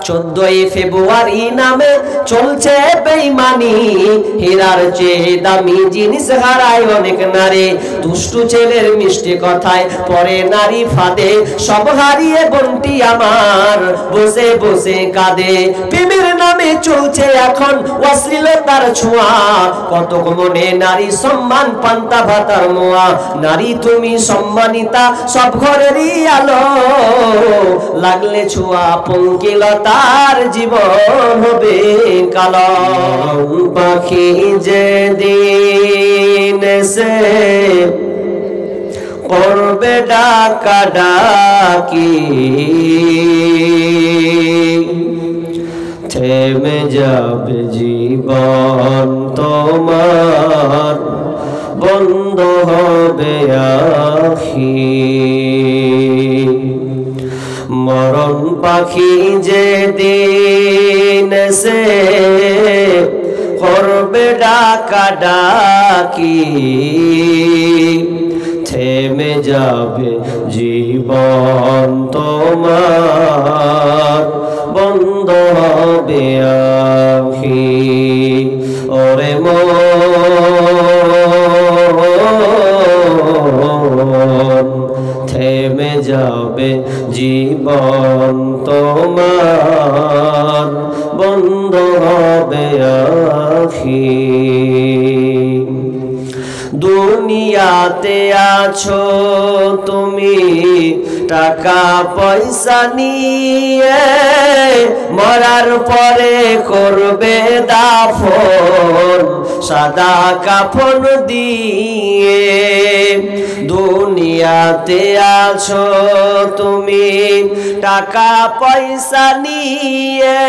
14 ফেব্রুয়ারি নামে চলছে বেঈমানি, হীরার চেয়ে দামি জিনিস হারায় অনেক নারী। দুষ্টু ছেলের মিষ্টি কথায় পরে নারী ফাঁদে, সব হারিয়ে বোনটি আমার বসে বসে কাঁদে। প্রেমের নামে চলছে এখন অশ্লীলতার ছোঁয়া, কত মনে নারী সম্মান পান্তা ভাতার মোয়া। নারী তুমি সম্মানিতা, সব ঘরেরই আলো, লাগলে ছোঁয়া পঙ্কিলতার জীবন হবে কালো। পাখি যেদিন সে করবে ডাকা ডাকি, থেমে যাবে জীবন তোমার, বন্ধ হবে আখি। মরণ পাখি যেদিন সে করবে ডাকা ডাকি, থেমে যাবে জীবন তোমার, বন্ধ হবে আখি। ওরে মন, থেমে যাবে জীবন তোমার, বন্ধ হবে আখি। দুনিয়াতে আছো তুমি টাকা পয়সা নিয়ে, মরার পরে করবে দাফন সাদা কাফন দিয়ে। দুনিয়াতে আছো তুমি টাকা পয়সা নিয়ে,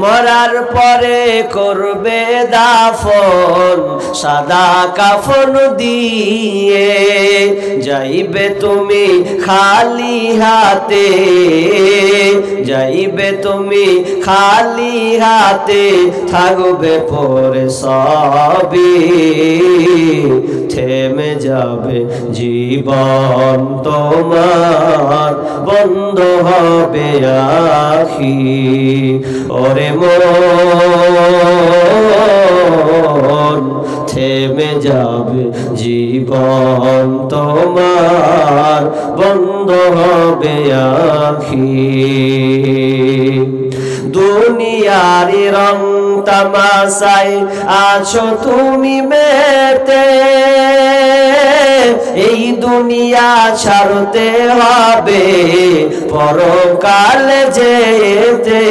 মরার পরে করবে দাফন সাদা কাফন দিয়ে। যাইবে তুমি খালি হাতে, যাইবে তুমি খালি হাতে, থাকবে পরে সবই, থেমে যাবে জীবন তোমার, বন্ধ হবে আখি। ওরে মন, থেমে যাবে জীবন তোমার, বন্ধ হবে আখি। দুনিয়ার রং তামাশায় আছো তুমি মেতে, এই দুনিয়া ছাড়তে হবে পরকালে যেতে।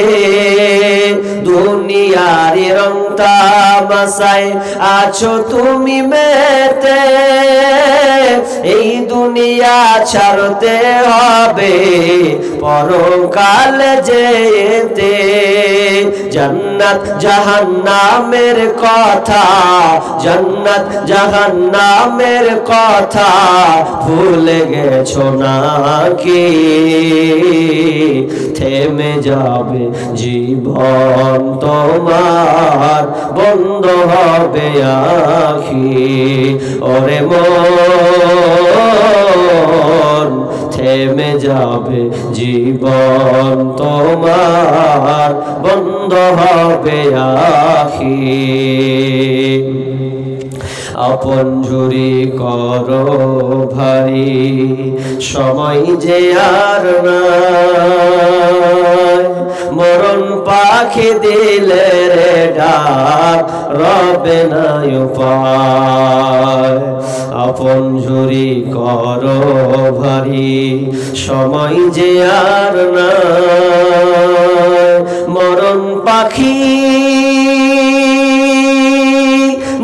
দুনিয়ার রং তামাশায় আছো তুমি মেতে, এই দুনিয়া ছাড়তে হবে পরকালে যেতে। জান্নাত জাহান্নামের কথা, জান্নাত জাহান্নামের কথা ভুলে গেছো নাকি? থেমে যাবে জীবন তোমার, বন্ধ হবে আখি। ওরে মন, থেমে যাবে জীবন তোমার, বন্ধ হবে আখি। আপন ঝুরি করো ভাই, সময় যে আর নাই। মরণ পাখি দিলে রে ডাক, রবে না উপায়। আপন ঝুরি করো ভারী, সময় যে আর নাই। মরণ পাখি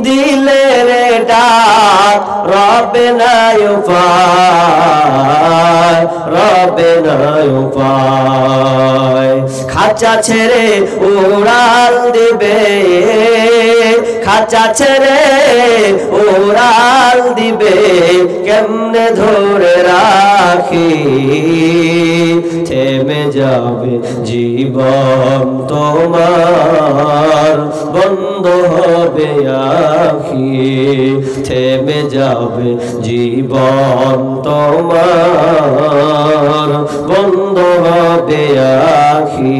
দিলে রে ডাক, রবে না উপায়, রবে না উপায়। খাঁচা ছেড়ে উড়াল দিবে, খাঁচা ছেড়ে উড়াল দিবে কেমনে ধরে রাখি থেমে যাবে জীবন তোমার বন্ধ হবে আখি থেমে যাবে জীবন তোমার বন্ধ হবে আখি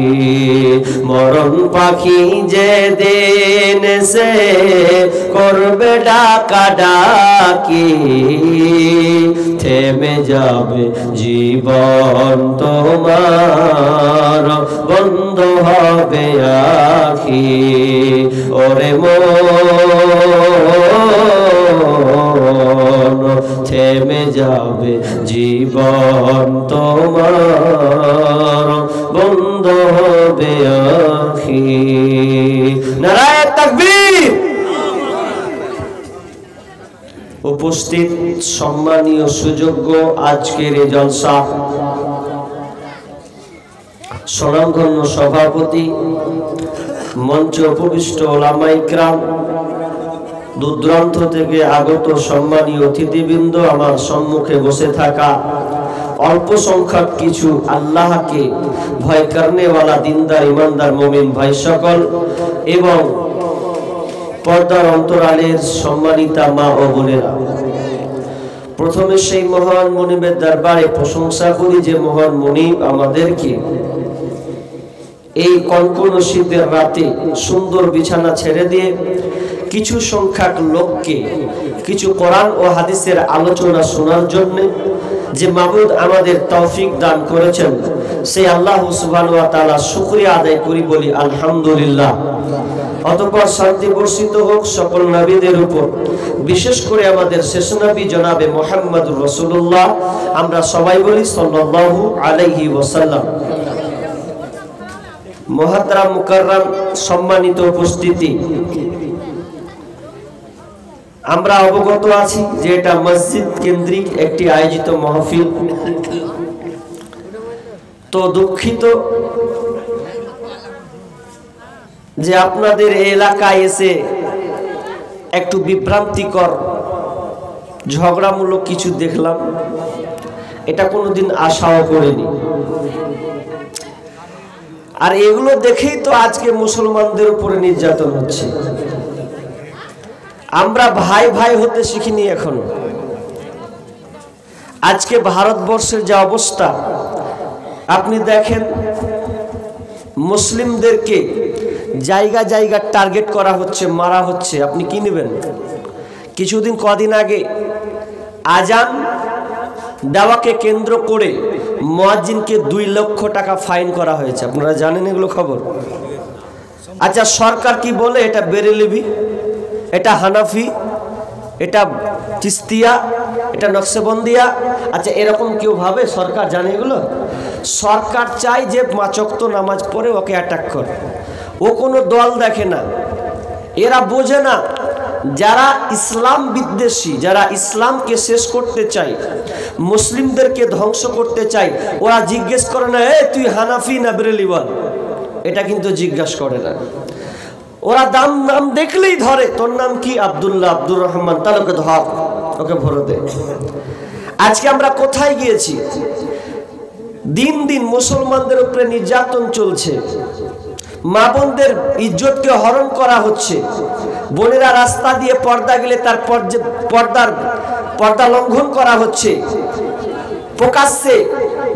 মরণ পাখি যে দিন সে করবে ডাকা ডাকি থেমে যাবে জীবন তোমার বন্ধ হবে আখি ওরে মন থেমে যাবে জীবন তোমার বন্ধ হবে আখি নারায়ে তাকবীর। উপস্থিত সম্মানীয় সুযোগ্য আজকের এই জলসা স্বনামধন্য সভাপতি মঞ্চে উপবিষ্ট ওলামা ইকরাম দূর দূরান্ত থেকে আগত সম্মানীয় অতিথিবৃন্দ আমার সম্মুখে বসে থাকা অল্প সংখ্যক কিছু আল্লাহকে ভয় করনেওয়ালা দিনদার ইমানদার মুমিন ভাই সকল এবং পর্দার অন্তরালের সম্মানিতা মা ও বোনেরা, প্রথমে সেই মহান মুনিবের দরবারে প্রশংসা করি যে মহান মুনিব আমাদেরকে এই কনকন শীতের রাতে সুন্দর বিছানা ছেড়ে দিয়ে কিছু সংখ্যক লোককে কিছু কোরআন ও হাদিসের আলোচনা শোনার জন্য যে মাবুদ আমাদের তৌফিক দান করেছেন সেই আল্লাহ সুবহানাহু ওয়া তাআলা শুকরিয়া আদায় করি, বলি আলহামদুলিল্লাহ। অতঃপর শান্তি বর্ষিত হোক সকল নবীদের উপর, বিশেষ করে আমাদের শেষ নবী জনাবে মুহাম্মদুর রাসূলুল্লাহ, আমরা সবাই বলি সাল্লাল্লাহু আলাইহি ওয়াসাল্লাম। মুহতারাম মুকাররম সম্মানিত উপস্থিতি, আমরা অবগত আছি যে এটা মসজিদ কেন্দ্রিক একটি আয়োজিত মাহফিল। তো দুঃখিত যে আপনাদের এলাকায় এসে একটু বিভ্রান্তিকর ঝগড়ামূলক কিছু দেখলাম, এটা কোনোদিন আশাও করিনি। আর এগুলো দেখেই তো আজকে মুসলমানদের উপরে নির্যাতন হচ্ছে। আমরা ভাই ভাই হতে শিখিনি এখনো। আজকে ভারতবর্ষের যে অবস্থা আপনি দেখেন, মুসলিমদেরকে জায়গা জায়গা টার্গেট করা হচ্ছে, মারা হচ্ছে। আপনি কি নেবেন? কিছুদিন কদিন আগে আজান দেওয়াকে কেন্দ্র করে মুয়াজ্জিনকে 2 লক্ষ টাকা ফাইন করা হয়েছে। আপনারা জানেন এগুলো খবর? আচ্ছা, সরকার কি বলে? এটা বেরেলভি, এটা হানাফি, এটা চিস্তিয়া, এটা নকশবন্দিয়া। আচ্ছা, এরকম কেউ ভাবে? সরকার জানে এগুলো? সরকার চায় যে 5 ওয়াক্ত নামাজ পড়ে ওকে অ্যাটাক করে। ও কোনো দল দেখে না, এরা বোঝে না যারা ইসলাম বিদ্বেষী, যারা ইসলামকে শেষ করতে চায়, মুসলিমদেরকে ধ্বংস করতে চায়, ওরা জিজ্ঞেস করে না এ তুই হানাফি না বেরেলি বল। এটা কিন্তু জিজ্ঞাসা করে না। ওরা নাম দেখলেই ধরে, তোর নাম কি? আব্দুল্লাহ, আব্দুর রহমান, তাহলে ওকে ধর, ওকে ভরে দে। আজকে আমরা কোথায় গিয়েছি? দিন দিন মুসলমানদের উপরে নির্যাতন চলছে, মা বোনদের ইজ্জতকে হরণ করা হচ্ছে। বোনেরা রাস্তা দিয়ে পর্দা গেলে তার পর্দা লঙ্ঘন করা হচ্ছে, প্রকাশ্যে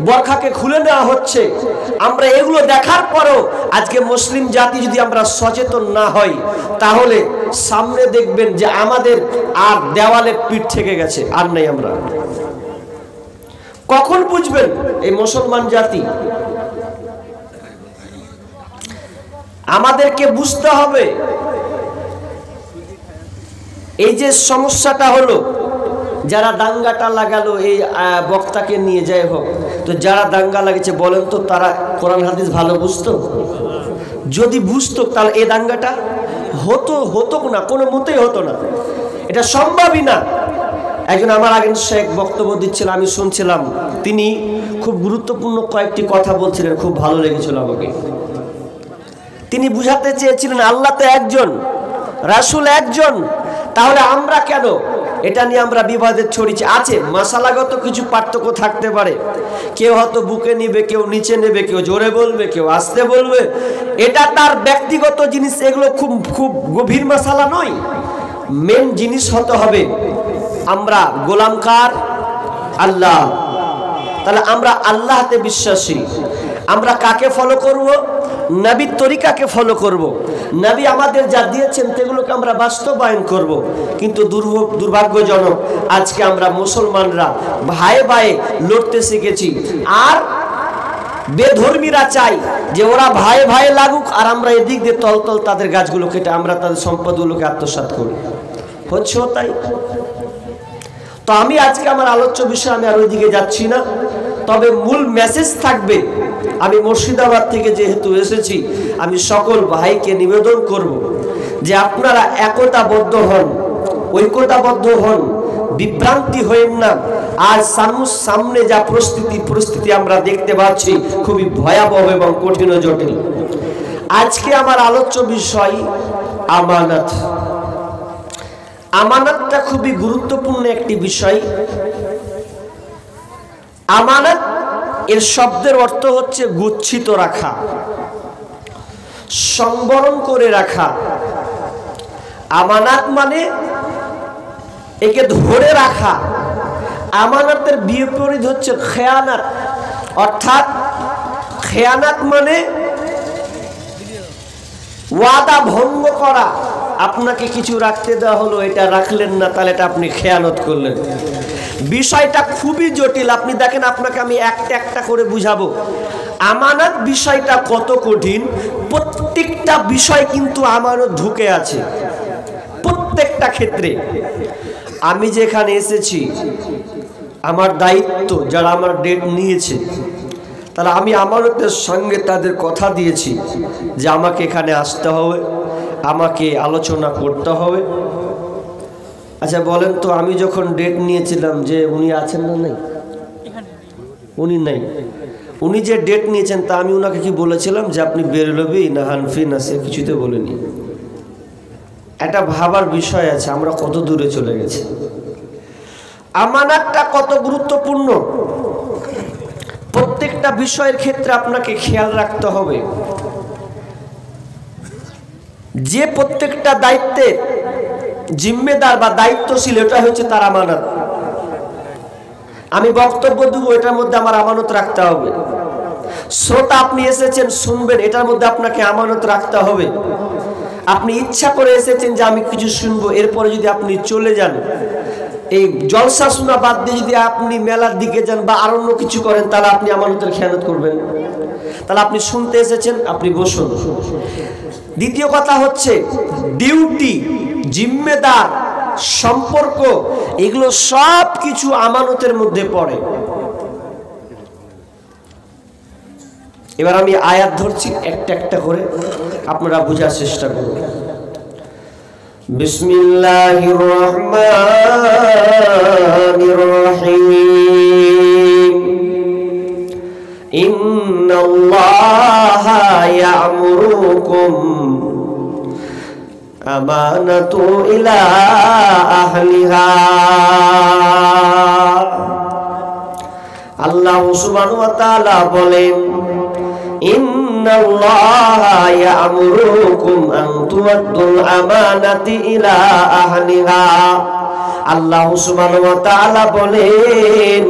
বরখাকে খুলে নেওয়া হচ্ছে। আমরা এগুলো দেখার পরও আজকে মুসলিম জাতি যদি আমরা সচেতন না হই, তাহলে সামনে দেখবেন যে আমাদের আর দেওয়ালে পিঠ থেকে গেছে, আর নেই আমরা। কখন বুঝবেন এই মুসলমান জাতি? আমাদেরকে বুঝতে হবে এই যে সমস্যাটা হলো, যারা দাঙ্গাটা লাগালো এই বক্তাকে নিয়ে যায় হোক, তো যারা দাঙ্গা লাগিয়েছে বলেন তো তারা কোরআন হাদিস ভালো বুঝতো? যদি বুঝতো তাহলে এই দাঙ্গাটা হতো না, কোনো মতেই হতো না। এটা সম্ভবই না। একজন আমার আগের শেখ বক্তব্য দিচ্ছিল, আমি শুনছিলাম, তিনি খুব গুরুত্বপূর্ণ কয়েকটি কথা বলছিলেন, খুব ভালো লেগেছিল আমাকে। তিনি বুঝাতে চেয়েছিলেন আল্লাহ তো একজন, রাসূল একজন, তাহলে আমরা কেন? এটা নিয়ে আমরা বিবাদের ছড়িয়েছি। আছে মাসালাগত কিছু পার্থক্য থাকতে পারে, কেউ হয়তো বুকে নিবে, কেউ নিচে নেবে, কেউ জোরে বলবে, কেউ আস্তে বলবে, এটা তার ব্যক্তিগত জিনিস, এগুলো খুব খুব গভীর মাসালা নয়। মেন জিনিস হতে হবে আমরা গোলাম কার? আল্লাহ। তাহলে আমরা আল্লাহতে বিশ্বাসী। আমরা কাকে ফলো করব? নবীর তরিকাকে ফলো করব। নবী আমাদের যা দিয়েছেন সেগুলোকে আমরা বাস্তবায়ন করব। কিন্তু দুর্ভাগ্যজনক আজকে আমরা মুসলমানরা ভাই ভাই লড়তে শিখেছি, আর বেধর্মীরা চাই যে ওরা ভাই ভাই লাগুক, আর আমরা এদিক দিয়ে তলতল তাদের গাছগুলো কেটে আমরা তাদের সম্পদগুলোকে আত্মসাৎ করি। হচ্ছেও তাই। তো আমি আজকে আমার আলোচ্য বিষয় আমি আর ওইদিকে যাচ্ছি না, তবে মূল মেসেজ থাকবে। আমি মুর্শিদাবাদ থেকে যেহেতু এসেছি, আমি সকল ভাইকে নিবেদন করব যে আপনারা একতাবদ্ধ হন, ঐক্যতাবদ্ধ হন, বিভ্রান্তি হয়েন না। আর সামনে যা পরিস্থিতি আমরা দেখতে পাচ্ছি খুবই ভয়াবহ এবং কঠিন ও জটিল। আজকে আমার আলোচ্য বিষয় আমানত। আমানতটা খুবই গুরুত্বপূর্ণ একটি বিষয়। আমানত এর শব্দের অর্থ হচ্ছে গচ্ছিত রাখা, সংবরণ করে রাখা। আমানত মানে একে ধরে রাখা। আমানতের বিপরীত হচ্ছে খেয়ানত, অর্থাৎ খেয়ানত মানে ওয়াদা ভঙ্গ করা। আপনাকে কিছু রাখতে দেওয়া হলো, এটা রাখলেন না, তাহলে এটা আপনি খেয়ানত করলেন। বিষয়টা খুবই জটিল। আপনি দেখেন, আপনাকে আমি একটা একটা করে বুঝাবো আমানত বিষয়টা কত কঠিন। প্রত্যেকটা বিষয় কিন্তু আমানত ঢুকে আছে, প্রত্যেকটা ক্ষেত্রে। আমি যেখানে এসেছি আমার দায়িত্ব, যারা আমার ডেট নিয়েছে তাহলে আমি আমানতের সঙ্গে তাদের কথা দিয়েছি যে আমাকে এখানে আসতে হবে, আমাকে আলোচনা করতে হবে। আচ্ছা বলেন তো, আমি যখন ডেট নিয়েছিলাম যে উনি আছেন না? নাই, উনি নাই। উনি যে ডেট নিয়েছেন তা আমি ওনাকে কি বলেছিলাম যে আপনি বেরলবি না হানফি না, সে কিছুতে বলিনি। এটা ভাবার বিষয় আছে আমরা কত দূরে চলে গেছি। আমানতটা কত গুরুত্বপূর্ণ, প্রত্যেকটা বিষয়ের ক্ষেত্রে আপনাকে খেয়াল রাখতে হবে। যে প্রত্যেকটা দায়িত্বের জিম্মেদার বা দায়িত্বশীল, এটা হচ্ছে তার আমানত। আমি বক্তব্য দেবো, এটার মধ্যে আমার আমানত রাখতে হবে। শ্রোতা আপনি এসেছেন শুনবেন, এটার মধ্যে আপনাকে আমানত রাখতে হবে। আপনি ইচ্ছা করে এসেছেন যে আমি কিছু শুনবো, এরপরে যদি আপনি চলে যান, এই জলসা শোনা বাদ দিয়ে যদি আপনি মেলার দিকে যান বা আর অন্য কিছু করেন, তাহলে আপনি আমানতের খেয়ানত করবেন। তাহলে আপনি শুনতে এসেছেন, আপনি বসুন। দ্বিতীয় কথা হচ্ছে ডিউটি, জিম্মেদার, সম্পর্ক, এগুলো সব কিছু আমানতের মধ্যে পড়ে। এবার আমি আয়াত ধরছি, একটা একটা করে আপনারা বোঝার চেষ্টা করুন। বিসমিল্লাহির রহমানির রহিম। ইন্নাল্লাহা ইয়া'মুরুকুম আমানাতু ইলা আহলিহা। আল্লাহ সুবহানাহু ওয়া তাআলা বলেন, ইন্নাল্লাহা ইয়া'মুরুকুম আন তু'আদ্দুল আমানাতি ইলা আহলিহা। আল্লাহ সুবহানাহু ওয়া তাআলা বলেন,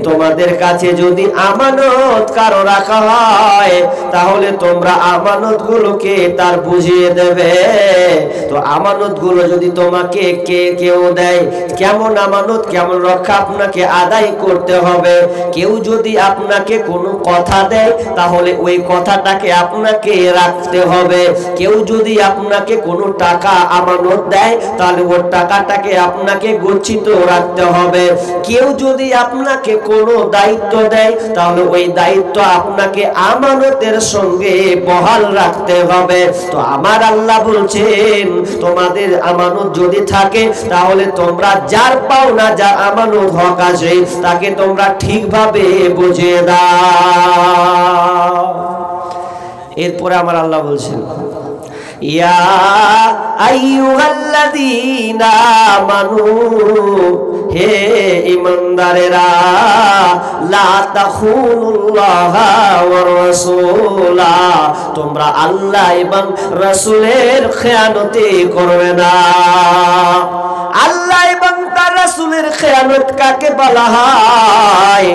তোমাদের কাছে যদি আমানত কারো রাখা হয় তাহলে তোমরা আমানতগুলোকে তার বুঝিয়ে দেবে। তো আমানতগুলো যদি তোমাকে কেউ দেয়, কেমন আমানত কেমন রক্ষা আপনাকে আদায় করতে হবে। কেউ যদি আপনাকে কোনো কথা দেয় তাহলে ওই কথাটাকে আপনাকে রাখতে হবে। কেউ যদি আপনাকে কোনো টাকা আমানত দেয় তাহলে ওই টাকাটাকে আপনাকে গচ্ছিত রাখতে হবে। কেউ যদি আপনাকে কোনো দায়িত্ব দেয় তাহলে ওই দায়িত্ব আপনাকে আমানতের সঙ্গে বহাল রাখতে হবে। তো আমার আল্লাহ বলছেন, তোমাদের আমানত যদি থাকে তাহলে তোমরা যার পাওনা, যার আমানত হক আছে তাকে তোমরা ঠিকভাবে বুঝিয়ে দাও। এরপরে আমার আল্লাহ বলছেন, ইয়া আইয়ুহাল্লাযীনা আমানু, হে ঈমানদারেরা, লা তাখুনুল্লাহা ওয়া রাসূলা, তোমরা আল্লাহ এবং রাসূলের খেয়ানতি করবে না। আল্লাহ এবং তার রাসূলের খেয়ানত কাকে বলা হয়?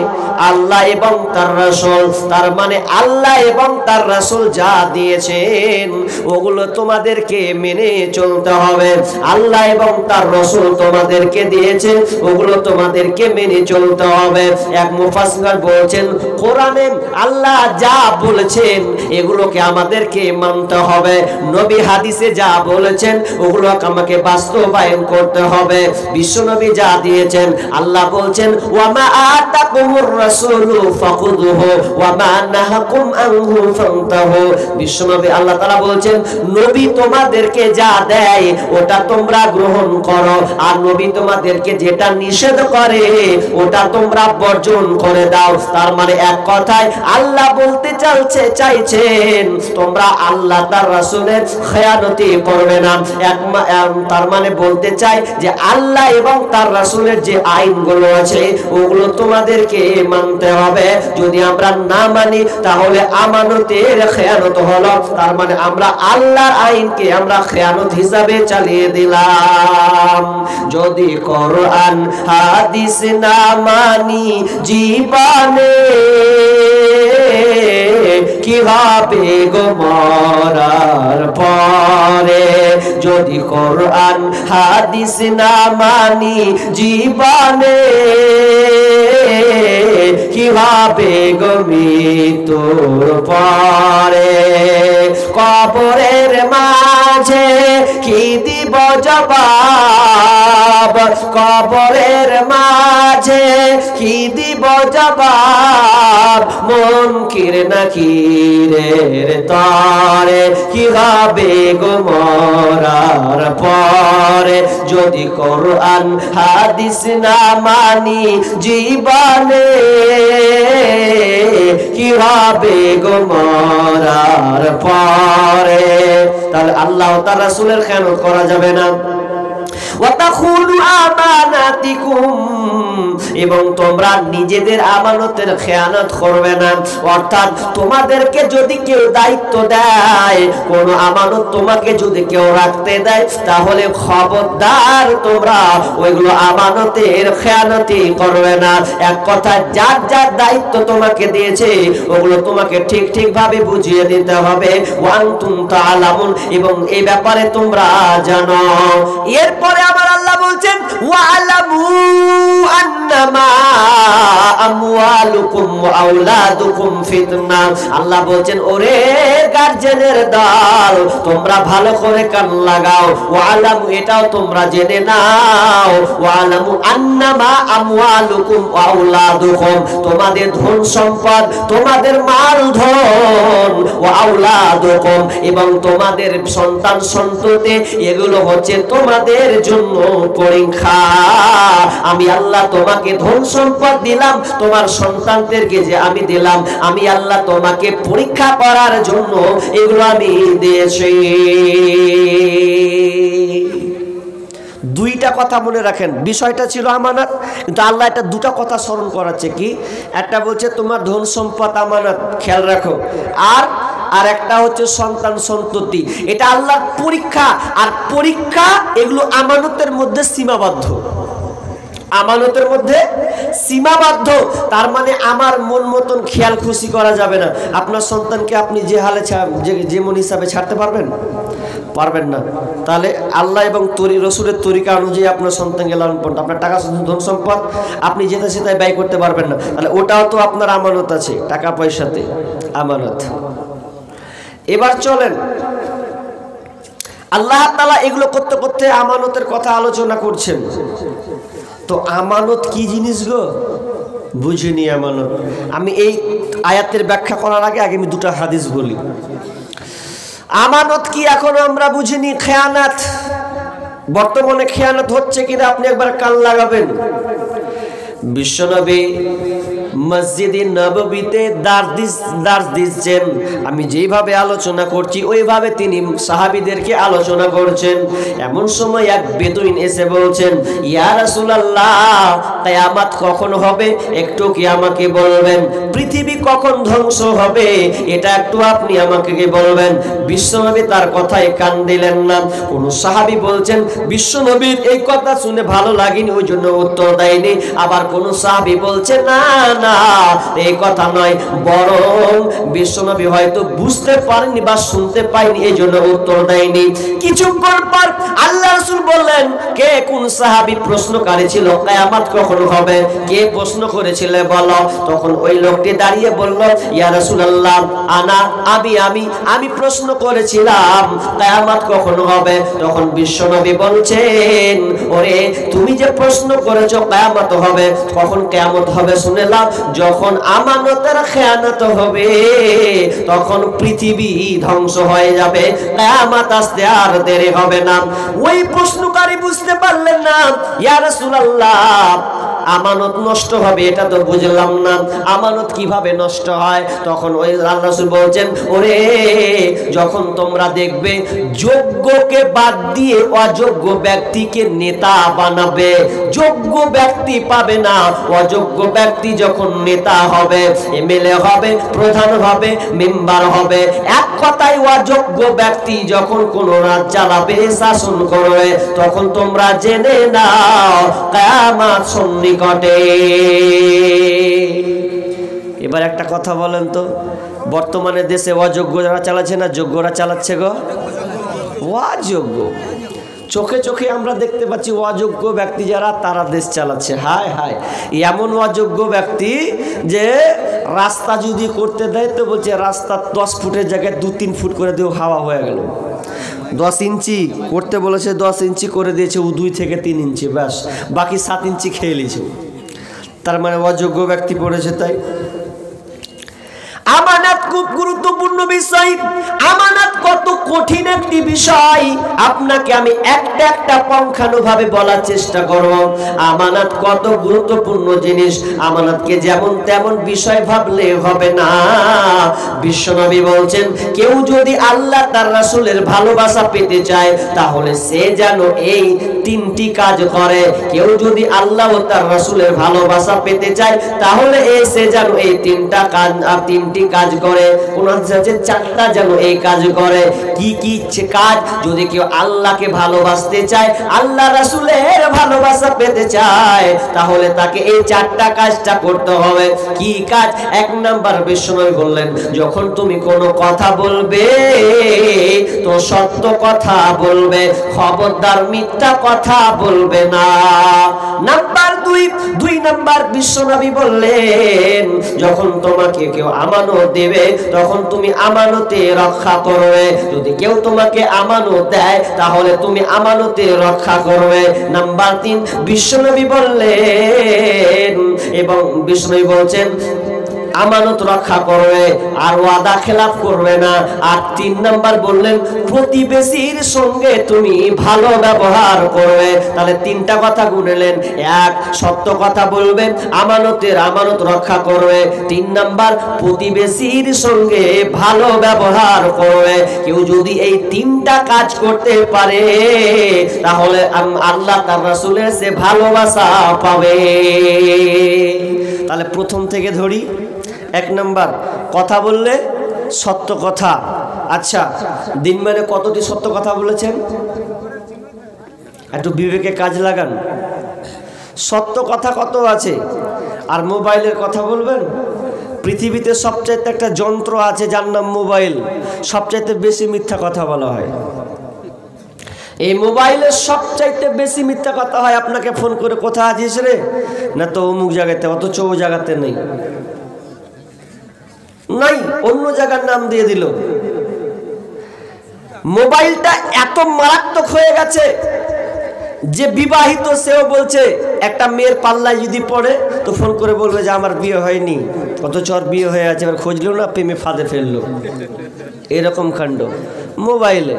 আল্লাহ এবং তার রাসূল, তার মানে আল্লাহ এবং তার রাসূল যা দিয়েছেন ওগুলো তোমাদেরকে মেনে চলতে হবে। আল্লাহ এবং তার রাসূল তোমাদেরকে দিয়েছে, ওগুলো তোমাদেরকে মেনে চলতে হবে। এক মুফাসসির বলছেন, কোরআনে আল্লাহ যা বলেছেন এগুলোকে আমাদেরকে মানতে হবে। নবী হাদিসে যা বলেছেন ওগুলো আমাকে বাস্তবায়ন করতে হবে। বিশ্বনবী যা দিয়েছেন, আল্লাহ বলছেন, ওয়া মা আতাকুমুর রাসূলু ফাখুযুহু ওয়া মা নাহাকুম আনহু ফান্তাহু। বিশ্বনবী আল্লাহ তাআলা বলছেন, নবী তোমাদেরকে যা দেয় ওটা তোমরা গ্রহণ করো, আর নবী তোমাদেরকে যেটা নিষেধ করে ওটা তোমরা বর্জন করে দাও। তার মানে এক কথায় আল্লাহ বলতে চাইছেন তোমরা আল্লাহ তার রাসূলের খেয়ানতি করবে না। তার মানে বলতে চাই যে আল্লাহ এবং তার রাসূলের যে আইনগুলো আছে ওগুলো তোমাদেরকে মানতে হবে। যদি আমরা না মানি তাহলে আমানতের খেয়ানত হলো। তার মানে আমরা আল্লাহর আইনকে আমরা খেয়ানত হিসাবে চালিয়ে দিলাম। যদি কোরআন হাদিস না মানি জীবনে কি হবে গো মরার পরে? যদি কোরআন হাদিস না মানি জীবনে কি হবে গো মৃত্যুর পরে? কবরের মাঝে কি দিব জবাব? কবরের মাঝে কি দিব জবাব? মুনকির নাকিরের তরে কি হবে গো মরার পরে? যদি কোরআন হাদিস না মানি জীবনে কি হবে গো মরার পরে? তাহলে আল্লাহ ও তার রাসূলের খেয়ানত করা যাবে না। ওয়াতাখুনু আমানাতিকুম, এবং তোমরা নিজেদের আমানতের খেয়ানত করবে না। অর্থাৎ তোমাদেরকে যদি কেউ দায়িত্ব দেয়, কোন আমানত তোমাকে যদি কেউ রাখতে দেয়, তাহলে খবরদার তোমরা ওইগুলো আমানতের খেয়ানতি করবে না। এক কথা, যার যার দায়িত্ব তোমাকে দিয়েছে ওগুলো তোমাকে ঠিক ভাবে বুঝিয়ে দিতে হবে। ওয়ান্তুম তাআলামুন, এবং এই ব্যাপারে তোমরা জানো। এরপরে আমার আল্লাহ বলছেন, ওয়ালামু আন্নামা আমওয়ালুকুম ওয়া আওলাদুকুম ফিতনা। আল্লাহ বলছেন, ওরে গার্জেনের দল, তোমরা ভালো করে কান লাগাও। ওয়ালামু, এটাও তোমরা জেনে নাও, ওয়ালামু আন্নামা আমওয়ালুকুম ওয়া আওলাদুকুম, তোমাদের ধন সম্পদ, তোমাদের মাল ধন, ওয়া আওলাদুকুম, এবং তোমাদের সন্তান সন্ততি, এগুলো হচ্ছে তোমাদের জন্য পরীক্ষা। আমি আল্লাহ তোমাকে ধন সম্পদ দিলাম, তোমার সন্তানদেরকে যে আমি দিলাম, আমি আল্লাহ তোমাকে পরীক্ষা করার জন্য এগুলো আমি দিয়েছি। দুইটা কথা মনে রাখেন, বিষয়টা ছিল আমানত, কিন্তু আল্লাহ এটা দুটা কথা স্মরণ করাচ্ছে। কি? একটা বলছে তোমার ধন সম্পদ আমানত, খেয়াল রাখো, আর একটা হচ্ছে সন্তান সন্ততি, এটা আল্লাহর পরীক্ষা। আর পরীক্ষা এগুলো আমানতের মধ্যে সীমাবদ্ধ, আমানতের মধ্যে সীমাবদ্ধ। তার মানে আমার মন মতন খেয়াল খুশি করা যাবে না। আপনার সন্তানকে আপনি যে হালে যেমন হিসাবে ছাড়তে পারবেন? পারবেন না। তাহলে আল্লাহ এবং রসুলের তরিকা অনুযায়ী আপনার সন্তানকে লালন পালন, আপনার টাকা ধন সম্পদ আপনি যেটা সেটাই ব্যয় করতে পারবেন না। তাহলে ওটাও তো আপনার আমানত আছে, টাকা পয়সাতে আমানত। এবার চলেন, আল্লাহ তাআলা এগুলো করতে করতে আমানতের কথা আলোচনা করছেন। তো আমানত কি জিনিস গো? বুঝিনি আমানত। আমি এই আয়াতের ব্যাখ্যা করার আগে আমি দুটো হাদিস বলি। আমানত কি এখনো আমরা বুঝিনি। খেয়ানত, বর্তমানে খেয়ানত হচ্ছে কিনা আপনি একবার কান লাগাবেন। বিশ্বনবী মসজিদে নববীতে দার্স দিচ্ছেন। আমি যেভাবে আলোচনা করছি ওইভাবে তিনি সাহাবীদেরকে আলোচনা করছেন। এমন সময় এক বেদুইন এসে বলছেন, ইয়া রাসূলুল্লাহ, কিয়ামত কখন হবে একটু কি আমাকে বলবেন? পৃথিবী কখন ধ্বংস হবে এটা একটু আপনি আমাকে বলবেন। বিশ্বনবী তার কথায় কান দিলেন না। কোন সাহাবী বলছেন বিশ্বনবীর এই কথা শুনে ভালো লাগেনি ওই জন্য উত্তর দেয়নি। আবার কোন সাহাবী বলছে না না, এই কথা নয়, বরং বিশ্বনবী হয়তো বুঝতে পারেনি বা শুনতে পায়নি এই জন্য উত্তর দেয়নি। কিছুক্ষণ পর আল্লাহ রাসূল বললেন, কে কোন সাহাবী প্রশ্নকারী ছিল কিয়ামত কখন হবে? কে প্রশ্ন করেছিল বলো? তখন ওই লোকটি দাঁড়িয়ে বলল, ইয়া রাসূলুল্লাহ, আমি প্রশ্ন করেছিলাম কিয়ামত কখন হবে। তখন বিশ্বনবী বলছেন, ওরে তুমি যে প্রশ্ন করেছো কিয়ামত হবে, কখন কিয়ামত হবে শুনে নাও, যখন আমানতের খেয়ানত হবে তখন পৃথিবী ধ্বংস হয়ে যাবে, কিয়ামত আসতে আর দেরি হবে না। ওই প্রশ্নকারী বুঝতে পারলেন না, ইয়া রাসূলুল্লাহ আমানত নষ্ট হবে এটা তো বুঝলাম না, আমানত কিভাবে নষ্ট হয়? তখন ওই আল্লাহ রাসূল বলছেন, ওরে যখন তোমরা দেখবে যোগ্যকে বাদ দিয়ে অযোগ্য ব্যক্তিকে নেতা বানাবে, যোগ্য ব্যক্তি পাবে না, অযোগ্য ব্যক্তি যখন নেতা হবে, এমএলএ হবে, প্রধান হবে, মেম্বার হবে, এক কথায় অযোগ্য ব্যক্তি যখন কোন রাজ চালাবে, শাসন করবে, তখন তোমরা জেনে নাও কিয়ামত সন্নিকটে। এবার একটা কথা বলেন তো, বর্তমানে দেশে অযোগ্য যারা চালাচ্ছে না যোগ্যরা চালাচ্ছে গো? অযোগ্য। চোখে চোখে আমরা দেখতে পাচ্ছি অযোগ্য ব্যক্তি যারা, তারা দেশ চালাচ্ছে। হায় হায়, এমন অযোগ্য ব্যক্তি যে রাস্তা যদি করতে দেয় তো বলছে রাস্তা 10 ফুটের জায়গায় 2-3 ফুট করে দিয়ে হাওয়া হয়ে গেল। 10 ইঞ্চি করতে বলেছে, 10 ইঞ্চি করে দিয়েছে, ও 2 থেকে 3 ইঞ্চি, ব্যাস বাকি 7 ইঞ্চি খেয়ে নিয়েছে। তার মানে অযোগ্য ব্যক্তি পড়েছে। তাই আমানত খুব গুরুত্বপূর্ণ বিষয়। আমানত কত কঠিন একটি বিষয়, আপনাকে আমি একটা পঙ্খানুভাবে বলার চেষ্টা করব। আমানত কত গুরুত্বপূর্ণ জিনিস, আমানতকে যেমন তেমন বিষয় ভাবলে হবে না। বিশ্বনবী বলছেন, কেউ যদি আল্লাহ তার রাসূলের ভালোবাসা পেতে চায় তাহলে সে যেন এই 3টি কাজ করে। কেউ যদি আল্লাহ ও তার রাসূলের ভালোবাসা পেতে চায় তাহলে সে যেন এই 3টা কাজ কাজ করে। কোন আছে 4টা যেন এই কাজ করে। কি কি কাজ? যদি কেউ আল্লাহকে ভালোবাসতে চায়, আল্লাহ রাসূলের ভালোবাসা পেতে চায়, তাহলে তাকে এই 4টা কাজটা করতে হবে। কি কাজ? 1 নাম্বার বিশ্বনবী বললেন, যখন তুমি কোনো কথা বলবে তো সত্য কথা বলবে, খবরদার মিথ্যা কথা বলবে না। নাম্বার 2 নাম্বার বিশ্বনবী বললেন, যখন তোমাকে কেউ আমানত দেবে তখন তুমি আমানতে রক্ষা করবে। যদি কেউ তোমাকে আমানত দেয় তাহলে তুমি আমানতে রক্ষা করবে। নাম্বার 3 বিশ্বনবী বললেন, এবং বিশ্বনবী বলছেন আমানত রক্ষা করবে আর ওয়াদা খেলাফ করবে না। আর 3 নাম্বার বললেন, প্রতিবেশীর সঙ্গে তুমি ভালো ব্যবহার করবে। তাহলে 3টা কথা গুনলেন। 1 সত্য কথা বলবে, আমানত রক্ষা করবে, 3 নাম্বার প্রতিবেশীর সঙ্গে ভালো ব্যবহার করবে। কেউ যদি এই 3টা কাজ করতে পারে তাহলে আল্লাহ তার রাসূলের সে ভালোবাসা পাবে। তাহলে প্রথম থেকে ধরি। 1 নাম্বার, কথা বললে সত্য কথা। আচ্ছা, দিন মানে কতটি সত্য কথা বলেছেন? একটু বিবেকে কাজ লাগান। সত্য কথা কত আছে? আর মোবাইলের কথা বলবেন? পৃথিবীতে সবচাইতে একটা যন্ত্র আছে যার নাম মোবাইল, সবচাইতে বেশি মিথ্যা কথা বলা হয়। এই মোবাইলে সবচাইতে বেশি মিথ্যা কথা হয়। আপনাকে ফোন করে, কোথায় আছিস রে? না তো অমুক জায়গাতে, অথচ ও জায়গাতে নেই, অন্য জায়গার নাম দিয়ে দিল। মোবাইলটা এত মারাত্মক হয়ে গেছে যে বিবাহিত সেও বলছে, একটা মেয়ের পাল্লায় যদি পড়ে তো ফোন করে বলবে যে আমার বিয়ে হয়নি, অথচ ওর বিয়ে হয়ে আছে, এবার খুঁজলো না, প্রেমে ফাঁদে ফেললো। এরকম কাণ্ড মোবাইলে।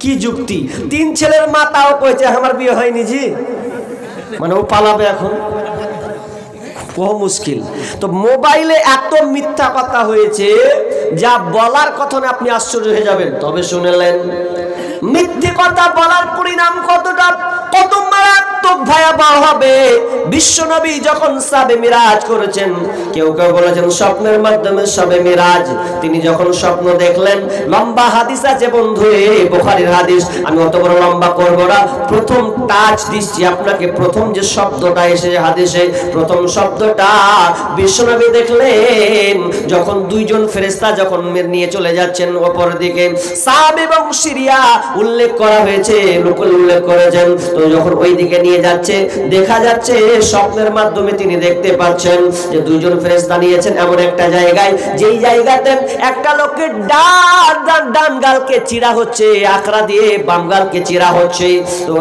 কি যুক্তি? 3 ছেলের মা তাও কইছে আমার বিয়ে হয়নি জি, মানে ও পালাবে এখন। কহ মুশকিল। তো মোবাইলে এত মিথ্যা কথা হয়েছে যা বলার কথা না, আপনি আশ্চর্য হয়ে যাবেন। তবে শুনলেন মিথ্যে কথা বলার পরিণাম কতটা কত মারাত্মক ভয়াবহ হবে। বিশ্বনবী যখন শবে মিরাজ করেছেন, কেউ কেউ বলেছেন স্বপ্নের মাধ্যমে শবে মিরাজ, তিনি যখন স্বপ্ন দেখলেন, লম্বা হাদিস আছে বন্ধু, বুখারীর হাদিস, আমি অত বড় লম্বা করব না। প্রথম টাচ দিচ্ছি আপনাকে, প্রথম যে শব্দটা এসেছে হাদিসে, প্রথম শব্দটা বিশ্বনবী দেখলেন যখন দুইজন ফেরেশতা যখন নিয়ে চলে যাচ্ছেন ওপর দিকে, সাম এবং সিরিয়া উল্লেখ করা হয়েছে, লোক উল্লেখ করেছেন। তো যখন ওই দিকে নিয়ে যাচ্ছে, দেখা যাচ্ছে স্বপ্নের মাধ্যমে তিনি দেখতে পাচ্ছেন যে দুইজন ফেরেশতা নিয়েছেন এমন একটা জায়গায়, যেই জায়গাতে একটা লোকের ডান গালকে চিরা হচ্ছে, আকড়া দিয়ে বাম গালকে চিরা হচ্ছে। তো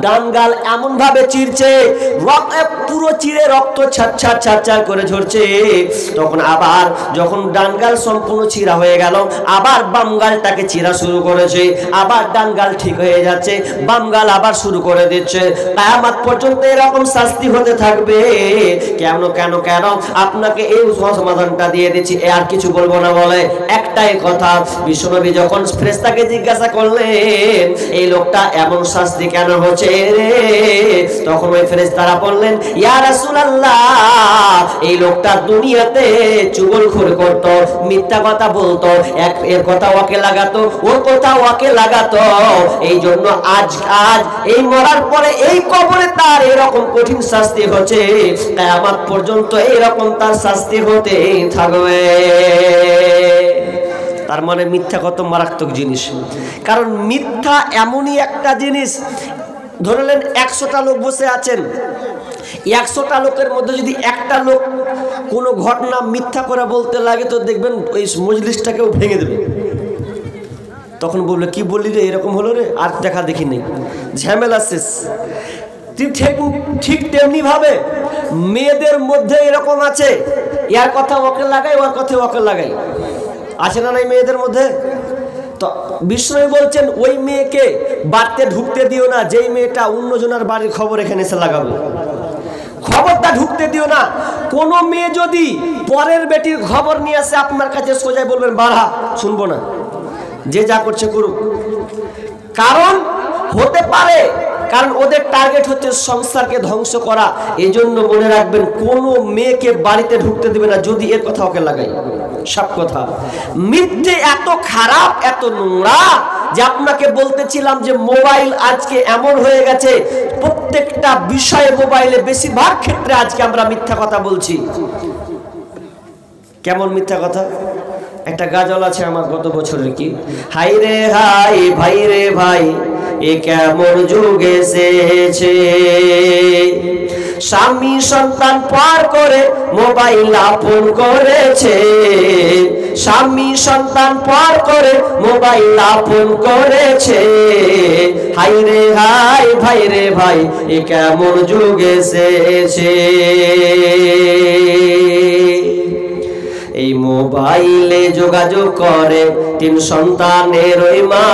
ডান গাল এমন ভাবে চিরছে, পুরো চিরে রক্ত ছাড় করে ঝরছে। তখন আবার যখন ডান গাল সম্পূর্ণ চিরা হয়ে গেল, আবার বাম গালটাকে চিরা শুরু করেছে, আবার ডান গাল ঠিক হয়ে যাচ্ছে, বাম গাল আবার শুরু করে দিচ্ছে। কিয়ামত পর্যন্ত এরকম শাস্তি হতে থাকবে। কেন কেন কেন আপনাকে এই সমাধানটা দিয়ে দিচ্ছি, আর কিছু বলবো না বলে একটাই কথা। বিশ্বনবী যখন ফেরেশতাকে জিজ্ঞাসা করলেন এই লোকটা এমন শাস্তি কেন হচ্ছে রে, তখন ওই ফেরেশতারা বললেন ইয়া রাসূলুল্লাহ, এই লোকটা দুনিয়াতে চুগলখড়ি করত, মিথ্যা কথা বলতো, এর কথা ওকে লাগাতো, ওর কথা ওকে লাগাতো, এই জন্য আজ এই মরার পরে এই কবরে তার এরকম কঠিন শাস্তি হচ্ছে, কিয়ামত পর্যন্ত এরকম তার শাস্তি হতে থাকবে। তার মানে মিথ্যা কত মারাত্মক জিনিস। কারণ মিথ্যা এমনই একটা জিনিস, ধরলেন 100টা লোক বসে আছেন, 100টা লোকের মধ্যে যদি একটা লোক কোনো ঘটনা মিথ্যা করে বলতে লাগে, তো দেখবেন ওই মজলিসটাকেও ভেঙে দেবে। তখন বলবে কি বললি রে, এরকম হলো রে, আর দেখা দেখি নেই, ঝামেলা শেষ। ঠিক তেমনি ভাবে মেয়েদের মধ্যে এরকম আছে, ইয়ার কথা ওকে লাগাই, ওর কথা ওকে লাগাই, আছে না নাই মেয়েদের মধ্যে? তো বিষ্ণু বলছেন ওই মেয়েকে বাড়িতে ঢুকতে দিও না, যেই মেয়েটা অন্যজনের বাড়ির খবর এখানে এসে লাগাবে, খবরটা ঢুকতে দিও না। কোন মেয়ে যদি পরের বেটির খবর নিয়ে আসে আপনার কাছে, সোজাই বলবেন বাড়া, শুনবো না, যে যা করছে করুক। কারণ হতে পারে, কারণ ওদের টার্গেট হচ্ছে সংসারকে ধ্বংস করা। এই জন্য মনে রাখবেন কোনো মেয়েকে বাড়িতে ঢুকতে দেবে না যদি এর কথা ওকে লাগাই। সব কথা মিথ্যে এত খারাপ, এত নোংরা যে আপনাকে বলতেছিলাম যে মোবাইল আজকে এমন হয়ে গেছে, প্রত্যেকটা বিষয়ে মোবাইলে বেশিরভাগ ক্ষেত্রে আজকে আমরা মিথ্যা কথা বলছি। কেমন মিথ্যা কথা? একটা গাজল আছে আমার গত বছরের, কি হাই রে হাই, ভাই রে ভাই, এ কেমন যুগ এসেছে, স্বামী সন্তান পার করে মোবাইল আপন করেছে, স্বামী সন্তান পার করে মোবাইল আপন করেছে, হাই রে হাই, ভাই রে ভাই, এ কেমন যুগ এসেছে। এই মোবাইলে যোগাযোগ করে 3 সন্তানের ওই মা,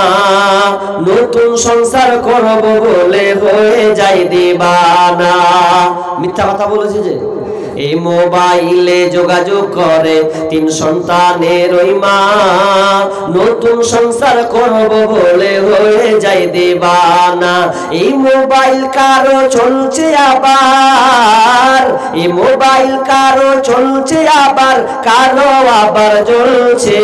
নতুন সংসার করব বলে হয়ে যায় দিবানা। মিথ্যা কথা বলেছে যে এই মোবাইলে যোগাযোগ করে 3 সন্তানের ওই মা, নতুন সংসার করব বলে হয়ে যায় দিবানা। এই মোবাইল কারো চলছে আবার, এই মোবাইল কারো চলছে আবার, কারো আবার জ্বলছে,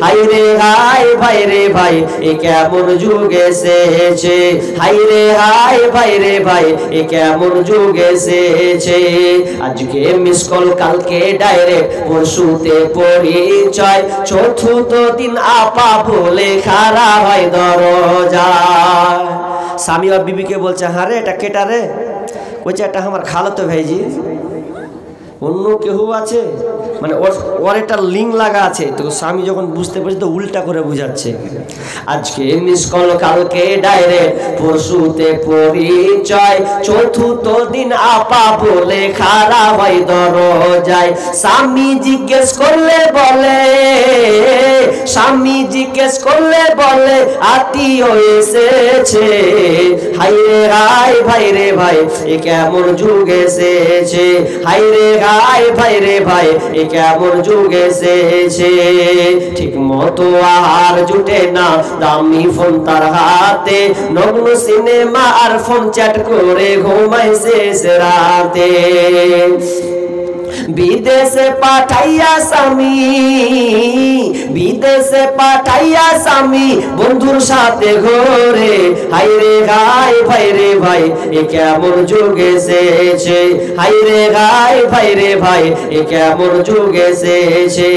হাই রে হাই, ভাই রে ভাই, এ কেমন যুগ এসেছে, হাই রে হাই, ভাই রে ভাই, এ কেমন যুগ এসেছে। আজকে মিস কল, কালকে ডাইরেক্ট, পরশুতে পরিচয়, চতুর্থ দিন আপা বলে খাড়া হয় দরজা। স্বামী আর বিবিকে বলছে হ্যাঁ রে এটা কেটা রে, বলছে এটা আমার খালাতো ভাইজি। অন্য কেউ আছে, মানে ওর একটা লিঙ্ক লাগা আছে। তো স্বামী যখন বুঝতে পারছে তো উল্টা করে বুঝাচ্ছে, আজকে মিস কল, কালকে ডাইরেক্ট, পরশুতে পরিচয়, চতুর্থ দিন আপা বলে খাড়া হয় দরজায়। স্বামী জিজ্ঞেস করলে বলে, স্বামী জিজ্ঞেস করলে বলে আত্মীয় এসেছে। হাইরে হাই ভাই রে ভাই এ কেমন যুগ এসেছে, হাইরে হাই ভাই রে ভাই এ কেমন যুগ এসেছে। ঠিক মতো আহার জুটে না, দামি ফোন তার হাতে, নগ্ন সিনেমা আর ফোন চ্যাট করে ঘুমায় শেষ রাতে। বিদেশে পাঠাইয়া স্বামী, বিদেশে পাঠাইয়া স্বামী বন্ধুর সাথে ঘরে। হাইরে গাই ভাই রে ভাই এ কেমন যুগ এসেছে, হাইরে গাই ভাই রে ভাই এ কেমন যুগ এসেছে।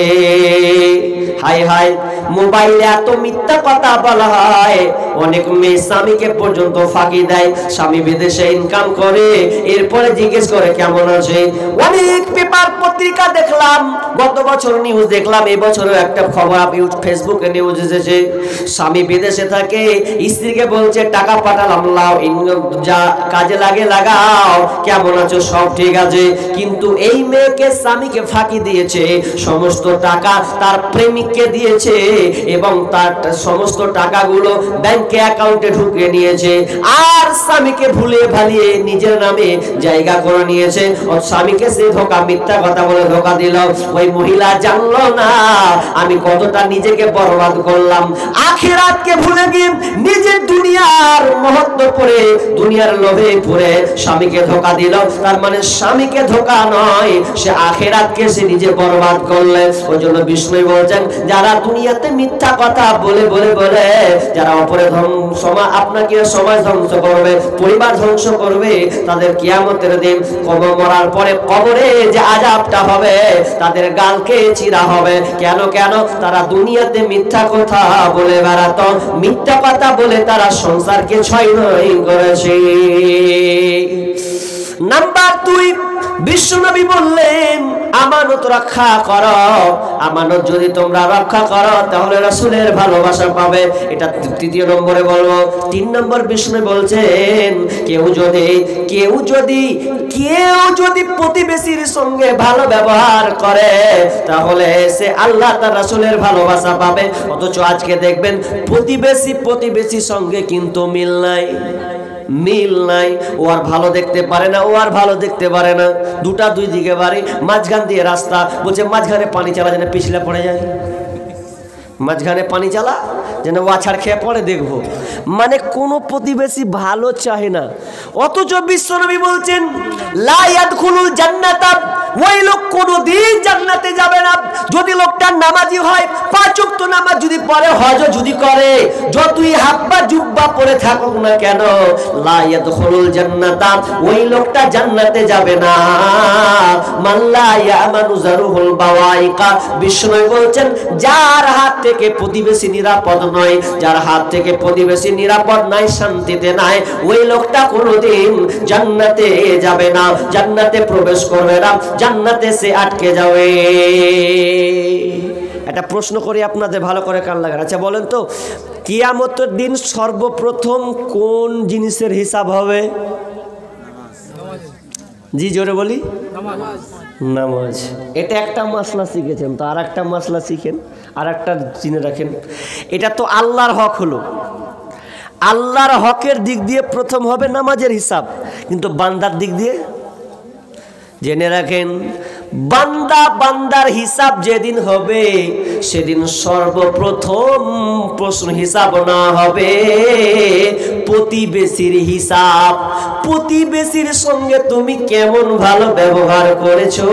হাই হাই মোবাইলে এত মিথ্যা কথা বলা হয়, অনেক মেয়ে স্বামীকে পর্যন্ত ফাঁকি দেয়। স্বামী বিদেশে ইনকাম করে, এরপরে জিজ্ঞেস করে কেমন আছে। অনেক পেপার পত্রিকা দেখলাম, গত বছর নিউজ দেখলাম, এই বছরও একটা খবর ফেসবুকে নিউজ এসেছে। স্বামী বিদেশে থাকে, স্ত্রীকে বলছে টাকা পাঠালাম, লাও যা কাজে লাগে লাগাও, কেমন আছো, সব ঠিক আছে। কিন্তু এই মেয়েকে স্বামীকে ফাঁকি দিয়েছে, সমস্ত টাকা তার প্রেমিককে দিয়েছে এবং তার সমস্ত টাকাগুলো ব্যাংকে অ্যাকাউন্টে ঢুকিয়ে নিয়েছে, আর স্বামীকে ভুলে ভালিয়ে নিজের নামে জায়গা করে নিয়েছে। ওর স্বামীকে সে ধোকা, মিথ্যা কথা বলে ধোকা দিল। ওই মহিলা জানলো না আমি কতটা নিজেকে বরবাদ করলাম। আখিরাতকে ভুলে গিয়ে নিজের দুনিয়ার মহত্ব পড়ে, দুনিয়ার লোভে পড়ে স্বামীকে ধোকা দিল। তার মানে স্বামীকে ধোকা নয়, সে আখিরাতকে সে নিজে বরবাদ করলে। ওই জন্য বিষ্ণু বলছেন যারা দুনিয়াতে মিথ্যা কথা বলে বলে বলে যারা অপরে আপনাকে সমাজ ধ্বংস করবে, পরিবার ধ্বংস করবে, তাদের কিয়ামতের দিন কবর মরার পরে কবরে যে আযাবটা হবে তাদের গালকে চিরা হবে। কেন কেন? তারা দুনিয়াতে মিথ্যা কথা বলে বেড়াতো, মিথ্যা কথা বলে তারা সংসারকে ছয়নয় করেছে। নাম্বার 2, বিশ্বনবী বললেন আমানত রক্ষা করো। আমানত যদি তোমরা রক্ষা করো তাহলে রাসূলের ভালোবাসা পাবে। এটা 3 নম্বরে বলবো। 3 নম্বর বিষ্ণু বলছেন কেউ যদি প্রতিবেশীর সঙ্গে ভালো ব্যবহার করে তাহলে সে আল্লাহ তার রাসূলের ভালোবাসা পাবে। অথচ আজকে দেখবেন প্রতিবেশীর সঙ্গে কিন্তু মিল নাই। ও আর ভালো দেখতে পারে না, ও আর ভালো দেখতে পারে না। দুই দিকে বাড়ি, মাঝখান দিয়ে রাস্তা, বলছে মাঝখানে পানি চালা যেন পিছলে পড়ে যায়, মাঝখানে পানি চালা যেন ওয়াছাড় খেয়ে পড়ে দেখবো। মানে কোনো প্রতিবেশী ভালো চাহে না। অথচ বিশ্বনবী বলছেন লা ইয়াদখুলুল জান্নাতা, ওই লোক কোনোদিন জান্নাতে যাবে না যদি লোকটা নামাজি হয়, 5 ওয়াক্ত নামাজ যদি পড়ে, হজ যদি করে, যতই হাব্বা জুব্বা পরে থাকুক না কেন, লা ইয়াদখুলুল জান্নাতা, ওই লোকটা জান্নাতে যাবে না। মান লা ইয়ামানু জারুহুল বাওয়াইকা, বিষ্ণু বলছেন যার হাত থেকে প্রতিবেশী নিরাপদ নয়, যার হাত থেকে প্রতিবেশী নিরাপদ নাই, শান্তিতে নাই, ওই লোকটা কোনোদিন জান্নাতে যাবে না, জান্নাতে প্রবেশ করবে না, জান্নাতে সে আটকে যাবে। একটা প্রশ্ন করি আপনাদের, ভালো করে কান লাগান। আচ্ছা বলেন তো, কিয়ামতের দিন সর্বপ্রথম কোন জিনিসের হিসাব হবে? জি জোরে বলি, নামাজ। এটা একটা মাসলা শিখেছেন, তো আর একটা মাসলা শিখেন, আর একটা চিনে রাখেন। এটা তো আল্লাহর হক হলো, আল্লাহর হকের দিক দিয়ে প্রথম হবে নামাজের হিসাব, কিন্তু বান্দার দিক দিয়ে জেনে রাখেন বান্দার হিসাব যেদিন হবে সেদিন সর্বপ্রথম প্রশ্ন হিসাব না হবে প্রতিবেশীর হিসাব। প্রতিবেশীর সঙ্গে তুমি কেমন ভালো ব্যবহার করেছো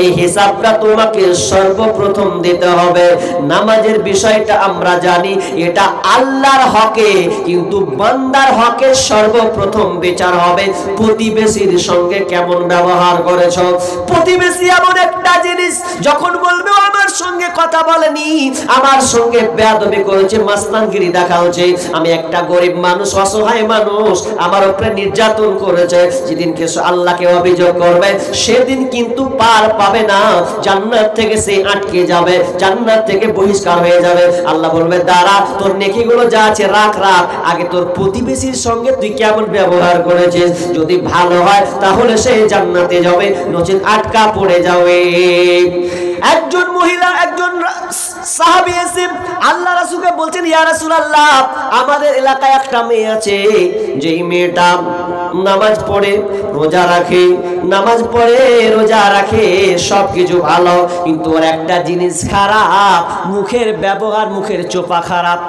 এই হিসাবটা তোমাকে সর্বপ্রথম দিতে হবে। নামাজের বিষয়টা আমরা জানি এটা আল্লাহর হকে, কিন্তু বান্দার হকে সর্বপ্রথম বিচার হবে প্রতিবেশীর সঙ্গে কেমন ব্যবহার করেছো। প্রতিবেশী এমন একটা জিনিস, যখন বলবে আমার সঙ্গে কথা বলেনি, আমার সঙ্গে বেয়াদবি করেছে, মাস্তানগিরি দেখাচ্ছে, আমি একটা গরিব মানুষ, অসহায় মানুষ, আমার উপরে নির্যাতন করেছে, যেদিনকে আল্লাহকে অভিযোগ করবে সেদিন কিন্তু পার পাবে না, জান্নাত থেকে সে আটকে যাবে, জান্নাত থেকে বহিষ্কার হয়ে যাবে। আল্লাহ বলবে দাঁড়া, তোর নেকিগুলো যা আছে রাখ, আগে তোর প্রতিবেশীর সঙ্গে তুই কেমন ব্যবহার করেছিস, যদি ভালো হয় তাহলে সে জান্নাতে যাবে, নচেত আটকা পড়ে যাবে। একজন মহিলা একজন সাহাবী এসে আল্লাহ রাসূলকে বলছেন, ইয়া রাসূলুল্লাহ, আমাদের এলাকায় একটা মেয়ে আছে, যেই মেয়েটা নামাজ পড়ে রোজা রাখে, নামাজ পড়ে রোজা রাখে, সবকিছু ভালো, কিন্তু ওর একটা জিনিস খারাপ, মুখের ব্যবহার, মুখের চোপা খারাপ,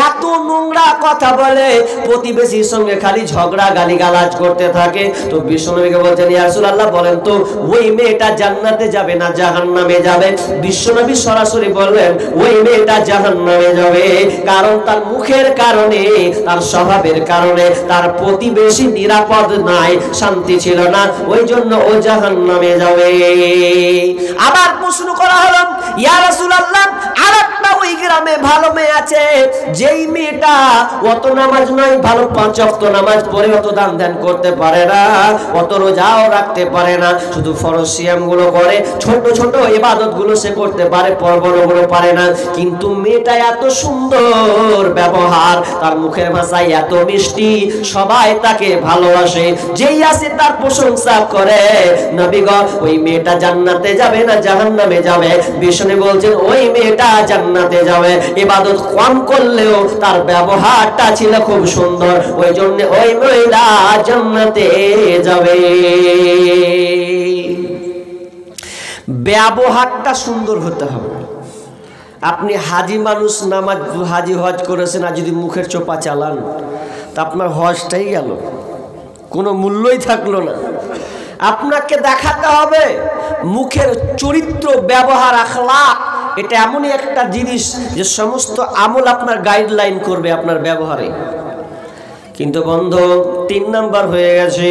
এত নোংরা কথা বলে, প্রতিবেশীর সঙ্গে খালি ঝগড়া গালিগালাজ করতে থাকে। তো বিশ্বনবীকে বলছেন, ইয়া রাসূলুল্লাহ, বলেন তো ওই মেয়েটা জান্নাতে যাবে না জাহান্নামে যাবে? বিশ্বনবী সরাসরি বললেন, ওই মেয়েটা জাহান্নামে যাবে, কারণ তার মুখের কারণে, তার স্বভাবের কারণে তার প্রতিবেশী নিরাপদ নাই, শান্তি ছিল না, ওই জন্য ও জাহান্নামে যাবে। আবার প্রশ্ন করা হলো, ইয়া রাসূলুল্লাহ, আরেকটা ওই গ্রামে ভালো মেয়ে আছে, যেই মেয়েটা অত নামাজ নয়, ভালো 5 ওয়াক্ত নামাজ পড়ে, অত দান ধ্যান করতে পারে না, অত রোজাও রাখতে পারে না, শুধু ফরজ সিয়াম গুলো করে, ছোট ছোট ইবাদত গুলো সে করতে পারে, পর্বগুলো পারে না, কিন্তু মেয়েটা এত সুন্দর ব্যবহার, তার মুখের ভাষা এত মিষ্টি, সবাই তাকে ভালোবাসে, যেই আসে তার প্রশংসা করে। নবী গো, ওই মেয়েটা জান্নাতে যাবে না জাহান্নামে যাবে? বিষ্ণু বলছেন, ওই মেয়েটা জান্নাতে যাবে, ইবাদত কম করলেও তার ব্যবহারটা ছিল খুব সুন্দর, ওই জন্য ওই মেয়েটা জান্নাতে যাবে। ব্যবহারটা সুন্দর হতে হবে। আপনি হাজি মানুষ, নামাজ হাজি হজ করেছেন, আর যদি মুখের চোপা চালান তা আপনার হজটাই গেল, কোনো মূল্যই থাকলো না। আপনাকে দেখাতে হবে মুখের চরিত্র, ব্যবহার, আখলাক, এটা এমনই একটা জিনিস যে সমস্ত আমল আপনার গাইডলাইন করবে আপনার ব্যবহারে। কিন্তু বন্ধু, 3 নাম্বার হয়ে গেছে।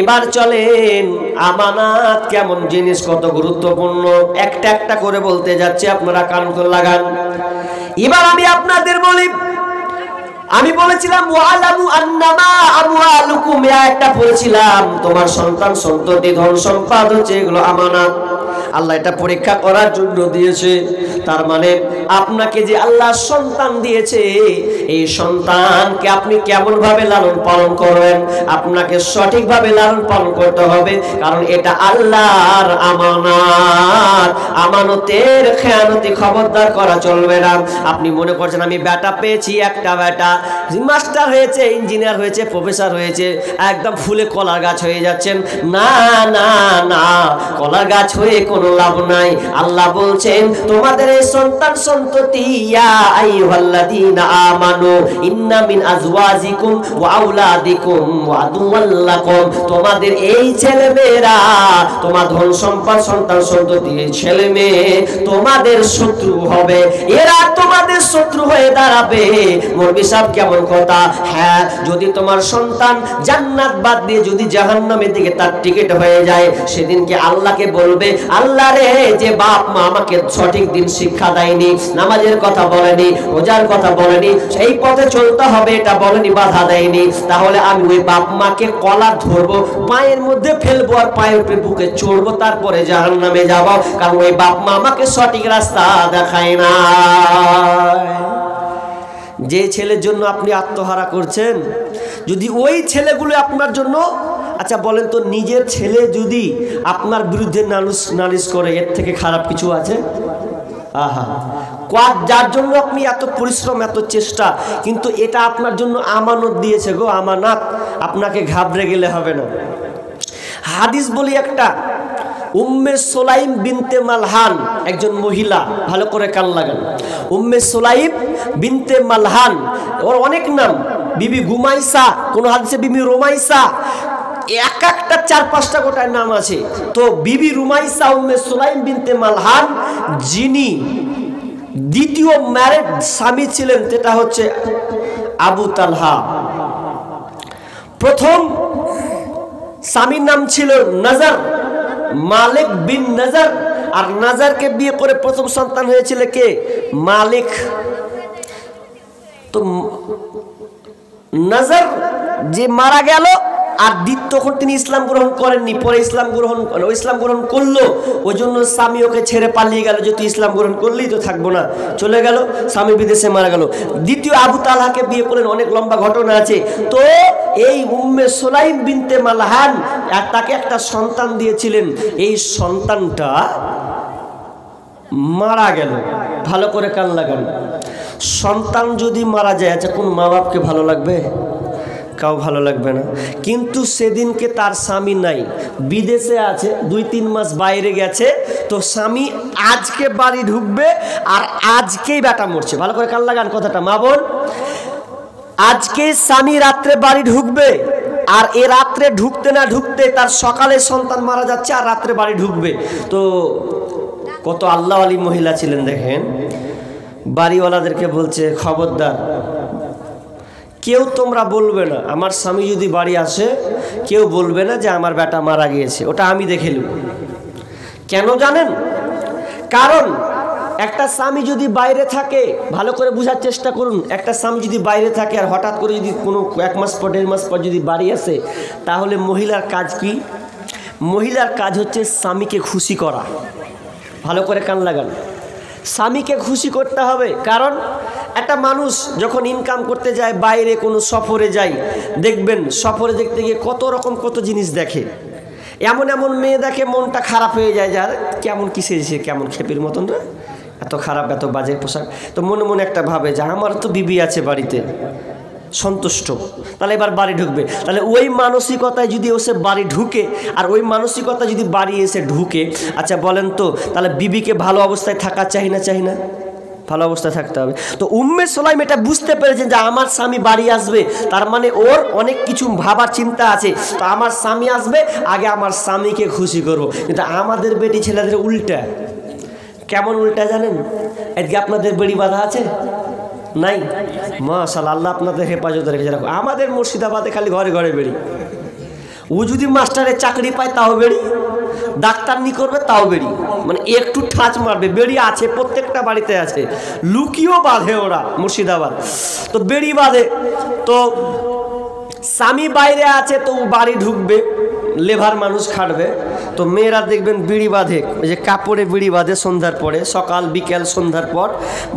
এবার চলেন আমানত কেমন জিনিস, কত গুরুত্বপূর্ণ, একটা একটা করে বলতে যাচ্ছে, আপনারা কান করে লাগান। এবার আমি আপনাদের বলি, আমি বলেছিলাম ওয়ালামু আন্নামা আমওয়ালুকুম, একটা পড়েছিলাম, তোমার সন্তান সন্ততি ধন সম্পদ হচ্ছে এগুলো আমানত, আল্লাহ এটা পরীক্ষা করার জন্য দিয়েছে। তার মানে আপনাকে যে আল্লাহ সন্তান দিয়েছে, এই সন্তানকে আপনি কেমন ভাবে লালন পালন করবেন, আপনাকে সঠিক ভাবে লালন পালন করতে হবে, কারণ এটা আল্লাহর আমানত। আমানতের খেয়ানতি খবরদার করা চলবে না। আপনি মনে করছেন আমি বেটা পেয়েছি, একটা বেটা মাস্টার হয়েছে, ইঞ্জিনিয়ার হয়েছে, প্রফেসর হয়েছে, একদম ফুলে কলার গাছ হয়ে যাচ্ছেন, না না না, কলার গাছ হয়ে কোনো লাভ নাই। আল্লাহ বলছেন, তোমাদের এই সন্তান সন্ততি, ইয়া আইয়ুহাল্লাযীনা আমানু ইন্না মিন আজওয়াজিকুম ওয়া আওলাদিকুম ওয়া আদুওয়াল লাকুম, তোমাদের এই ছেলে মেয়েরা, তোমার ধন সম্পদ, সন্তান সন্ততি, ছেলে মেয়ে তোমাদের শত্রু হবে, এরা তোমাদের শত্রু হয়ে দাঁড়াবে। মৌলভী সাহেব কেমন কথা? হ্যাঁ, যদি তোমার সন্তান জান্নাত বাদ দিয়ে যদি জাহান্নামের দিকে তার টিকিট হয়ে যায়, সেদিনকে আল্লাহকে বলবে, আল্লাহ রে, যে বাপ মা আমাকে সঠিক দিন শিক্ষা দেয়নি, নামাজের কথা বলেনি, রোজার কথা বলেনি, সেই পথে চলতে হবে এটা বলেনি, বাধা দেয়নি, তাহলে আমি ওই বাপ মাকে কলার ধরবো, পায়ের মধ্যে ফেলবো, আর পায়ের বুকে চড়বো, তারপরে জাহান্নামে যাব, কারণ ওই বাপ মা আমাকে সঠিক রাস্তা দেখায় না। যে ছেলের জন্য আপনি আত্মহারা করছেন, যদি ওই ছেলেগুলো আপনার জন্য, আচ্ছা বলেন তো, নিজের ছেলে যদি আপনার বিরুদ্ধে নালিশ করে, এর থেকে খারাপ কিছু আছে? আহা, যার জন্য আপনি এত পরিশ্রম, এত চেষ্টা, কিন্তু এটা আপনার জন্য আমানত দিয়েছে গো, আমানত, আপনাকে ঘাবড়ে গেলে হবে না। হাদিস বলি একটা, উম্মে সুলাইম বিনতে মালহান, একজন মহিলা, ভালো করে কান লাগান, উম্মে সুলাইম বিনতে মালহান, ওর অনেক নাম, বিবি গুমাইসা, কোন হাদিসে বিবি রুমাইসা, এক একটা 4-5টা গোটার নাম আছে। তো বিবি রুমাইসা উম্মে সুলাইম বিনতে মালহান, যিনি দ্বিতীয় ম্যারেড স্বামী ছিলেন, যেটা হচ্ছে আবু তালহা। প্রথম স্বামীর নাম ছিল নজর, মালিক বিন নজর, আর নজরকে বিয়ে করে প্রথম সন্তান হয়েছিল কে? মালিক। তো নজর যে মারা গেল, আর তখন তিনি ইসলাম গ্রহণ করেননি, পরে ইসলাম গ্রহণ করলো, ওই জন্য স্বামী ওকে ছেড়ে পালিয়ে গেল, যে তুই ইসলাম গ্রহণ করলেই তো থাকবো না, চলে গেল, স্বামী বিদেশে মারা গেল। দ্বিতীয় আবু তালহাকে বিয়ে করলেন, অনেক লম্বা ঘটনা আছে। তো এই উম্মে সুলাইম বিনতে মালহান তাকে একটা সন্তান দিয়েছিলেন, এই সন্তানটা মারা গেল, ভালো করে কান লাগান, সন্তান যদি মারা যায়, আচ্ছা কোন মা বাপকে ভালো লাগবে? কাউ ভালো লাগবে না। কিন্তু সেদিনকে তার স্বামী নাই, বিদেশে আছে, 2-3 মাস বাইরে গেছে, তো স্বামী আজকে বাড়ি ঢুকবে আর আজকেই বেটা মরছে। ভালো করে কান লাগান কথাটা, মা বোন, আজকে স্বামী রাত্রে বাড়ি ঢুকবে আর এ রাত্রে ঢুকতে না ঢুকতে তার সকালে সন্তান মারা যাচ্ছে আর রাত্রে বাড়ি ঢুকবে। তো কত আল্লাহ আলী মহিলা ছিলেন দেখেন, বাড়িওয়ালাদেরকে বলছে খবরদার, কেউ তোমরা বলবে না আমার স্বামী যদি বাড়ি আসে, কেউ বলবে না যে আমার বেটা মারা গিয়েছে, ওটা আমি দেখে নেব। কেন জানেন? কারণ একটা স্বামী যদি বাইরে থাকে, ভালো করে বোঝার চেষ্টা করুন, একটা স্বামী যদি বাইরে থাকে আর হঠাৎ করে যদি কোনো 1 মাস পর 1.5 মাস পর যদি বাড়ি আসে, তাহলে মহিলার কাজ কি? মহিলার কাজ হচ্ছে স্বামীকে খুশি করা। ভালো করে কান লাগান, স্বামীকে খুশি করতে হবে। কারণ একটা মানুষ যখন ইনকাম করতে যায়, বাইরে কোনো সফরে যায়, দেখবেন সফরে দেখতে গিয়ে কত রকম কত জিনিস দেখে, এমন এমন মেয়ে দেখে মনটা খারাপ হয়ে যায়, যার কেমন কি সেজেছে, কেমন খেপির মতন রে, এত খারাপ, এত বাজে পোশাক। তো মনে মনে একটা ভাবে যে আমার তো বিবি আছে বাড়িতে, সন্তুষ্ট, তাহলে এবার বাড়ি ঢুকবে। তাহলে ওই মানসিকতায় যদি ওসে বাড়ি ঢুকে আর ওই মানসিকতা যদি বাড়ি এসে ঢুকে, আচ্ছা বলেন তো, তাহলে বিবিকে ভালো অবস্থায় থাকা চাই না? চাই না? ভালো অবস্থায় থাকতে হবে। তো উম্মে সুলাইম এটা বুঝতে পেরেছেন যে আমার স্বামী বাড়ি আসবে, তার মানে ওর অনেক কিছু ভাবার চিন্তা আছে। তো আমার স্বামী আসবে, আগে আমার স্বামীকে খুশি করব। কিন্তু আমাদের বেটি ছেলেদের উল্টা। কেমন উল্টা জানেন? এদিকে আপনাদের বেড়ি বাঁধা আছে নাই? মাশাআল্লাহ, আল্লাহ আপনাদের হেফাজতে রেখেছে। রাখো, আমাদের মুর্শিদাবাদে খালি ঘরে ঘরে বেড়ি। ও যদি মাস্টারের চাকরি পায় তাও বেড়ি, ডাক্তার নি করবে তাও বেড়ি, মানে একটু ঠাঁচ মারবে বেড়ি আছে, প্রত্যেকটা বাড়িতে আছে, লুকিয়েও বাঁধে ওরা মুর্শিদাবাদ। তো বেড়ি বাঁধে, তো স্বামী বাইরে আছে, তো বাড়ি ঢুকবে, লেভার মানুষ খাটবে, তো মেয়েরা দেখবেন বিড়ি বাঁধে, যে কাপড়ে বিড়ি বাঁধে সন্ধ্যার পরে, সকাল বিকেল সন্ধ্যার পর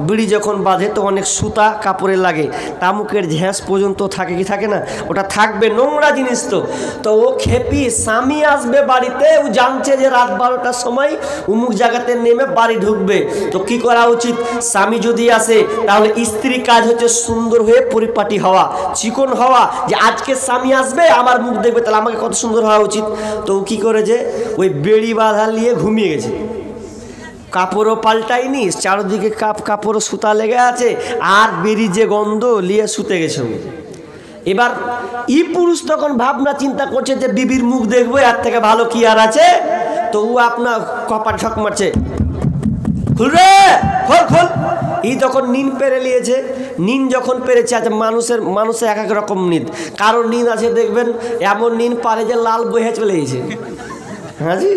বিড়ি যখন বাঁধে তো অনেক সুতা কাপড়ে লাগে, তামুকের ঝ্যাঁস পর্যন্ত থাকে কি থাকে না? ওটা থাকবে, নোংরা জিনিস। তো ও খেপি, স্বামী আসবে বাড়িতে, ও জানছে যে রাত 12টার সময় উমুক জায়গাতে নেমে বাড়ি ঢুকবে। তো কি করা উচিত? স্বামী যদি আসে তাহলে স্ত্রীর কাজ হচ্ছে সুন্দর হয়ে পরিপাটি হওয়া, চিকন হওয়া, যে আজকে স্বামী আসবে আমার মুখ দেখবে, তাহলে আমাকে কত সুন্দর হওয়া উচিত। তো কি করে, যে ওই বেড়ি বাঁধা নিয়ে ঘুমিয়ে গেছে, কাপড়ও পাল্টায়নি, চারদিকে কাপড়ও সুতা লেগে আছে, আর বেরি যে গন্ধ নিয়ে শুতে গেছে। এবার পুরুষ তখন ভাবনা চিন্তা করছে যে বিবির মুখ দেখবো, এর থেকে ভালো কি আর আছে। তো ও আপনার কপাল ঠক মারছে, খুল রে, খোল খোল। যখন নিন পেরে নিয়েছে, নিন যখন পেরেছে, আচ্ছা মানুষের এক এক রকম নিন, কারোর নিন আছে দেখবেন এমন নিন পারে যে লাল বহে চলে গেছে। হ্যাঁ জি।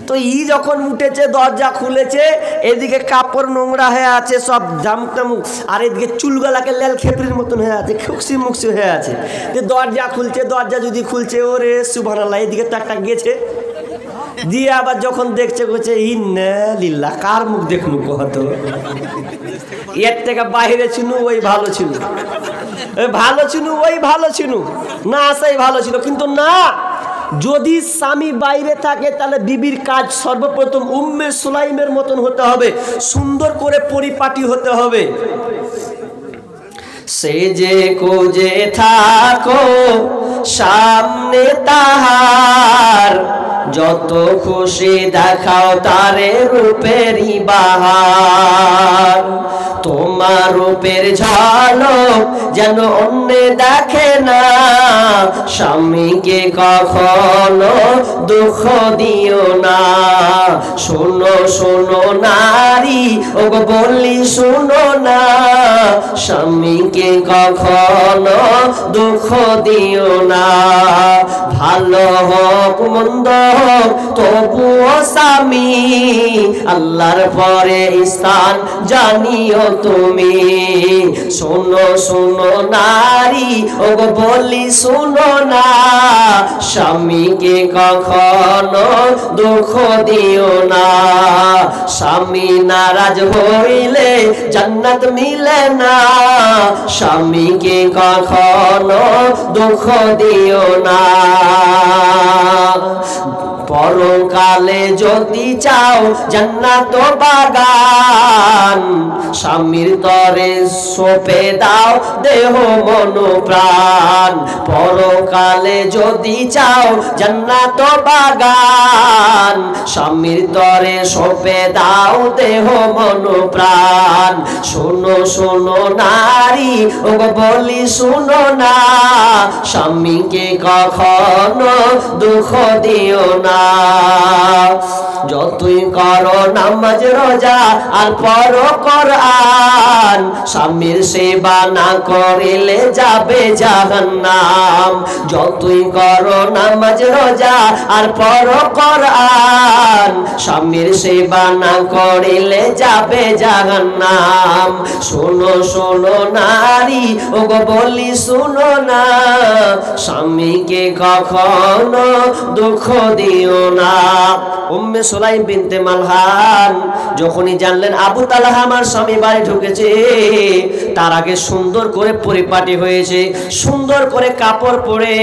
তো যখন উঠেছে, দরজা খুলেছে, এদিকে কাপড় নোংরা হয়ে আছে, সব জামতাম, আর এদিকে চুলগুলাকে লাল খেপড়ির মতন হয়ে আছে, খুকসি মুকসি হয়ে আছে। দরজা খুলছে, দরজা যদি খুলছে, ওরে সুবহানাল্লাহ, এদিকে তো একটা গেছে দিয়ে, আবার যখন দেখছে বলছে ইন্না লিল্লাহ, কার মুখ দেখনু কত, এর থেকে বাইরে ছিল ওই ভালো ছিল, ভালো ছিল ওই ভালো ছিল না, আসাই ভালো ছিল। কিন্তু না, যদি স্বামী বাইরে থাকে তাহলে বিবির কাজ সর্বপ্রথম উম্মে সুলাইমের মতন হতে হবে, সুন্দর করে পরিপাটি হতে হবে। সেজে কোজে থাকো সামনে তাহার, যত খুশি দেখাও তারে রূপেরই বাহার। তোমার রূপের ঝলক যেন অন্যে দেখে না, স্বামীকে কখনো দুঃখ দিও না। শোনো শোনো নারী, ও বলি শোনো না, স্বামীকে কখনো দুঃখ দিও না। ভালো হোক মন্দ হোক তবুও স্বামী, আল্লাহর পরে স্থান জানিও তুমি। শোনো শোনো নারী ওগো বলি শোনো না, স্বামীকে কখনো দুঃখ দিও না। স্বামী নারাজ হইলে জান্নাত মিলে না, স্বামীকে কখনো দুঃখ দিও না। পরকালে যদি চাও জান্নাত বাগান, স্বামীর তরে সঁপে দাও দেহ মন প্রাণ। পরকালে যদি চাও জান্নাত বাগান, স্বামীর তরে সঁপে দাও দেহ মন প্রাণ। শোনো শোনো নারী ওগো বলি শোনো না, স্বামীকে কখনো দুঃখ দিও না। যতই করো নামাজ রোজা আর পড়ো কোরআন, স্বামীর সেবা না করিলে যাবে জাহান্নাম। যতই করো নামাজ রোজা আর পড়ো কোরআন, স্বামীর সেবা না করিলে যাবে জাহান্নাম। শোনো শোনো নারী ওগো বলি শোনো না, স্বামীকে কখনো দুঃখ দিও না। উম্মে সুলাইম বিনতে মালহান যখনই জানলেন আবু তালহা আমার স্বামী বাড়ি ঢুকেছে, তার আগে সুন্দর করে পরিপাটি হয়েছে, সুন্দর করে কাপড় পরে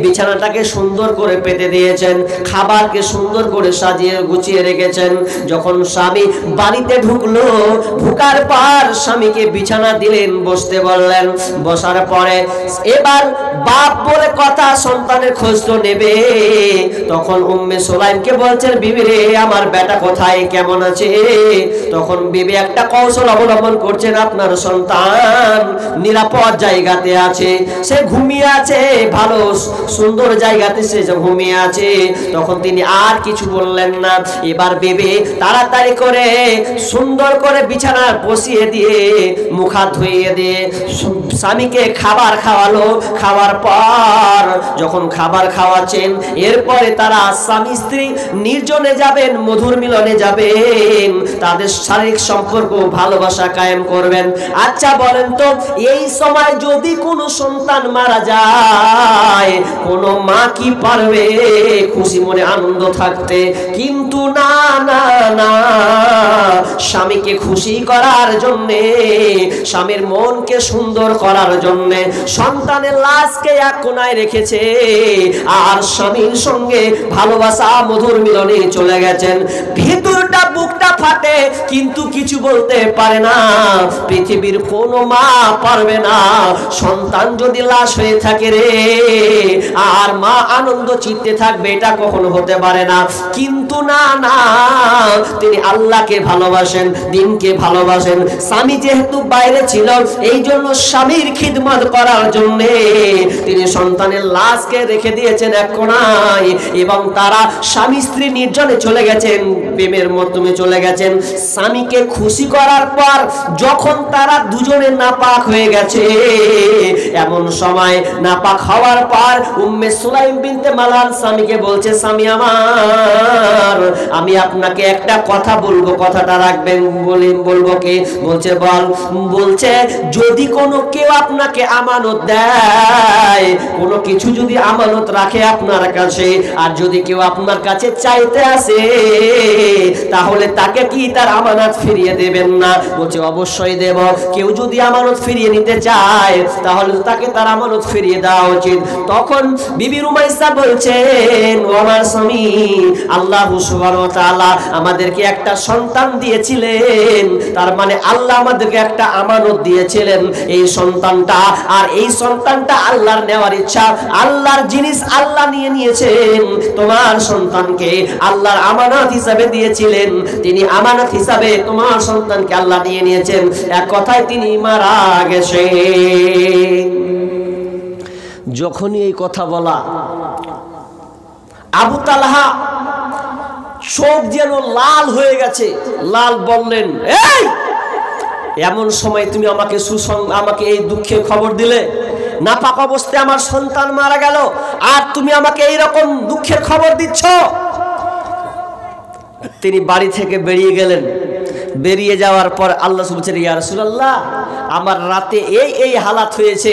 বিছানাটাকে সুন্দর করে পেতে দিয়েছেন, খাবারকে সুন্দর করে সাজিয়ে গুছিয়ে রেখেছেন। যখন স্বামী বাড়িতে ঢুকলো, ঢুকার পর স্বামীকে বিছানা দিলেন, বসতে বললেন। বসার পরে এবার বাপ বলে কথা, সন্তানের খোঁজ তো নেবে। তখন উম্মে সুলাইমকে বলছেন, বিবি রে আমার বেটা কোথায়, কেমন আছে? তখন বিবি একটা কৌশল অবলম্বন করছেন, আপনার সন্তান নিরাপদ জায়গাতে আছে, সে ঘুমিয়ে আছে, ভালো সুন্দর জায়গাতে সে ঘুমিয়ে আছে। তখন তিনি আর কিছু বললেন না। এবার বিবি তাড়াতাড়ি করে সুন্দর করে বিছানা বসিয়ে দিয়ে মুখ হাত ধুইয়ে দিয়ে স্বামীকে খাবার খাওয়ালো। খাওয়ার পর যখন খাবার খাওয়াচ্ছেন, এরপরে তারা স্বামী স্ত্রী নির্জনে যাবেন, মধুর মিলনে যাবেন, তাদের শারীরিক সম্পর্ক ভালোবাসা কায়েম করবেন। আচ্ছা বলেন তো, এই সময় যদি কোনো সন্তান মারা যায়, কোনো মা কি পারবে খুশি মনে আনন্দ থাকতে? কিন্তু না না না, স্বামীকে খুশি করার জন্যে, স্বামীর মনকে সুন্দর করার জন্যে সন্তানের লাশকে এক কোনায় রেখেছে, আর স্বামীর সঙ্গে ভালোবাসা মধুর মিলনে চলে গেছেন। ভিতরটা বুকটা ফাটে, কিন্তু কিছু বলতে পারে না। পৃথিবীর কোনো মা পারবে না, সন্তান যদি লাশ হয়ে থাকে রে, আর মা আনন্দ চিত্তে থাকবে, এটা কখনো হতে পারে না। কিন্তু না না, তিনি আল্লাহকে ভালোবাসেন, দিনকে ভালোবাসেন। স্বামী যেহেতু বাইরে ছিল, এই জন্য স্বামীর খিদমত করার জন্য তিনি সন্তানের লাশকে রেখে দিয়েছেন এক কোণায়, এবং তারা স্বামী স্ত্রী নির্জনে চলে গেছেন, প্রেমের মাধ্যমে চলে গেছেন। স্বামীকে খুশি করার পর যখন তারা দুজনে নাপাক হয়ে গেছে, এমন সময় নাপাক হওয়ার পর উম্মে সুলাইম বিনতে মালহান স্বামীকে বলছে, স্বামী আমার, আমি আপনাকে একটা কথা বলবো, কথাটা রাখবেন। বলবো কি? বলছে বল। বলছে, যদি কোনো কেউ আপনাকে আমানত দেয়, কোনো কিছু যদি আমানত রাখে আপনার কাছে, আর যদি কেউ আপনার কাছে চাইতে আসে, তাহলে তাকে কি তার আমানত ফিরিয়ে দেবেন না? বলছে অবশ্যই দেব। কেউ যদি আমানত ফিরিয়ে নিতে চায়, তাহলে তাকে তার আমানত ফিরিয়ে দেওয়া উচিত। তখন বিবি রুমাইসা বলছেন, ও আমার স্বামী, আল্লাহ সুবহানাহু ওয়া তাআলা আমাদেরকে একটা সন্তান দিয়েছিলেন, তার মানে আল্লাহ আমাদেরকে একটা আমানত দিয়েছিলেন, এই সন্তানটা, আর এই সন্তানটা আল্লাহর নেওয়ার ইচ্ছা, আল্লাহর জিনিস আল্লাহ নিয়ে নিয়েছেন। তোমার সন্তানকে আল্লাহর আমানত হিসাবে দিয়েছিলেন, তিনি আমানত হিসাবে তোমার সন্তানকে আল্লাহ নিয়ে নিয়েছেন। এক কথায় তিনি মারা গেছেন। যখনই এই কথা বলা, আবু তালহা চোখ যেন লাল হয়ে গেছে। লাল বললেন, এই এমন সময় তুমি আমাকে এই দুঃখের খবর দিলে, নাপাক অবস্থায় আমার সন্তান মারা গেল, আর তুমি আমাকে এইরকম দুঃখের খবর দিচ্ছ। তিনি বাড়ি থেকে বেরিয়ে গেলেন। বেরিয়ে যাওয়ার পর আল্লাহ বলছেন, ইয়া রাসূলুল্লাহ, আমার রাতে এই হালাত হয়েছে,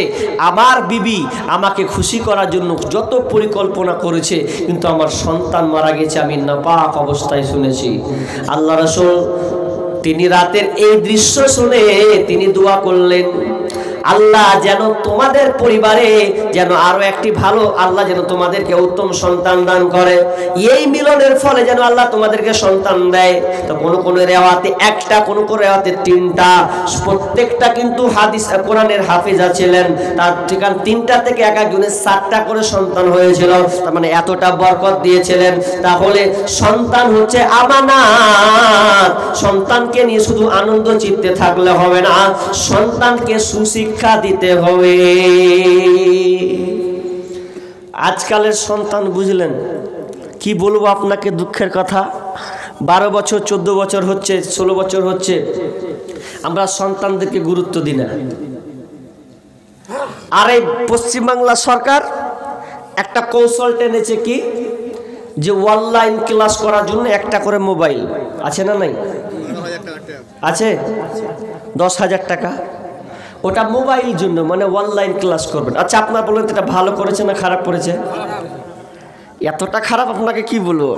আমার বিবি আমাকে খুশি করার জন্য যত পরিকল্পনা করেছে, কিন্তু আমার সন্তান মারা গেছে, আমি নাপাক অবস্থায় শুনেছি। আল্লাহ রাসূল তিনি রাতের এই দৃশ্য শুনে তিনি দোয়া করলেন, আল্লাহ যেন তোমাদের পরিবারে যেন আরো একটি ভালো, আল্লাহ যেন তোমাদেরকে উত্তম সন্তান দান করে, এই মিলনের ফলে যেন আল্লাহ তোমাদেরকে সন্তান দেয়। তো কোন রেওয়াতে একটা, কোন রেওয়াতে তিনটা, প্রত্যেকটা কিন্তু হাদিস কোরআনের হাফেজা ছিলেন। তার ঠিকান তিনটা থেকে এক একজনের 7টা করে সন্তান হয়েছিল, তার মানে এতটা বরকত দিয়েছিলেন। তাহলে সন্তান হচ্ছে আমানত। সন্তানকে নিয়ে শুধু আনন্দ চিত্তে থাকলে হবে না, সন্তানকে সুশিক্ষা দিতে হবে। আজকালের সন্তান বুঝলেন কি বলবো আপনাকে, দুঃখের কথা, 12 বছর 14 বছর হচ্ছে, 16 বছর হচ্ছে, আমরা সন্তানদেরকে গুরুত্ব দিই না। আর এই পশ্চিমবাংলা সরকার একটা কৌশল টেনেছে কি, যে অনলাইন ক্লাস করার জন্য একটা করে মোবাইল আছে না, নাই আছে, 10,000 টাকা, ওটা মোবাইল জন্য, মানে অনলাইন ক্লাস করবেন। আচ্ছা আপনার বলেন এটা ভালো করেছে না খারাপ করেছে? এতটা খারাপ আপনাকে কি বলবো।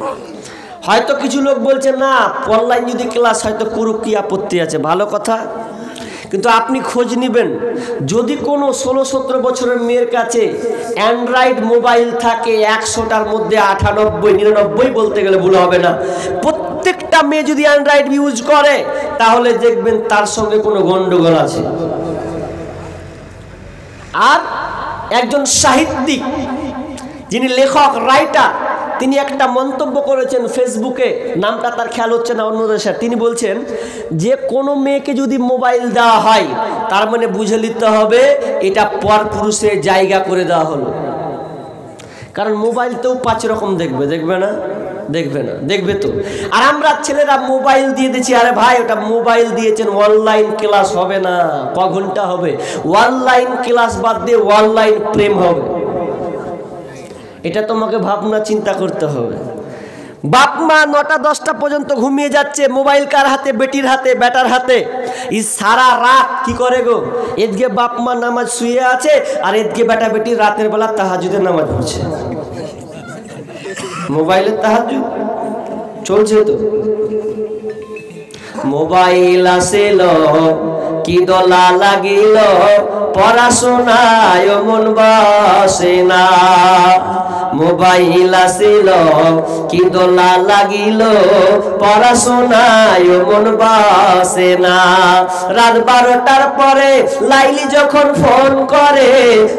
হয়তো কিছু লোক বলছে না, অনলাইন যদি ক্লাস হয়তো করুক, কি আপত্তি আছে, ভালো কথা। কিন্তু আপনি খোঁজ নেবেন, যদি কোনো 16-17 বছরের মেয়ের কাছে অ্যান্ড্রয়েড মোবাইল থাকে 100টার মধ্যে 98-99 বলতে গেলে ভুল হবে না, প্রত্যেকটা মেয়ে যদি অ্যান্ড্রয়েড ইউজ করে, তাহলে দেখবেন তার সঙ্গে কোনো গন্ডগোল আছে। আর একজন সাহিত্যিক, যিনি লেখক, রাইটার, তিনি একটা মন্তব্য করেছেন ফেসবুকে, নামটা তার খেয়াল হচ্ছে না অন্য দেশের। তিনি বলছেন যে কোনো মেয়েকে যদি মোবাইল দেওয়া হয়, তার মানে বুঝে নিতে হবে এটা পরপুরুষের জায়গা করে দেওয়া হলো। কারণ মোবাইলতেও 5 রকম দেখবে, দেখবে না? দেখবে না, দেখবে তো। আর আমরা ছেলেরা মোবাইল দিয়ে দিচ্ছি, আরে ভাই ওটা মোবাইল দিয়েছেন, অনলাইন ক্লাস হবে না, ক ঘন্টা হবে? অনলাইন ক্লাস বাদ দিয়ে অনলাইন প্রেম হবে। এটা তোমাকে ভাবনা চিন্তা করতে হবে। বাপ মা 9টা-10টা পর্যন্ত ঘুমিয়ে যাচ্ছে, মোবাইল কার হাতে? বেটির হাতে, বেটার হাতে। এই সারা রাত কি করে গো? এদিকে বাপ মা নামাজ শুয়ে আছে, আর এদিকে বেটা বেটি রাতের বেলা তাহাজ্জুদের নামাজ পড়ছে। মোবাইলের তাহাজ্জুদ চলছে তো। মোবাইল আসিল কি দোলা লাগিল, পড়াশোনায় মন বসে না। মোবাইল আসিল কি দোলা লাগিল, পড়াশোনায় মন বসে না। রাত 12টার পরে লাইলি যখন ফোন করে,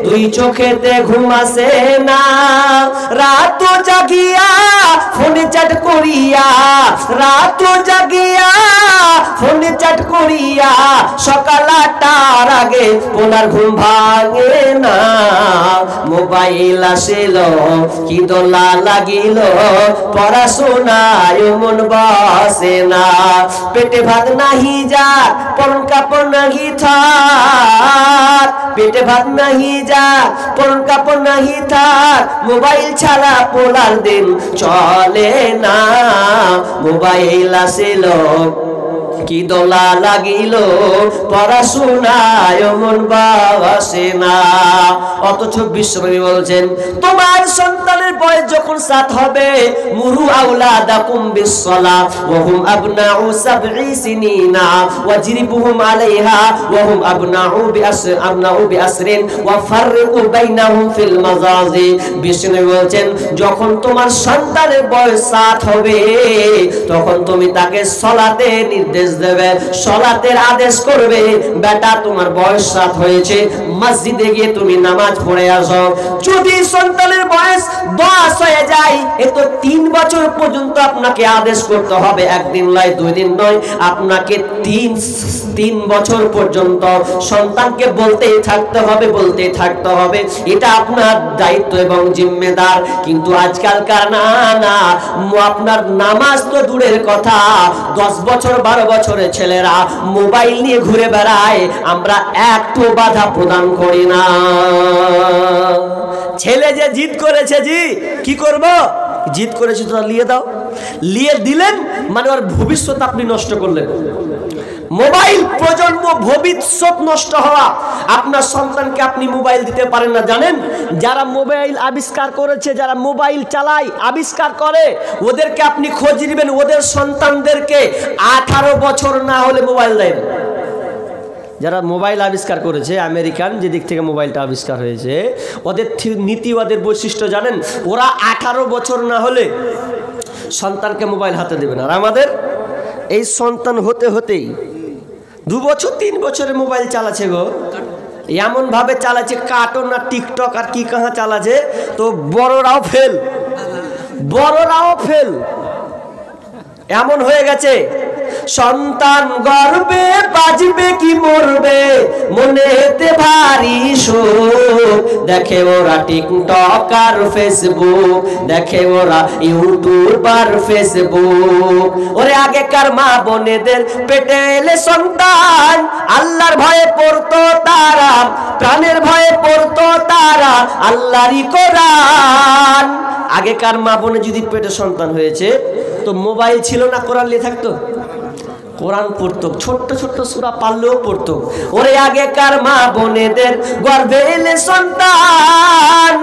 2 চোখেতে ঘুম আসে না। রাত জাগিয়া ফোনে চ্যাট করিয়া, রাত জাগিয়া ফোনে চ্যাট করিয়া, সকাল 8টার আগে ওনার ঘুম ভাঙে না। মোবাইল আসিল কি দোলা লাগিল, পড়াশোনায় মন বসে না। পেটে ভাত নাহি যার, পরন কাপড় নাহি থাক। পেটে ভাত নাহি যার, পরন কাপড় নাহি থাক। মোবাইল ছাড়া পোলার দিন চলে না। মোবাইল আসিল কি দোলা লাগিল, পড়াশোনায় মন বসে না। অথচ বিশ্বনবী বলছেন, তোমার সন্তানের বয়স যখন 7 হবে, মুরু আওলাদাকুম বিসসালাহ ওয়া হুম আবনাউ 7 সিনিনা ওয়াজরিবুহুম আলাইহা ওয়া হুম আবনাউ বিআসরিন ওয়া ফাররিকু বাইনাহুম ফিল মাযাজি। বিশ্বনবী বলছেন, যখন তোমার সন্তানের বয়স 7 হবে, তখন তুমি তাকে সালাতে নির্দেশ দেবে, সালাতের আদেশ করবে। বেটা তোমার বয়স 7 হয়েছে, মসজিদে গিয়ে তুমি নামাজ পড়ে আসো। যদি সন্তানের বয়স 10 হয়ে যায়, এ তো 3 বছর পর্যন্ত আপনাকে আদেশ করতে হবে। একদিন নয়, 2 দিন নয়, আপনাকে 3 বছর পর্যন্ত সন্তানকে বলতেই থাকতে হবে, বলতেই থাকতে হবে। এটা আপনার দায়িত্ব এবং জিম্মেদার। কিন্তু আজকালকার না, আপনার নামাজ তো দূরের কথা, 10 বছর 12 বছরের ছেলেরা মোবাইল নিয়ে ঘুরে বেড়ায়, আমরা একটু বাধা প্রদান করি না। ছেলে যে জিদ করেছে, জি কি করব, জিদ করেছি তোরা নিয়ে দাও, নিয়ে দিলেন মানে ওর ভবিষ্যৎ আপনি নষ্ট করলেন। মোবাইল প্রজন্ম ভবিষ্যৎ নষ্ট হওয়া। আপনার সন্তানকে আপনি মোবাইল দিতে পারেন না, জানেন? যারা মোবাইল আবিষ্কার করেছে, যারা মোবাইল চালায়, আবিষ্কার করে, ওদেরকে আপনি খোঁজ নেবেন, ওদের সন্তানদেরকে 18 বছর না হলে মোবাইল দেয় না। যারা মোবাইল আবিষ্কার করেছে, আমেরিকান যে দিক থেকে মোবাইলটা আবিষ্কার হয়েছে, ওদের নীতি, ওদের বৈশিষ্ট্য জানেন? ওরা 18 বছর না হলে সন্তানকে মোবাইল হাতে দেবে না। আর আমাদের এই সন্তান হতে হতেই 2 বছর 3 বছরে মোবাইল চালাচ্ছে গো, এমন ভাবে চালাচ্ছে, কার্টুন আর টিকটক আর কি কাহা চালাচ্ছে, তো বড়রাও ফেল, বড়রাও ফেল, এমন হয়ে গেছে। সন্তান গর্বে বাজবে কি মরবে, মনেতে ভারী শোক, দেখে ওরা টিকটক আর ফেসবুক, দেখে ওরা ইউটিউব আর ফেসবুক। ওরে আগেকার মা বোনেদের পেটে এলে সন্তান আল্লাহর ভয়ে পড়তো তারা, প্রাণের ভয়ে পড়তো তারা আল্লাহরই কোরআন। আগেকার মা বোনে যদি পেটে সন্তান হয়েছে তো মোবাইল ছিল না, কোরআন নিয়ে থাকতো, কোরআন পড়তো, ছোট্ট ছোট্ট সূরা পারলেও পড়তো। ওরে আগেকার মা বোনেদের গর্ভে এলে সন্তান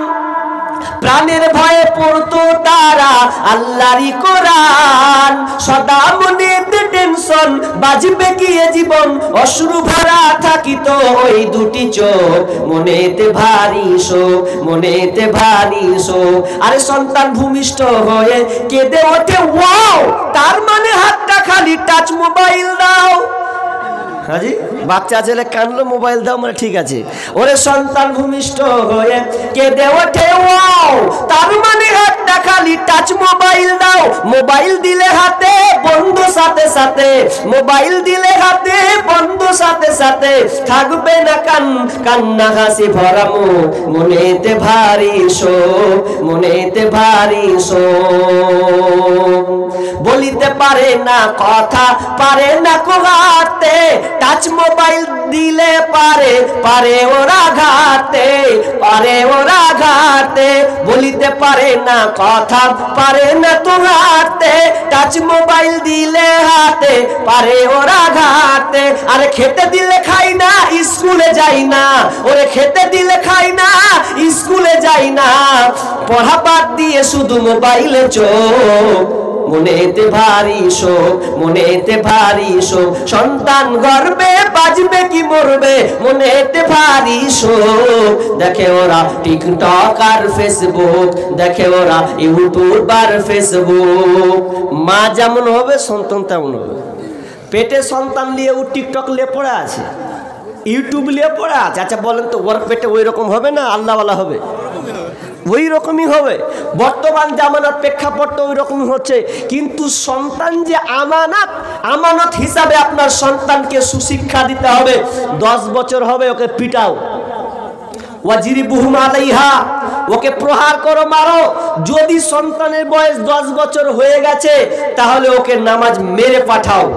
প্রাণের ভয়ে পড়তো তারা আল্লাহরই কোরআন। সদা মনেতে টেনশন, বাজবে কি এ জীবন, অশ্রু ভরা থাকিত ওই দুটি চোখ, মনেতে ভারী শোক, মনেতে ভারী শোক। আরে সন্তান ভূমিষ্ঠ হয়ে কেঁদে ওঠে, ওয়াও, তার মানে হাতটা খালি, টাচ মোবাইল দাও। হাজি, বাচ্চা ছেলে কানলো, মোবাইল দাও মানে ঠিক আছে। ওরে সন্তান ভূমিষ্ঠ হয়ে কেঁদে ওঠে, ওয়াও, তার মানে হাতটা খালি, টাচ মোবাইল দাও। মোবাইল দিলে হাতে বন্ধু সাথে সাথে, মোবাইল দিলে হাতে বন্ধু সাথে সাথে, থাকবে না কান্না হাসি ভরা মুখ, মনেতে ভারী শোক, মনেতে ভারী শোক। বলিতে পারে না কথা, পারে না কোহাতে, টাচ মোবাইল দিলে পারে, পারে ওরা ঘাতে, পারে ওরা ঘাতে। বলিতে পারে না কথা, পারে না তো হাতে, টাচ মোবাইল দিলে হাতে, পারে ওরা ঘাতে। আরে খেতে দিলে খাই না, স্কুলে যাই না, ওরে খেতে দিলে খাই না, স্কুলে যাই না, পড়া বাদ দিয়ে শুধু মোবাইলে চোখ, মনেতে ভারী শোক, মনেতে ভারী শোক। সন্তান গর্বে বাজবে কি মরবে, মনেতে ভারী শোক, দেখে ওরা টিকটক আর ফেসবুক, দেখে ওরা ইউটিউব আর ফেসবুক। মা যেমন হবে সন্তান তেমন হবে। পেটে সন্তান নিয়ে ও টিকটক নিয়ে পড়ে আছে, ইউটিউব নিয়ে পড়ে আছে। আচ্ছা বলেন তো, ওর পেটে ওই রকম হবে না আল্লাহওয়ালা হবে? ওই রকমই হবে। বর্তমান জামানার প্রেক্ষাপট ওই রকমই হচ্ছে। কিন্তু সন্তান যে আমানত, আমানত হিসাবে আপনার সন্তানকে সুশিক্ষা দিতে হবে। 10 বছর হবে ওকে পিটাও, ওয়াজিরিবুহুম আলাইহা, ওকে প্রহার করো, মারো। যদি সন্তানের বয়স 10 বছর হয়ে গেছে তাহলে ওকে নামাজ মেরে পাঠাও।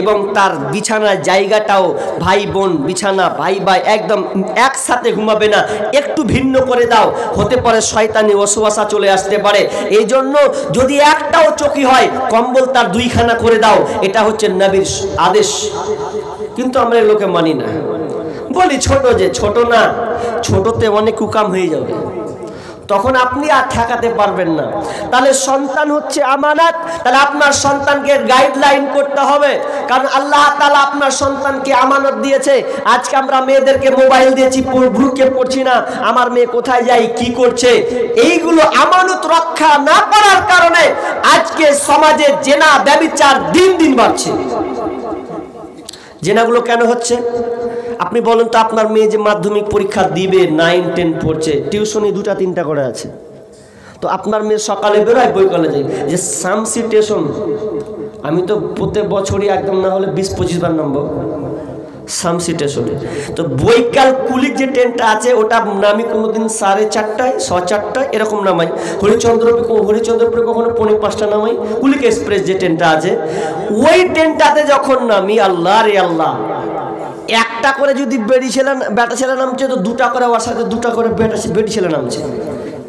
এবং তার বিছানার জায়গাটাও, ভাই বোন বিছানা, ভাই ভাই একদম একসাথে ঘুমাবে না, একটু ভিন্ন করে দাও, হতে পারে শয়তানি ওয়াসওয়াসা চলে আসতে পারে। এই জন্য যদি একটাও চকি হয় কম্বল তার 2খানা করে দাও, এটা হচ্ছে নবীর আদেশ। কিন্তু আমরা এই লোকে মানি না, বলি ছোট, যে ছোট না, ছোটতে অনেক কুকাম হয়ে যাবে, তখন আপনি আর ঠেকাতে পারবেন না। তাহলে সন্তান হচ্ছে আমানত। তাহলে আপনার সন্তানকে গাইডলাইন করতে হবে, কারণ আল্লাহ তাআলা আপনার সন্তানকে আমানত দিয়েছে। আজকে আমরা মেয়েদেরকে মোবাইল দিয়েছি, গ্রুপে পড়ছি না, আমার মেয়ে কোথায় যায়, কি করছে, এইগুলো আমানত রক্ষা না করার কারণে আজকে সমাজে জেনা ব্যভিচার দিন দিন বাড়ছে। জেনাগুলো কেন হচ্ছে আপনি বলেন তো? আপনার মেয়ে যে মাধ্যমিক পরীক্ষা দিবে, 9, 10 পড়ছে, টিউশনি 2-3টা করে আছে, তো আপনার মেয়ে সকালে বেরোয়, বৈকালে যায়, যে শামসি টেশন, আমি তো প্রত্যেক বছরই একদম না হলে 20-25 বার নামবো শামসি স্টেশনে। তো বৈকাল কুলিক যে ট্রেনটা আছে ওটা নামি কোনোদিন 4:30টায়, 4:30টায় এরকম নামাই। হরিচন্দ্রপুরে কখনো 4:45 নামাই। কুলিক এক্সপ্রেস যে ট্রেনটা আছে ওই ট্রেনটাতে যখন নামি, আল্লাহ রে আল্লাহ, একটা করে যদি বেটি ছেলে নামছে তো 2টা করে ওর সাথে 2টা করে বেটি ছেলে নামছে।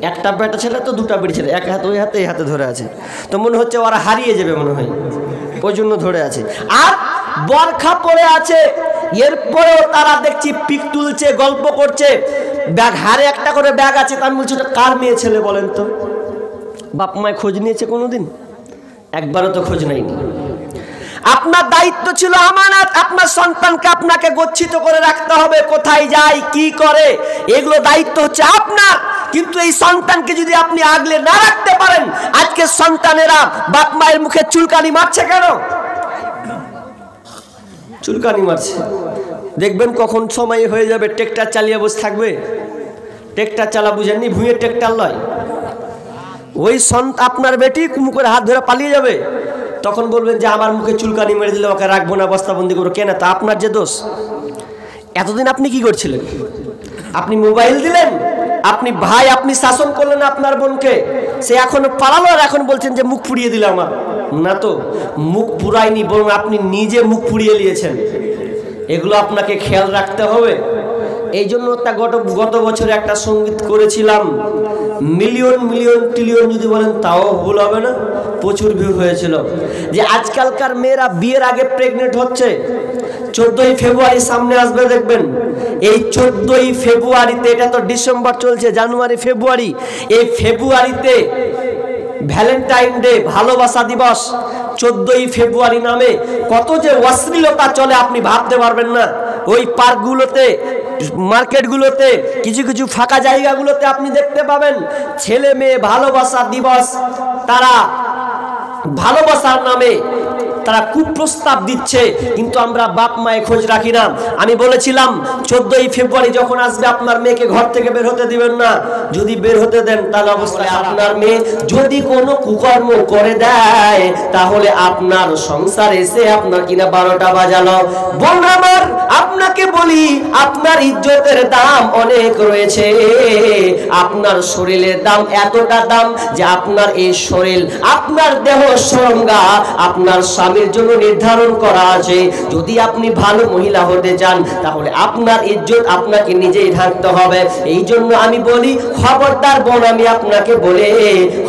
একটা বেটা ছেলে তো দুটা বেটি ছেলে, এক হাতে ওই হাতে এই হাতে ধরে আছে, তো মনে হচ্ছে ওরা হারিয়ে যাবে মনে হয়, ওই জন্য ধরে আছে। আর বরখা পরে আছে, এরপরেও তারা দেখছি পিক তুলছে, গল্প করছে, ব্যাগ হারে একটা করে ব্যাগ আছে। তা আমি বলছি ওটা কার মেয়ে ছেলে বলেন তো? বাপ মায় খোঁজ নিয়েছে কোনোদিন? একবারও তো খোঁজ নেয়নি। আপনার দায়িত্ব ছিল আমানত, আপনার সন্তানকে আপনাকে গচ্ছিত করে রাখতে হবে, কোথায় যায় কি করে এগুলো দায়িত্ব হচ্ছে আপনার। কিন্তু এই সন্তানকে যদি আপনি আগলে না রাখতে পারেন, আজকে সন্তানেরা বাপ মায়ের মুখে চুলকানি মারছে কেন? চুলকানি মারছে, দেখবেন কখন সময় হয়ে যাবে ট্রেক্টর চালিয়ে বসে থাকবে। ট্রেক্টর চালা বুঝেননি, ভুঁয়ে ট্রেক্টর লয়, ওই আপনার বেটি মুখের হাত ধরে পালিয়ে যাবে, তখন বলবেন যে আমার মুখে চুলকানি মেরে দিলে ওকে রাখবো না, বস্তাবন্দি করবো। কেন? তা আপনার যে দোষ। এতদিন আপনি কি করছিলেন? আপনি মোবাইল দিলেন, আপনি ভাই আপনি শাসন করলেন আপনার বোনকে, সে এখন পালালো, আর এখন বলছেন যে মুখ পুড়িয়ে দিল আমার। না তো, মুখ পুরায়নি, বরং আপনি নিজে মুখ পুড়িয়ে নিয়েছেন। এগুলো আপনাকে খেয়াল রাখতে হবে। এই জন্য গত বছরে একটা সঙ্গীত করেছিলাম, মিলিয়ন মিলিয়ন ট্রিলিয়ন যদি বলেন তাও ভুল হবে না, প্রচুর ভিউ হয়েছিল। যে আজকালকার মেয়েরা বিয়ের আগে প্রেগনেন্ট হচ্ছে। 14ই ফেব্রুয়ারি সামনে আসবে, দেখবেন এই 14ই ফেব্রুয়ারিতে, এটা তো ডিসেম্বর চলছে, জানুয়ারি ফেব্রুয়ারি, এই ফেব্রুয়ারিতে ভ্যালেন্টাইন ডে, ভালোবাসা দিবস, 14ই ফেব্রুয়ারি নামে কত যে অশ্লীলতা চলে আপনি ভাবতে পারবেন না। ওই পার্কগুলোতে, মার্কেটগুলোতে, কিছু কিছু ফাঁকা জায়গাগুলোতে আপনি দেখতে পাবেন ছেলে মেয়ে ভালোবাসা দিবস, তারা ভালোবাসার নামে তারা কুপ্রস্তাব দিচ্ছে, কিন্তু আমরা বাপ মায়ে খোঁজ রাখি না। আমি বলেছিলাম 14ই ফেব্রুয়ারি যখন আসবে আপনার মেয়েকে ঘর থেকে বের হতে দিবেন না। যদি বের হতে দেন তাহলে অবস্থায় আপনার মেয়ে যদি কোনো কুকর্ম করে দেয়, তাহলে আপনার সংসার এসে আপনার কিনা 12টা বাজালো। বোন আমার, আপনাকে বলি আপনার ইজ্জতের দাম অনেক রয়েছে, আপনার শরীরের দাম এতটা দাম যে আপনার এই শরীর, আপনার দেহ সংজ্ঞা আপনার স্বামীর জন্য নির্ধারণ করা আছে। যদি আপনি ভালো মহিলা হতে চান, তাহলে আপনার ইজ্জত আপনাকে নিজেই ঢাকতে হবে। এই জন্য আমি বলি খবরদার বোন, আমি আপনাকে বলে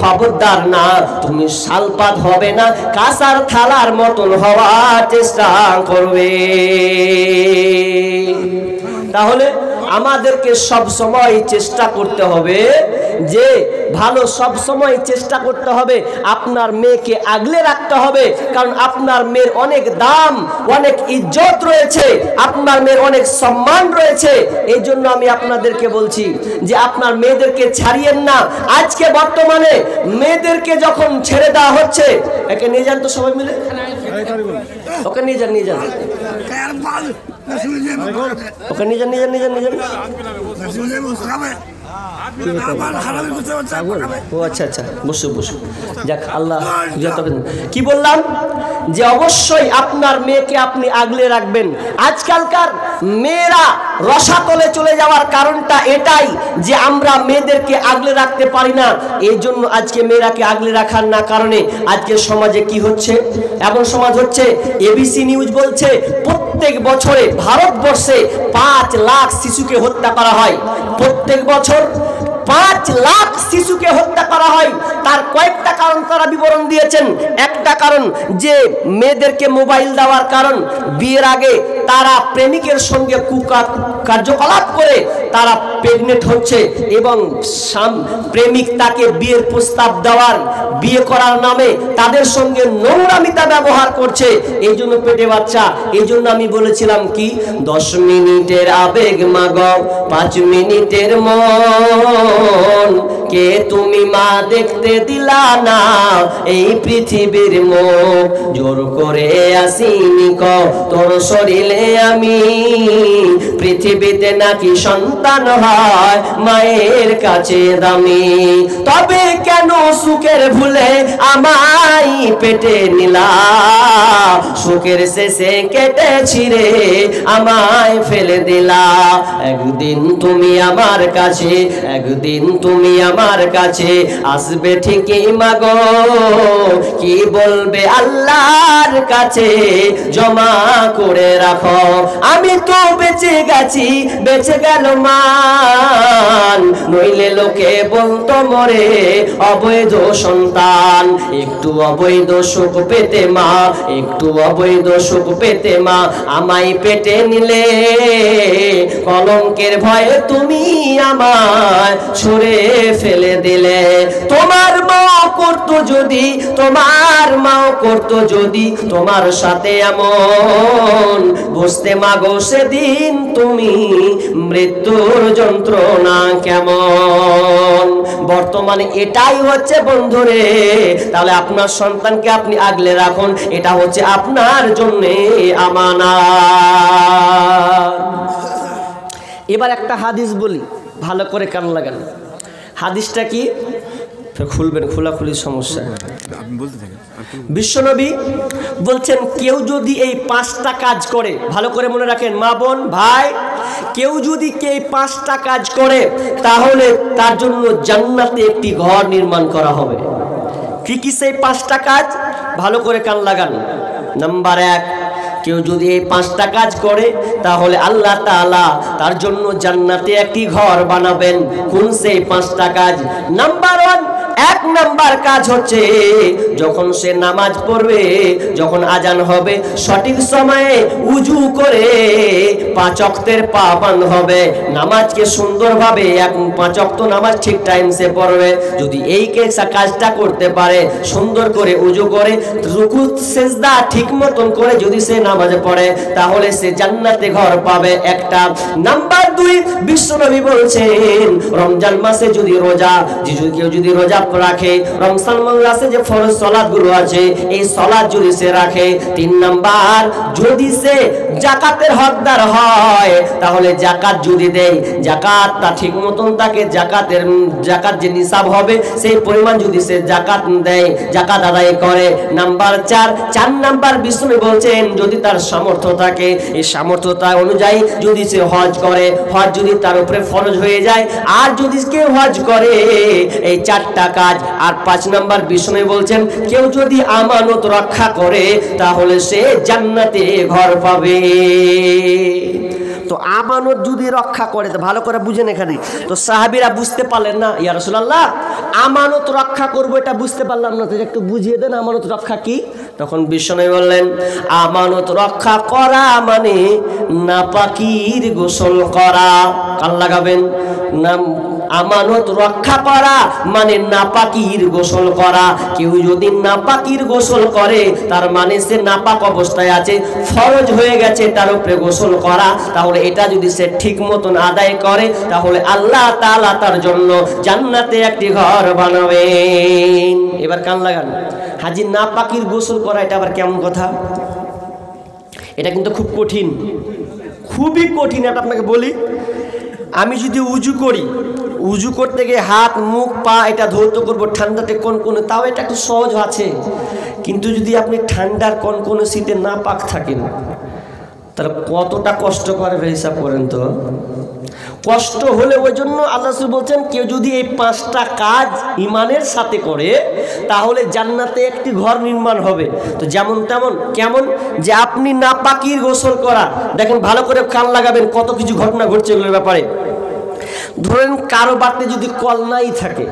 খবরদার না, তুমি শালপাত হবে না, কাঁসার থালার মতন হওয়ার চেষ্টা করবে। তাহলে আমাদেরকে সব সময় চেষ্টা করতে হবে যে ভালো, সব সময় চেষ্টা করতে হবে আপনার মেয়েকে আগলে রাখতে হবে, কারণ আপনার মেয়ের অনেক দাম, অনেক ইজ্জত রয়েছে, আপনার মেয়ের অনেক সম্মান রয়েছে। এই জন্য আমি আপনাদেরকে বলছি যে আপনার মেয়েদেরকে ছাড়িয়েন না। আজকে বর্তমানে মেয়েদেরকে যখন ছেড়ে দেওয়া হচ্ছে, একে নিয়ে যান তো সবাই মিলে, ওকে নিয়ে যান, নিয়ে যান, ওকে নিয়ে যান, নিয়ে যান, নিয়ে যান, নিয়ে যান। ও আচ্ছা আচ্ছা, বসু বসু, যাক আল্লাহ। কি বললাম? যে অবশ্যই আপনার মেয়েকে আপনি আগলে রাখবেন। আজকালকার মেয়েরা রসাতলে চলে যাওয়ার কারণটা এটাই যে আমরা মেয়েদেরকে আগলে রাখতে পারি না। এই জন্য আজকে মেয়েরাকে আগলে রাখার না কারণে আজকে সমাজে কি হচ্ছে, এমন সমাজ হচ্ছে, এবিসি নিউজ বলছে প্রত্যেক বছরে ভারতবর্ষে 5 লাখ শিশুকে হত্যা করা হয়। প্রত্যেক বছর 5 লাখ শিশুকে হত্যা করা হয়। তার কয়েকটা কারণ তারা বিবরণ দিয়েছেন। একটা কারণ যে মেয়েদেরকে মোবাইল দেওয়ার কারণ, বিয়ের আগে তারা প্রেমিকের সঙ্গে কার্যকলাপ করে তারা প্রেগনেন্ট হচ্ছে, এবং প্রেমিক তাকে বিয়ের প্রস্তাব দেওয়ার, বিয়ে করার নামে তাদের সঙ্গে নোংরামিতা ব্যবহার করছে, এই জন্য পেটে বাচ্চা। এই জন্য আমি বলেছিলাম কি, 10 মিনিটের আবেগ মাগ, 5 মিনিটের মন, কে তুমি মা দেখতে দিলা না এই পৃথিবীর মুখ, জোর করে আসিনি ক তোর শরীরে আমি, পৃথিবীতে নাকি সন্তান হয় মায়ের কাছে দামি, তবে কেন সুখের ভুলে আমায় পেটে নিলা, সুখের শেষে কেটে ছিঁড়ে আমায় ফেলে দিলা, একদিন তুমি আমার কাছে, একদিন তুমি আমার কাছে আসবে ঠিকই মাগো, কি বলবে আল্লাহর কাছে জমা করে রাখো। আমি তো বেঁচে গেছি, বেঁচে গেল মান, নইলে লোকে বলতো মরে অবৈধ সন্তান। একটু অবৈধ সুখ পেতে মা, একটু অবৈধ সুখ পেতে মা আমায় পেটে নিলে, কলঙ্কের ভয়ে তুমি আমায় ছুঁড়ে ফেলে দিলে। তোমার মাও করতো যদি, তোমার মাও করতো যদি তোমার সাথে এমন, বুঝতে মাগো সেদিন তুমি মৃত্যুর যন্ত্রণা কেমন। বর্তমানে এটাই হচ্ছে বন্ধুরে, তাহলে আপনার সন্তানকে আপনি আগলে রাখুন, এটা হচ্ছে আপনার জন্য আমানত। এবার একটা হাদিস বলি, ভালো করে কান লাগান। হাদিসটা কি? খুলবেন, খোলাখুলি সমস্যা। বিশ্বনবী বলছেন কেউ যদি এই 5টা কাজ করে, ভালো করে মনে রাখেন মা বোন ভাই, কেউ যদি এই 5টা কাজ করে তাহলে তার জন্য জান্নাতে একটি ঘর নির্মাণ করা হবে। কি কি সেই 5টা কাজ? ভালো করে কান লাগান। নাম্বার 1, কেউ যদি এই 5টা কাজ করে তাহলে আল্লাহ তাআলা তার জন্য জান্নাতে একটি ঘর বানাবেন। কোন সেই 5টা কাজ? নাম্বার 1, 1 নাম্বার কাজ হচ্ছে যখন সে নামাজ পড়বে, যখন আজান হবে সঠিক সময়ে উজু করে 5 ওয়াক্তের পাবন্দ হবে, নামাজকে সুন্দরভাবে 5 ওয়াক্ত নামাজ ঠিক টাইম সে পড়বে। যদি এই কাজটা করতে পারে, সুন্দর করে উজু করে রুকু সিজদা ঠিক মতন করে যদি সে নামাজে পড়ে তাহলে সে জান্নাতে ঘর পাবে একটা। নাম্বার 2, বিশ্বনবী বলছেন রমজান মাসে যদি রোজা, কেউ যদি রোজা রাখে, রমজান মাসে যে ফরজ সালাতগুলো আছে এই সালাত যদি সে রাখে। 3 নাম্বার, যদি সে যাকাতের হকদার হয় তাহলে যাকাত যদি দেয়, যাকাতটা ঠিক মতন তাকে যাকাত যে নিসাব হবে সেই পরিমাণ যদি সে যাকাত দেয়, যাকাত আদায় করে। নাম্বার 4 নাম্বার বিশ্বনবী বলছেন যদি তার সামর্থ্য থাকে, এই সামর্থ্যতা অনুযায়ী যদি সে হজ করে, হজ যদি তার উপরে ফরজ হয়ে যায়, আর যদি কেউ হজ করে, এই 4টা কাজ। আর 5 নাম্বার বিশ্বনবী বলছেন কেউ যদি আমানত রক্ষা করে তাহলে সে জান্নাতে ঘর পাবে। তো আমানত যদি রক্ষা করে, তো ভালো করে বুঝেন এখানে। তো সাহাবীরা বুঝতে পারলেন না, ইয়া রাসূলুল্লাহ আমানত রক্ষা করব এটা বুঝতে পারলাম না, তো একটু বুঝিয়ে দেন আমানত রক্ষা কি। তখন বিশ্বনবী বললেন আমানত রক্ষা করা মানে নাপাকির গোসল করা। কান লাগাবেন না, আমানত রক্ষা করা মানে নাপাকির গোসল করা। কেউ যদি নাপাকির গোসল করে তার মানে সে নাপাক অবস্থায় আছে, ফরজ হয়ে গেছে তার উপরে গোসল করা। তাহলে এটা যদি সে ঠিক মতন আদায় করে তাহলে আল্লাহ তাআলা তার জন্য জান্নাতে একটি ঘর বানাবেন। এবার কান লাগান, হাজি নাপাকির গোসল করা এটা আবার কেমন কথা? এটা কিন্তু খুব কঠিন, খুবই কঠিন। এটা আপনাকে বলি, আমি যদি উজু করি, উজু করতে গিয়ে হাত মুখ পা এটা ধৌত করবো ঠান্ডাতে কনকনে, তাও এটা একটু সহজ আছে। কিন্তু যদি আপনি ঠান্ডার কনকনে শীতে না পাক থাকেন তাহলে কতটা কষ্ট করে হিসাব করেন তো। কষ্ট হলে ওই জন্য আল্লাহ রাসূল বলছেন কেউ যদি এই 5টা কাজ ঈমানের সাথে করে তাহলে জান্নাতে একটি ঘর নির্মাণ হবে। তো যেমন তেমন কেমন যে আপনি নাপাকির গোসল করা, দেখেন ভালো করে কান লাগাবেন, কত কিছু ঘটনা ঘটছে এগুলোর ব্যাপারে। ধরেন কারো বাড়িতে যদি কল নাই থাকে,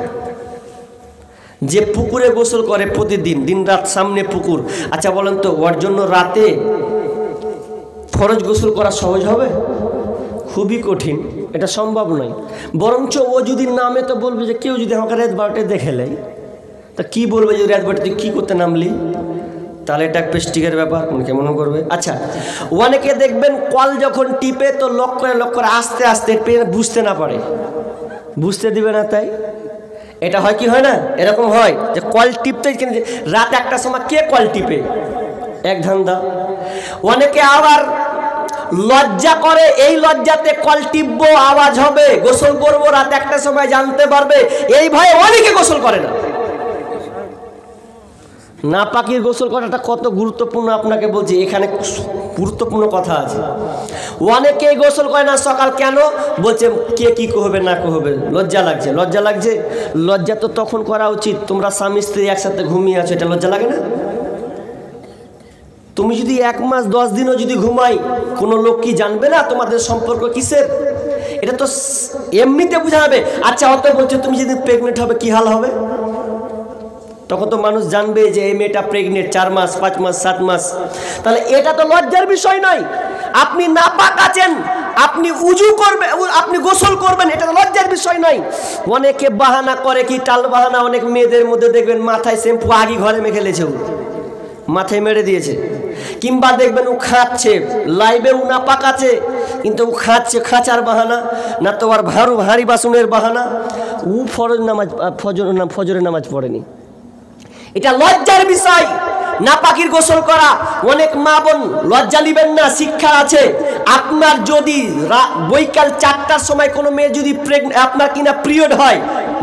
যে পুকুরে গোসল করে প্রতিদিন দিন রাত সামনে পুকুর, আচ্ছা বলেন তো ওর জন্য রাতে ফরজ গোসল করা সহজ হবে? খুবই কঠিন, এটা সম্ভব নয়। বরঞ্চ ও যদি নামে তো বলবে যে কেউ যদি আমাকে রাত 12টায় দেখে নেয় তা কি বলবে যে রাত 12টায় তুই কী করতে নামলি, তাহলে এটা প্রেস্টিজের ব্যাপার, কেমন করবে। আচ্ছা অনেকে দেখবেন কল যখন টিপে তো লক করে আস্তে আস্তে বুঝতে না পারে, বুঝতে দিবে না, তাই এটা হয় কি হয় না, এরকম হয় যে কল টিপতে রাত 1টার সময় কে কল টিপে, এক ধান্দা। অনেকে আবার লজ্জা করে, এই লজ্জাতে কল টিপবো, আওয়াজ হবে, গোসল করবো রাত 1টার সময় জানতে পারবে, এই ভয়ে অনেকে গোসল করে না। নাপাকির গোসল করাটা কত গুরুত্বপূর্ণ আপনাকে বলছি, এখানে গুরুত্বপূর্ণ কথা আছে। অনেকে গোসল করে না সকাল, কেন বলছে কে কি কহবে না কহবে, লজ্জা লাগছে। লজ্জা লাগছে, লজ্জা তো তখন করা উচিত তোমরা স্বামী স্ত্রী একসাথে ঘুমিয়ে আছো, এটা লজ্জা লাগে না? তুমি যদি 1 মাস 10 দিনও যদি ঘুমাই, কোনো লোক কি জানবে না তোমাদের সম্পর্ক কিসের? এটা তো এমনিতে বোঝা যাবে। আচ্ছা অত বলছে, তুমি যদি প্রেগনেন্ট হবে কি হাল হবে? তখন তো মানুষ জানবে যে এই মেয়েটা প্রেগনেন্ট, 4 মাস 5 মাস 7 মাস। তাহলে এটা তো লজ্জার বিষয় নয়। আপনি নাপাক আছেন, আপনি উজু করবেন, আপনি গোসল করবেন, এটা তো লজ্জার বিষয় নয়। অনেকে বাহানা করে, কি টাল বাহানা, অনেক মেয়েদের মধ্যে দেখবেন মাথায় শ্যাম্পু আগে ঘরে মেখে লেছে, মাথায় মেরে দিয়েছে। কিংবা দেখবেন ও খাচ্ছে, লাইভে ও নাপাক আছে কিন্তু ও খাচ্ছে, খাঁচার বাহানা, না তো আর ভারী বাসনের বাহানা। ও ফজরের নামাজ পড়েনি, এটা লজ্জার বিষয়। নাপাকির গোসল করা, অনেক মা বোন লজ্জা নিবেন না, শিক্ষা আছে। আপনার যদি বৈকাল 4টার সময় কোনো মেয়ে যদি আপনার কিনা পিরিয়ড হয়,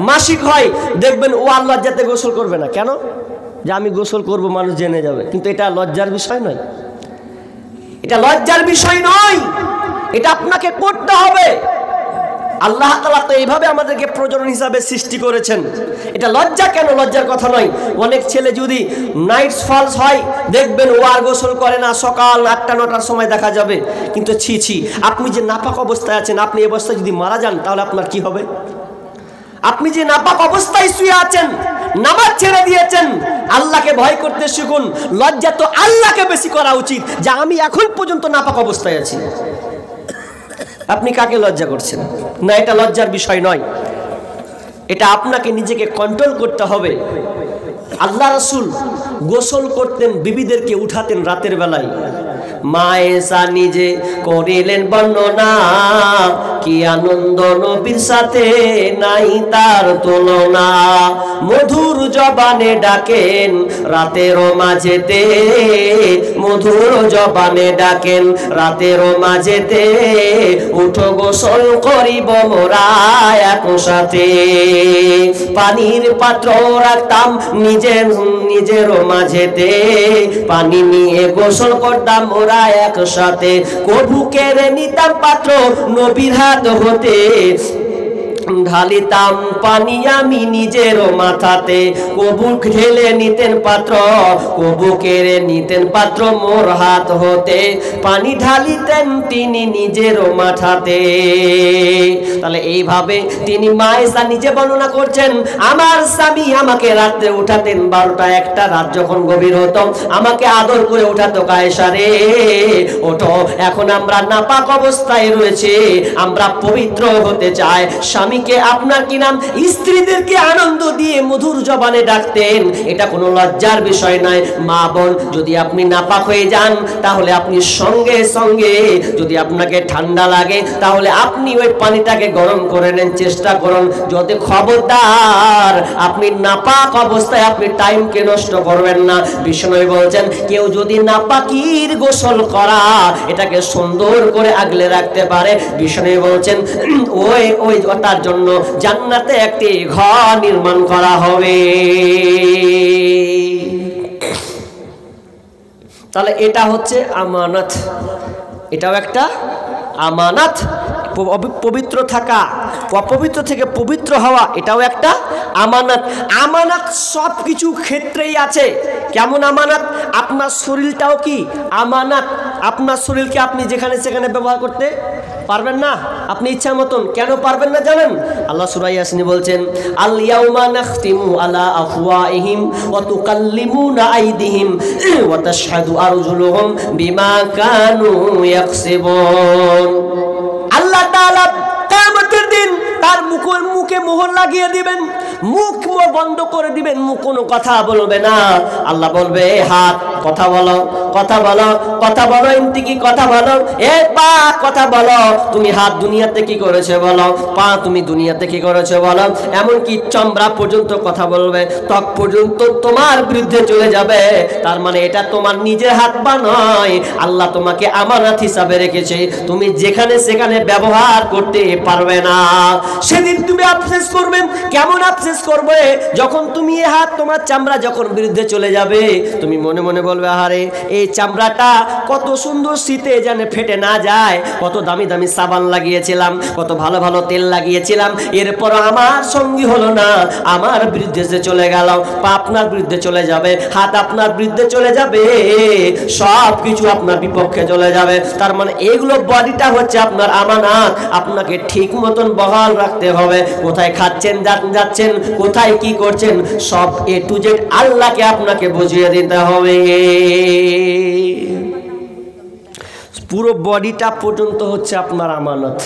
মাসিক হয়, দেখবেন ও আর লজ্জাতে গোসল করবে না। কেন? যে আমি গোসল করব, মানুষ জেনে যাবে। কিন্তু এটা লজ্জার বিষয় নয়, এটা লজ্জার বিষয় নয়, এটা আপনাকে করতে হবে। আল্লাহ তাআলা তো এইভাবে আমাদেরকে প্রজনন হিসাবে সৃষ্টি করেছেন। এটা লজ্জা কেন? লজ্জার কথা নয়। অনেক ছেলে যদি নাইট ফলস হয়, দেখবেন ও আর গোসল করে না, সকাল 8টা 9টার সময় দেখা যাবে। কিন্তু ছি, আপনি যে নাপাক অবস্থায় আছেন, আপনি এই অবস্থায় যদি মারা যান তাহলে আপনার কি হবে? আপনি যে নাপাক অবস্থায় শুয়ে আছেন, নামাজ ছেড়ে দিয়েছেন, আল্লাহকে ভয় করতে শিখুন। লজ্জা তো আল্লাহকে বেশি করা উচিত, যে আমি এখন পর্যন্ত নাপাক অবস্থায় আছি। আপনি কাকে লজ্জা করছেন? না, এটা লজ্জার বিষয় নয়, এটা আপনাকে নিজেকে কন্ট্রোল করতে হবে। আল্লাহ রাসূল গোসল করতেন, বিবিদেরকে উঠাতেন রাতের বেলায়। মা এসা নিজে করিলেন বর্ণনা, কি আনন্দ নবীর সাথে নাই তার তুলনা। মধুর জবানে ডাকেন রাতের মাঝেতে, মধুর জবানে ডাকেন রাতের মাঝেতে, উঠো গোসল করিব মোরা একসাথে। পানির পাত্র রাখতাম নিজের মাঝেতে, পানি নিয়ে গোসল করতাম মোরা একসাথে। কবু কেড়ে নিতাম পাত্র নবীর হাত হতে, ঢালিতাম পানি আমি নিজের মাথাতে। কবু ঢেলে নিতেন পাত্র, কবু কেড়ে নিতেন পাত্র মোর হাত হতে, পানি ঢালিতেন তিনি নিজের মাথাতে। তাহলে এইভাবে তিনি মায়েশা নিজে বর্ণনা করছেন, আমার স্বামী আমাকে রাত্রে উঠাতেন 12টা 1টা রাত যখন গভীর হতো, আমাকে আদর করে উঠাতো, কায়েশা রে ওঠো, এখন আমরা নাপাক অবস্থায় রয়েছে, আমরা পবিত্র হতে চাই। স্বামীকে আপনার কি নাম স্ত্রীদেরকে আনন্দ দিয়ে মধুর জবানে ডাকতেন, এটা কোনো লজ্জার বিষয় নয়। মা বোন, যদি আপনি নাপাক হয়ে যান তাহলে আপনি সঙ্গে সঙ্গে, যদি আপনাকে ঠান্ডা লাগে তাহলে আপনি ওই পানিটাকে গরম করে নেন, চেষ্টা করুন। যদি খবরদার আপনি নাপাক অবস্থায় আপনি টাইমকে নষ্ট করবেন না। বিষ্ণু বলছেন, কেউ যদি নাপাকির গোসল করা এটাকে সুন্দর করে আগলে রাখতে পারে, বিষ্ণু বলছেন ওই তার জন্য জান্নাতে একটি ঘর নির্মাণ করা হবে। তাহলে এটা হচ্ছে আমানত, এটাও একটা আমানত। পবিত্র থাকা, অপবিত্র থেকে পবিত্র হওয়া, এটাও একটা আমানত। আমানত সব কিছু ক্ষেত্রেই আছে। কেমন আমানত? আপনার শরীরটাও কি আমানত। আপনার শরীরকে আপনি যেখানে সেখানে ব্যবহার করতে পারবেন না আপনি ইচ্ছা মতন। কেন পারবেন না জানেন? আল্লাহ সূরা ইয়াসিনে বলছেন, আল ইয়াউমা নাখতিমু আলা আফওয়াহিম ওয়া তুকাল্লিমুনা আইদিহিম ওয়া তাশহাদু আরজুলুহুম বিমা কানু ইয়াকসিবুন। আল্লাহ তাআলা কিয়ামতের দিন তার মুখে মোহর লাগিয়ে দিবেন, মুখ বন্ধ করে দিবেন, মুখ কোনো কথা বলবে না। আল্লাহ বলবে, হাত কথা বলো, কথা বলো, কথা বলো, এমনি কি কথা বলো, এ পা কথা বলো, তুমি হাত দুনিয়াতে কি করেছো বলো, পা তুমি দুনিয়াতে কি করেছো বলো। এমনকি চামড়া পর্যন্ত কথা বলবে, ত্বক পর্যন্ত তোমার বিরুদ্ধে চলে যাবে। তার মানে এটা তোমার নিজের হাত পা নয়, আল্লাহ তোমাকে আমানত হিসাবে রেখেছে, তুমি যেখানে সেখানে ব্যবহার করতে পারবে না। সে সেদিন তুমি আফসোস করবে। কেমন আফসোস করবে? যখন তুমি এই হাত, তোমার চামড়া যখন বিরুদ্ধে চলে যাবে, তুমি মনে মনে বলবে, আহারে এই চামড়াটা কত সুন্দর শীতে যেন ফেটে না যায়, কত দামি দামি সাবান লাগিয়েছিলাম, কত ভালো ভালো তেল লাগিয়েছিলাম, এরপর আমার সঙ্গী হলো না, আমার বিরুদ্ধে সে চলে গেল। পা আপনার বিরুদ্ধে চলে যাবে, হাত আপনার বিরুদ্ধে চলে যাবে, সব কিছু আপনার বিপক্ষে চলে যাবে। তার মানে এগুলো বডিটা হচ্ছে আপনার আমানত, আপনাকে ঠিক মতন বহাল রাখতে হবে। কোথায় খাচ্ছেন, যাচ্ছেন, কোথায় কি করছেন, সব এ টু জেড আল্লাহকে আপনাকে বুঝিয়ে দিতে হবে। পুরো বডিটা পর্যন্ত হচ্ছে আপনার আমানত।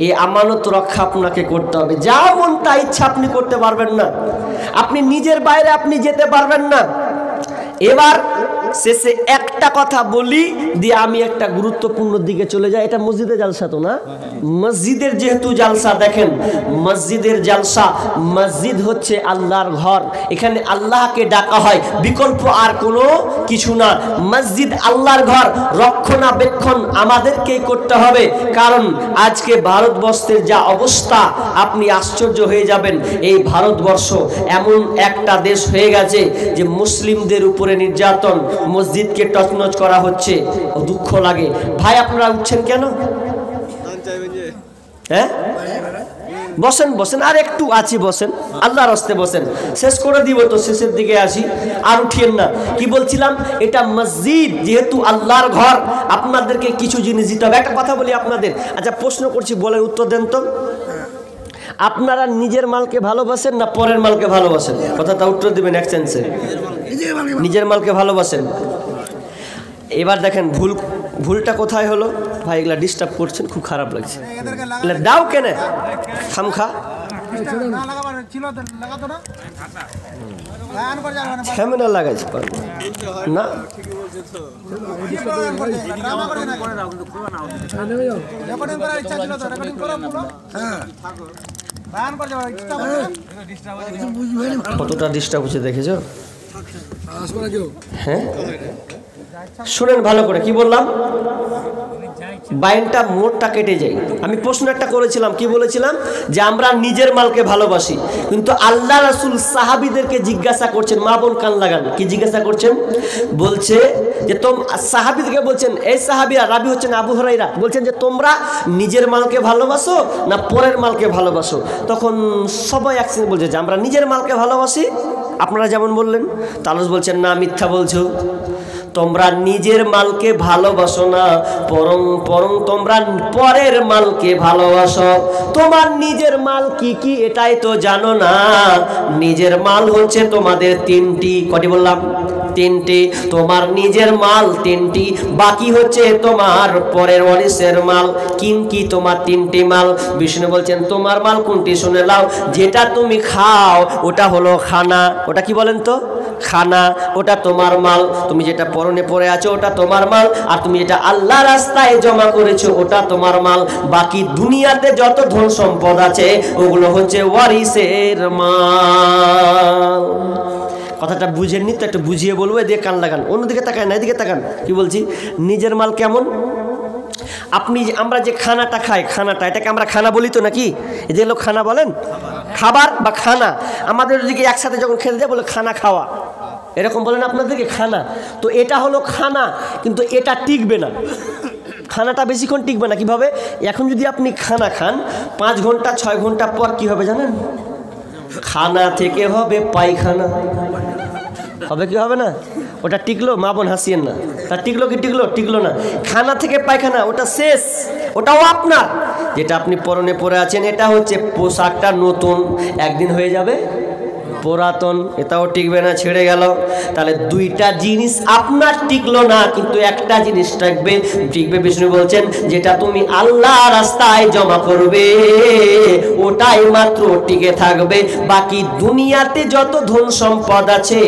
এই আমানত রক্ষা আপনাকে করতে হবে। যা মন তা ইচ্ছা আপনি করতে পারবেন না, আপনি নিজের বাইরে আপনি যেতে পারবেন না। এবার শেষে একটা কথা বলি দিয়ে আমি একটা গুরুত্বপূর্ণ দিকে চলে যাই। এটা মসজিদে জালসা তো না, মসজিদের যেহেতু জালসা, দেখেন মসজিদের জালসা, মসজিদ হচ্ছে আল্লাহর ঘর, এখানে আল্লাহকে ডাকা হয়, বিকল্প আর কোনো কিছু না। মসজিদ আল্লাহর ঘর, রক্ষণাবেক্ষণ আমাদেরকেই করতে হবে। কারণ আজকে ভারতবর্ষের যা অবস্থা, আপনি আশ্চর্য হয়ে যাবেন। এই ভারতবর্ষ এমন একটা দেশ হয়ে গেছে যে মুসলিমদের উপরে নির্যাতন, মসজিদকে টচনচ করা হচ্ছে। দুঃখ লাগে। ভাই আপনারা উঠছেন কেন? হ্যাঁ, বসেন বসেন, আর একটু আছি, বসেন, আল্লাহর রাস্তে বসেন, শেষ করে দিব তো, শেষের দিকে আসি, আর উঠিয়েন না। কি বলছিলাম, এটা মসজিদ যেহেতু আল্লাহর ঘর, আপনাদেরকে কিছু জিনিস দিতে হবে। একটা কথা বলি আপনাদের, আচ্ছা প্রশ্ন করছি, বলেন, উত্তর দেন তো। আপনারা নিজের মালকে ভালোবাসেন না পরের মালকে ভালোবাসেন? কথাটা উত্তর দিবেন এক সেন্সে। নিজের মালকে ভালোবাসেন। এবার দেখেন ভুলটা কোথায় হলো। ভাই এগুলা ডিস্টার্ব করছেন, খুব খারাপ লাগছে। দাও কেন খামখা, ঝামেলা লাগাইছে না। কতটা ডিস্টার্ব হচ্ছে দেখেছো? হ্যাঁ, শুনেন ভালো করে, কি বললাম, বাইনটা মোড়টা কেটে যায়। আমি প্রশ্ন একটা করেছিলাম, কি বলেছিলাম, যে আমরা নিজের মালকে ভালোবাসি, কিন্তু আল্লাহ রাসূল সাহাবীদেরকে জিজ্ঞাসা করছেন, মা বোন কান লাগান, কি জিজ্ঞাসা করছেন, বলছে যে সাহাবীদেরকে বলছেন, এই সাহাবীরা, রাবি হচ্ছেন আবু হুরায়রা, বলছেন যে তোমরা নিজের মালকে ভালোবাসো না পরের মালকে ভালোবাসো? তখন সবাই একসঙ্গে বলছে যে আমরা নিজের মালকে ভালোবাসি। আপনারা যেমন বললেন, তালুস বলছেন না, মিথ্যা বলছো, তোমরা নিজের মালকে ভালোবাসো না, বরং তোমরা পরের মালকে ভালোবাসো। তোমার নিজের মাল কি কি এটাই তো জানো না। নিজের মাল হচ্ছে তোমাদের তিনটি, কটি বললাম, তিনটি। তোমার নিজের মাল তিনটি, বাকি হচ্ছে তোমার পরের ওয়ারিসের মাল। কি তোমার তিনটি মাল? বিষ্ণু বলছেন তোমার মাল কোনটি, শুনে নাও। যেটা তুমি খাও ওটা হলো খানা, ওটা কি বলেন তো, খানা, ওটা তোমার মাল। তুমি যেটা পরনে পরে আছো ওটা তোমার মাল, আর তুমি যেটা আল্লাহ রাস্তায় জমা করেছো ওটা তোমার মাল। বাকি দুনিয়াতে যত ধন সম্পদ আছে ওগুলো হচ্ছে ওয়ারিসের মাল। কথাটা বুঝেননি তো, একটু বুঝিয়ে বলবো, এদিকে কান লাগান, অন্যদিকে তাকান না, এদিকে তাকান। কি বলছি, নিজের মাল কেমন? আমরা যে খানাটা খাই, খানাটা, এটাকে আমরা খানা বলি তো নাকি? এদের লোক খানা বলেন, খাবার বা খানা। আমাদের ওদিকে একসাথে যখন খেতে যায় বলে খানা খাওয়া, এরকম বলেন আপনাদেরকে, খানা। তো এটা হলো খানা, কিন্তু এটা টিকবে না, খানাটা বেশিক্ষণ টিকবে না। কিভাবে? এখন যদি আপনি খানা খান 5 ঘন্টা 6 ঘন্টা পর কি হবে জানেন? খানা থেকে হবে পায়খানা। হবে কি হবে না? ওটা টিকলো? মা বোন হাসিয়েন না, তা টিকলো কি টিকলো না। খানা থেকে পায়খানা, ওটা শেষ, ওটাও আপনার। যেটা আপনি পরনে পরে আছেন এটা হচ্ছে পোশাকটা নতুন, একদিন হয়ে যাবে পুরাতন, এটাও টিকবে না, ছেড়ে গেল। তাহলে দুইটা জিনিস আপনার টিকলো না, কিন্তু একটা জিনিস টিকবে। বিষ্ণু বলছেন যেটা তুমি আল্লাহ রাস্তায় জমা করবে ওটাই মাত্র টিকে থাকবে। বাকি দুনিয়াতে যত ধন সম্পদ আছে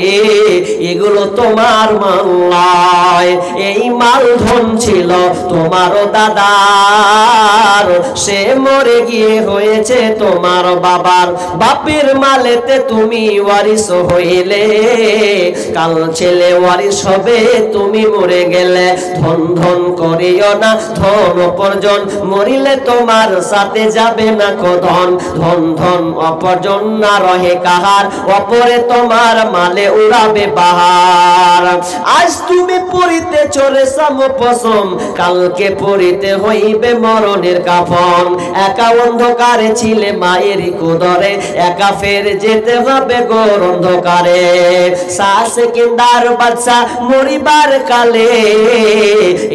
এগুলো তোমার মাল নয়। এই মাল ধন ছিল তোমারও দাদার, সে মরে গিয়ে হয়েছে তোমার বাবার। বাপের মালেতে তুমি ওয়ারিস হইলে, কাল ছেলে ওয়ারিস হবে তুমি মরে গেলে। ধন ধন করিও না ধন অপরজন, মরিলে তোমার সাথে যাবে না কো ধন। ধন ধন অপরজন না রহে কাহার, অপরে তোমার মালে উড়াবে বাহার। আজ তুমি পড়িতে চলে সামপসম, কালকে পড়িতে হইবে মরণের কাফন। একা অন্ধকারে ছিলে মায়ের কোদরে, একা ফের যেতে হবে গোর অন্ধকারে। সেকেন্দার বাদশা মরিবার কালে,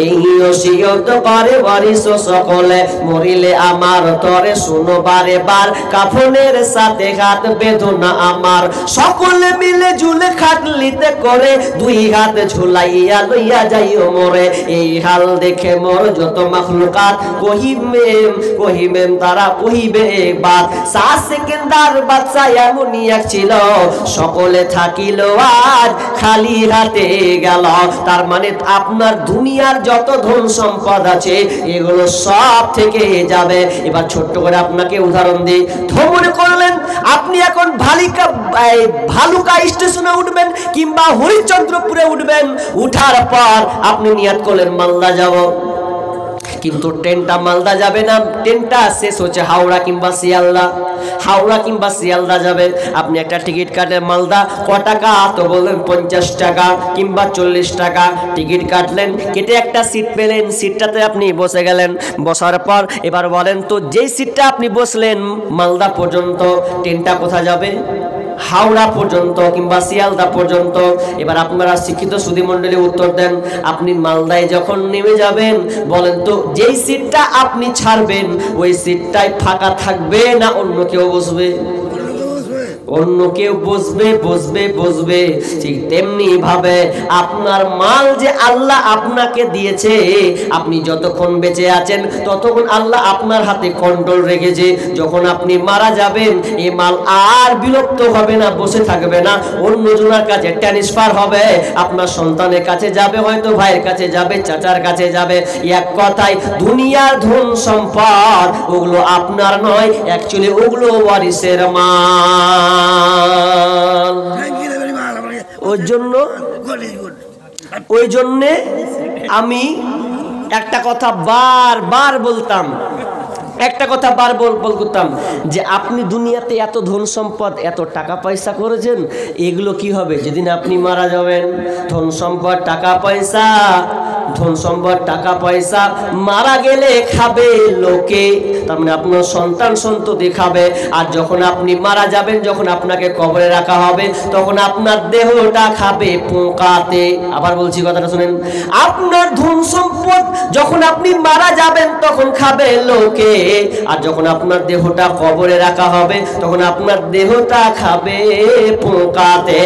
এই ওসিয়ত করে ওয়ারিস সকলে, মরিলে আমার তরে শুনো বারে বার, কাফনের সাথে হাত বেঁধো না আমার। সকলে মিলে ঝুলে খাটলিতে করে, দুই হাত ঝুলাইয়া লইয়া যাইও মরে। এই হাল দেখে মোর যত মাখলুকাত, কহিবেন তারা কহিবে একবার। সেকেন্দার বাদশা এমনই এক ছিল, সকলে থাকিল আর খালি হাতে গেল। তার মানে আপনার দুনিয়ার যত ধন সম্পদ আছে এগুলো সব থেকে যাবে। এবার ছোট্ট করে আপনাকে উদাহরণ দিই। মনে করলেন আপনি এখন ভালুকা স্টেশনে উঠবেন কিংবা হরিচন্দ্রপুরে উঠবেন, উঠার পর আপনি নিয়াত করলেন মালদা যাব, কিন্তু ট্রেনটা মালদা যাবে না, ট্রেনটা শেষ হচ্ছে হাওড়া কিংবা শিয়ালদা। হাওড়া কিংবা শিয়ালদা যাবে, আপনি একটা টিকিট কাটেন মালদা, ক টাকা? তো বললেন 50 টাকা কিংবা 40 টাকা। টিকিট কাটলেন, কেটে একটা সিট পেলেন, সিটটাতে আপনি বসে গেলেন। বসার পর এবার বলেন তো, যেই সিটটা আপনি বসলেন মালদা পর্যন্ত, ট্রেনটা কোথায় যাবে? হাওড়া পর্যন্ত কিংবা শিয়ালদা পর্যন্ত। এবার আপনারা শিক্ষিত সুধী মণ্ডলী উত্তর দেন, আপনি মালদায় যখন নেমে যাবেন, বলেন তো যেই সিটটা আপনি ছাড়বেন ওই সিটটাই ফাঁকা থাকবে না অন্য কেউ বসবে? অন্য কেউ বসবে। ঠিক তেমনি ভাবে আপনার মাল যে আল্লাহ আপনাকে দিয়েছে, আপনি যতক্ষণ বেঁচে আছেন ততক্ষণ আল্লাহ আপনার হাতে কন্ট্রোল রেখেছে। যখন আপনি মারা যাবেন এই মাল আর বিলুপ্ত হবে না, বসে থাকবে না, অন্য জনের কাছে ট্রান্সফার হবে। আপনার সন্তানের কাছে যাবে, হয়তো ভাইয়ের কাছে যাবে, চাচার কাছে যাবে। এক কথায় দুনিয়ার ধন সম্পদ ওগুলো আপনার নয়, অ্যাকচুয়ালি ওগুলো ওয়ারিসের মাল। ওই জন্যে আমি একটা কথা বারবার বলতাম, যে আপনি দুনিয়াতে এত ধন সম্পদ, এত টাকা পয়সা করেছেন, এগুলো কি হবে যেদিন আপনি মারা যাবেন? ধন সম্পদ টাকা পয়সা মারা গেলে খাবে লোকে, তার মানে আপনার সন্তান সন্ততি খাবে। আর যখন আপনি মারা যাবেন, যখন আপনাকে কবরে রাখা হবে, তখন আপনার দেহটা খাবে পোকাতে। আবার বলছি, কথাটা শুনেন, আপনার ধন সম্পদ যখন আপনি মারা যাবেন তখন খাবে লোকে, আর যখন আপনার দেহটা কবরে রাখা হবে তখন আপনার দেহটা খাবে পোকাতে।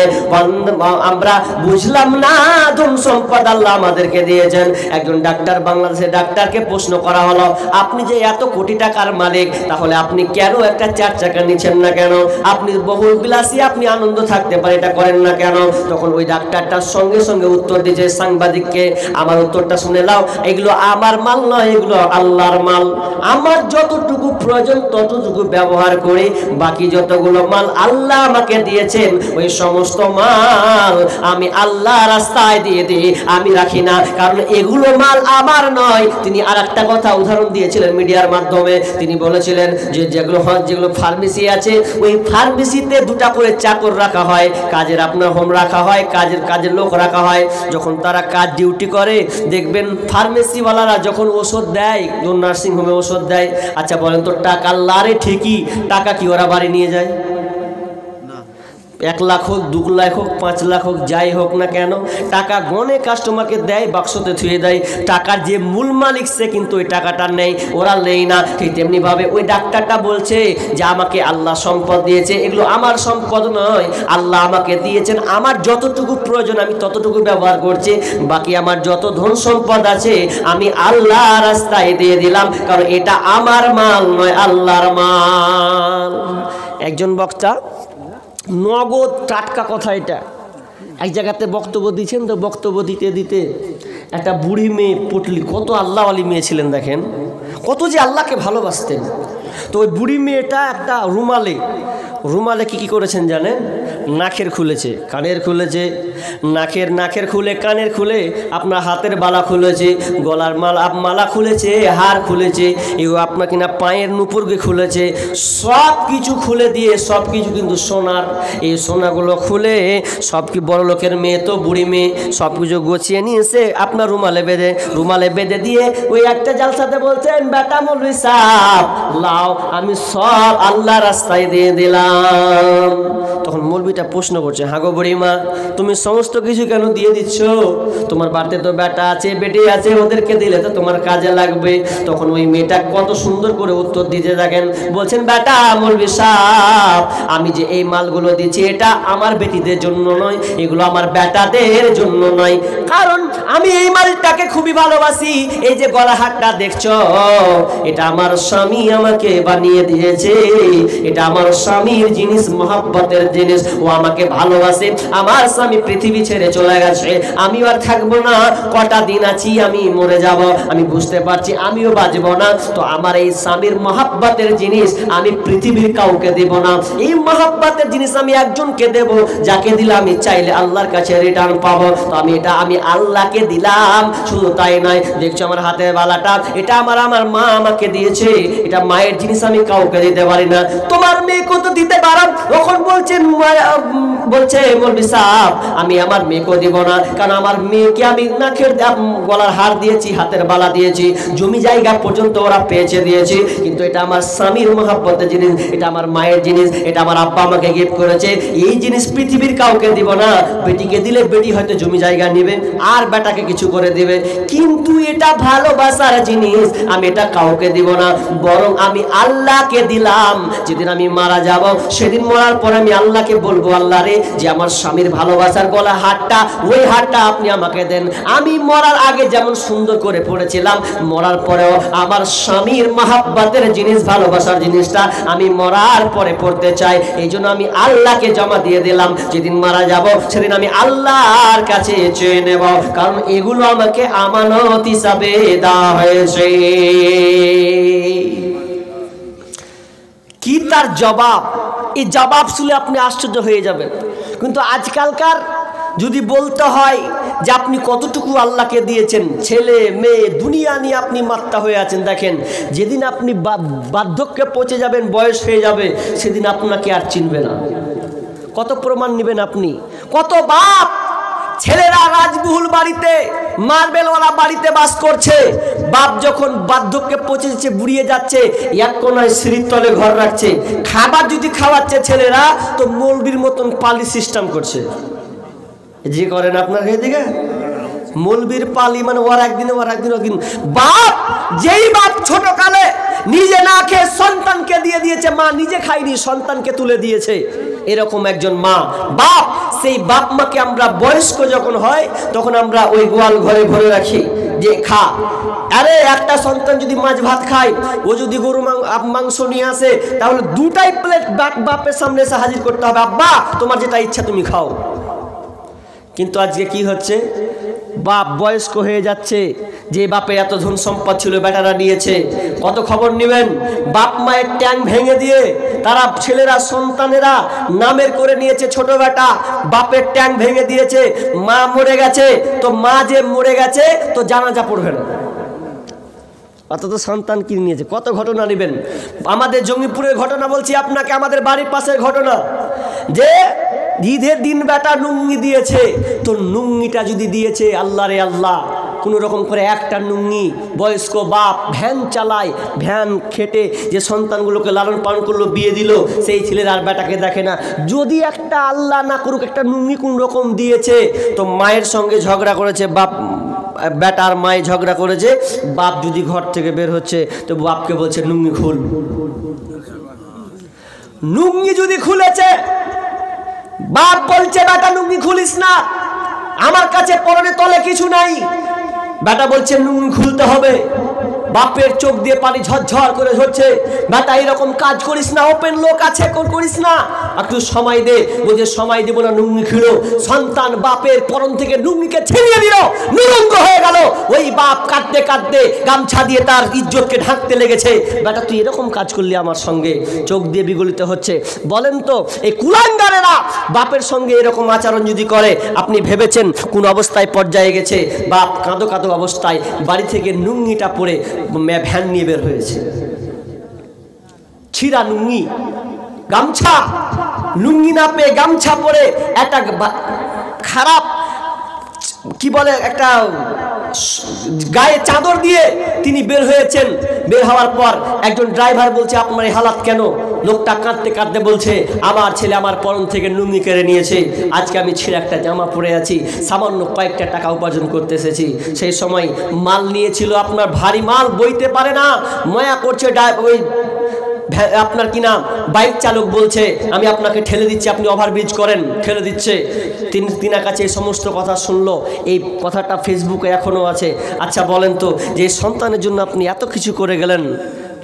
আমরা বুঝলাম না ধন সম্পদ আল্লাহ আমাদেরকে দিয়েছেন। একজন ডাক্তার, বাংলাদেশের ডাক্তারকে প্রশ্ন করা হলো, আপনি যে এত কোটি টাকার মালিক, তাহলে আপনি কেন একটা 4 চাকা নিচ্ছেন না কেন? আপনি বহুল বিলাসী, আপনি আনন্দ থাকতে পারে, এটা করেন না কেন? তখন ওই ডাক্তারটার সঙ্গে সঙ্গে উত্তর দিয়েছে সাংবাদিককে, আমার উত্তরটা শুনে নাও, এগুলো আমার মাল নয়, এগুলো আল্লাহর মাল। আমার যতটুকু প্রয়োজন ততটুকু ব্যবহার করি, বাকি যতগুলো মাল আল্লাহ আমাকে দিয়েছেন ওই সমস্ত মাল আমি আল্লাহ রাস্তায় দিয়ে দিই, আমি রাখি না, কারণ এগুলো মাল আমার নয়। তিনি আর একটা কথা উদাহরণ দিয়েছিলেন মিডিয়ার মাধ্যমে, তিনি বলেছিলেন যে যেগুলো ফার্মেসি আছে, ওই ফার্মেসিতে 2টা করে চাকর রাখা হয়, কাজের আপনার হোম রাখা হয়, কাজের লোক রাখা হয়। যখন তারা কাজ ডিউটি করে, দেখবেন ফার্মেসিওয়ালারা যখন ওষুধ দেয়, নার্সিং হোমে ওষুধ দেয়, আচ্ছা বলেন তো টাকা লারে ঠিকই, টাকা কি ওরা বাড়ি নিয়ে যায়? 1 লাখ হোক, 2 লাখ হোক, 5 লাখ হোক, যাই হোক না কেন, টাকা গনে কাস্টমারকে দেয়, বাক্সতে থুয়ে দেয়। টাকার যে মূল মালিক সে কিন্তু ওই টাকাটা নেই, ওরা নেই না। ঠিক তেমনি ভাবে ওই ডাক্তারটা বলছে যে আমাকে আল্লাহ সম্পদ দিয়েছে, এগুলো আমার সম্পদ নয়, আল্লাহ আমাকে দিয়েছেন, আমার যতটুকু প্রয়োজন আমি ততটুকু ব্যবহার করছি, বাকি আমার যত ধন সম্পদ আছে আমি আল্লাহ রাস্তায় দিয়ে দিলাম, কারণ এটা আমার মাল নয়, আল্লাহর মাল। একজন বক্তা নগদ টাটকা কথা, এটা এক জায়গাতে বক্তব্য দিচ্ছেন, তো বক্তব্য দিতে দিতে একটা বুড়ি মেয়ে পটলি, কত আল্লাহওয়ালি মেয়ে ছিলেন দেখেন, কত যে আল্লাহকে ভালোবাসতেন। তো ওই বুড়ি মেয়েটা একটা রুমালে কি করেছেন জানেন? নাকের খুলেছে, কানের খুলেছে, নাকের খুলে, কানের খুলে, আপনার হাতের বালা খুলেছে, গলার মালা খুলেছে, হার খুলেছে, এও আপনার কিনা পায়ের নুপুরকে খুলেছে, সব কিছু খুলে দিয়ে, সব কিছু কিন্তু সোনার। এই সোনাগুলো খুলে সব কি বড় লোকের মেয়ে তো বুড়ি মেয়ে, সব কিছু গুছিয়ে নিয়ে এসে আপনার রুমালে বেঁধে দিয়ে ওই একটা জালসাতে বলছেন, বেটা মৌলভী সাহেব লাও, আমি সব আল্লাহ রাস্তায় দিয়ে দিলাম। তখন মৌলভীটা প্রশ্ন করছে, হ্যাঁ গো বুড়িমা, তুমি সমস্ত কিছু কেন দিয়ে দিচ্ছ? তোমার বাড়িতে তো বেটা আছে, বেটি আছে, ওদেরকে দিলে তো তোমার কাজে লাগবে। তখন ওই মেয়েটা কত সুন্দর করে উত্তর দিতে থাকেন, বলছেন, বেটা মৌলভী সাহেব, আমি যে এই মালগুলো দিচ্ছি এটা আমার বেটিদের জন্য নয়, এগুলো আমার বেটাদের জন্য নয়, কারণ আমি এই মালটাকে খুবই ভালোবাসি। এই যে গলা হারটা দেখছো, এটা আমার স্বামী আমাকে বানিয়ে দিয়েছে, এটা আমার স্বামীর জিনিস, মহব্বতের জিনিস, ও আমাকে ভালোবাসে। আমার স্বামী পৃথিবী ছেড়ে চলে গেছে, আমিও আর থাকবো না, কটা দিন আছি, আমি মরে যাব, আমি বুঝতে পারছি আমিও বাঁচবো না। তো আমার এই স্বামীর মহব্বতের জিনিস আমি পৃথিবীর কাউকে দেব না, এই মহব্বতের জিনিস আমি একজনকে দেব, যাকে দিলে আমি চাইলে আল্লাহর কাছে রিটার্ন পাবো। তো আমি আল্লাহকে দিলাম। শুধু তাই নয়, দেখছো আমার হাতের বালাটা, এটা আমার মা আমাকে দিয়েছে, এটা মায়ের জিনিস, আমি কাউকে দিতে পারি না। তোমার মেয়েকে তো দিতে পারাম। তখন বলছে মৌলভী সাহেব, আমি আমার মেয়েকে দিব না, কারণ আমার মেয়েকে আমি নাকের গলার হার দিয়েছি, হাতের বালা দিয়েছি, জমি জায়গা পর্যন্ত ওরা পেয়েছে দিয়েছি, কিন্তু এটা আমার স্বামীর মহব্বতের জিনিস, এটা আমার মায়ের জিনিস, এটা আমার আব্বা আমাকে গিফট করেছে, এই জিনিস পৃথিবীর কাউকে দিব না। বেটিকে দিলে বেটি হয়তো জমি জায়গা নেবে আর বেটাকে কিছু করে দিবে, কিন্তু এটা ভালোবাসার জিনিস, আমি এটা কাউকে দিব না, বরং আমি আল্লাহকে দিলাম। যেদিন আমি মারা যাব, সেদিন মরার পর আমি আল্লাহকে বলবো, আল্লাহ রে, যে আমার স্বামীর ভালোবাসার গলা হারটা, ওই হারটা আপনি আমাকে দেন। আমি মরার আগে যেমন সুন্দর করে পড়েছিলাম, মরার পরেও আমার স্বামীর মহব্বতের জিনিস, ভালোবাসার জিনিসটা আমি মরার পরে পড়তে চাই। এই জন্য আমি আল্লাহকে জমা দিয়ে দিলাম। যেদিন মারা যাব, সেদিন আমি আল্লাহর কাছে চেয়ে নেব, কারণ এগুলো আমাকে আমানত হিসাবে দেওয়া হয়েছে। কি তার জবাব! এই জবাব শুনে আপনি আশ্চর্য হয়ে যাবেন। কিন্তু আজকালকার যদি বলতে হয় যে আপনি কতটুকু আল্লাহকে দিয়েছেন, ছেলে মেয়ে দুনিয়া নিয়ে আপনি মাত্তা হয়ে আছেন, দেখেন যেদিন আপনি বার্ধক্যে পৌঁছে যাবেন, বয়স হয়ে যাবে, সেদিন আপনাকে আর চিনবে না। কত প্রমাণ নেবেন আপনি? কত বাপ ছেলেরা রাজবহুল বাড়িতে, মার্বেলওয়ালা বাড়িতে বাস করছে, বাপ যখন বার্ধক্যে পৌঁছে যাচ্ছে, বুড়িয়ে যাচ্ছে, এক কোনায় সিঁড়ির তলে ঘর রাখছে, খাবার যদি খাওয়াচ্ছে ছেলেরা, তো মৌলবীর মতন পালি সিস্টেম করছে। যে করেন আপনার এদিকে মৌলবীর পালি, মানে ওর একদিন বাপ, যেই বাপ ছোট কালে নিজে না খেয়ে সন্তানকে দিয়ে দিয়েছে, মা নিজে খায়নি, সন্তানকে তুলে দিয়েছে, এরকম একজন মা বাপ, সেই বাপ মাকে আমরা বয়স্ক যখন হয়, তখন আমরা ওই গোয়াল ঘরে ভরে রাখি যে খা। আরে একটা সন্তান যদি মাছ ভাত খায়, ও যদি গরু মাংস নিয়ে আসে, তাহলে দুটাই প্লেট বাপের সামনে এসে হাজির করতে হবে, আব্বা তোমার যেটা ইচ্ছা তুমি খাও। কিন্তু আজকে কি হচ্ছে, বাপ বয়স্ক হয়ে যাচ্ছে, যে বাপে এত ধন সম্পদ ছিল বেটারা নিয়েছে, কত খবর নেবেন, বাপ মায়ের ট্যাং ভেঙে দিয়ে তারা ছেলেরা সন্তানেরা নামের করে নিয়েছে, ছোট বেটা বাপের ট্যাং ভেঙে দিয়েছে, মা মরে গেছে, তো মা যে মরে গেছে তো জানাজা পড়বে না, অর্থাৎ সন্তান কিনে নিয়েছে। কত ঘটনা নেবেন, আমাদের জঙ্গিপুরের ঘটনা বলছি আপনাকে, আমাদের বাড়ির পাশের ঘটনা, যে ঈদের দিন বেটা নুঙ্গি দিয়েছে, তো নুঙ্গিটা যদি দিয়েছে, আল্লাহ রে আল্লাহ, কোনো রকম করে একটা নুঙ্গি, বয়স্ক বাপ ভ্যান চালায়, ভ্যান খেটে যে সন্তানগুলোকে লালন পালন করলো, বিয়ে দিল, সেই ছেলের আর বেটাকে দেখে না। যদি একটা আল্লাহ না করুক একটা নুঙ্গি কোন রকম দিয়েছে, তো মায়ের সঙ্গে ঝগড়া করেছে, বাপ বেটার মায়ে ঝগড়া করেছে, বাপ যদি ঘর থেকে বের হচ্ছে, তো বাপকে বলছে নুঙ্গি খুল। নুঙ্গি যদি খুলেছে, বাপ বলছে বেটা নুঙ্গি খুলিস না, আমার কাছে পরনে তলে কিছু নাই, বেটা বলছে নুন খুলতে হবে, বাপের চোখ দিয়ে পানি ঝরঝর করে ঝরছে, বেটা এরকম কাজ করিস না, ওপেন লোক আছে করিস না, একটু সময় দে। বলছে সময় দেবো না, নুঙ্গি খুলো। সন্তান বাপের পরন থেকে নুঙ্গিকে ছিনিয়ে দিল, নুরঙ্গ হয়ে গেল। ওই বাপ কাঁদতে কাঁদতে গামছা দিয়ে তার ইজ্জতকে ঢাকতে লেগেছে। বেটা তুই এরকম কাজ করলি আমার সঙ্গে, চোখ দিয়ে বিগলিত হচ্ছে। বলেন তো এই কুলাঙ্গারেরা বাপের সঙ্গে এরকম আচরণ যদি করে, আপনি ভেবেছেন কোন অবস্থায় পর্যায়ে গেছে? বাপ কাঁদো কাঁদো অবস্থায় বাড়ি থেকে নুঙ্গিটা পরে ভ্যান নিয়ে বের হয়েছে, ছিঁড়া নুঙ্গি, গামছা, লুঙ্গি না পেয়ে গামছা পরে একটা খারাপ কি বলে একটা গায়ে চাদর দিয়ে তিনি বের হয়েছেন। বের হওয়ার পর একজন ড্রাইভার বলছে আপনার এই হালাত কেন? লোকটা কাঁদতে কাঁদতে বলছে আমার ছেলে আমার পরন থেকে লুঙ্গি কেড়ে নিয়েছে, আজকে আমি ছিঁড়া একটা জামা পরে আছি, সামান্য কয়েকটা টাকা উপার্জন করতে এসেছি। সেই সময় মাল নিয়েছিল, আপনার ভারী মাল বইতে পারে না, ময়া করছে। ওই আপনার কি নাম বাইক চালক বলছে আমি আপনাকে ঠেলে দিচ্ছি, আপনি ওভারব্রিজ করেন, ঠেলে দিচ্ছে। তিনার কাছে এই সমস্ত কথা শুনলো, এই কথাটা ফেসবুকে এখনও আছে। আচ্ছা বলেন তো, যে সন্তানের জন্য আপনি এত কিছু করে গেলেন,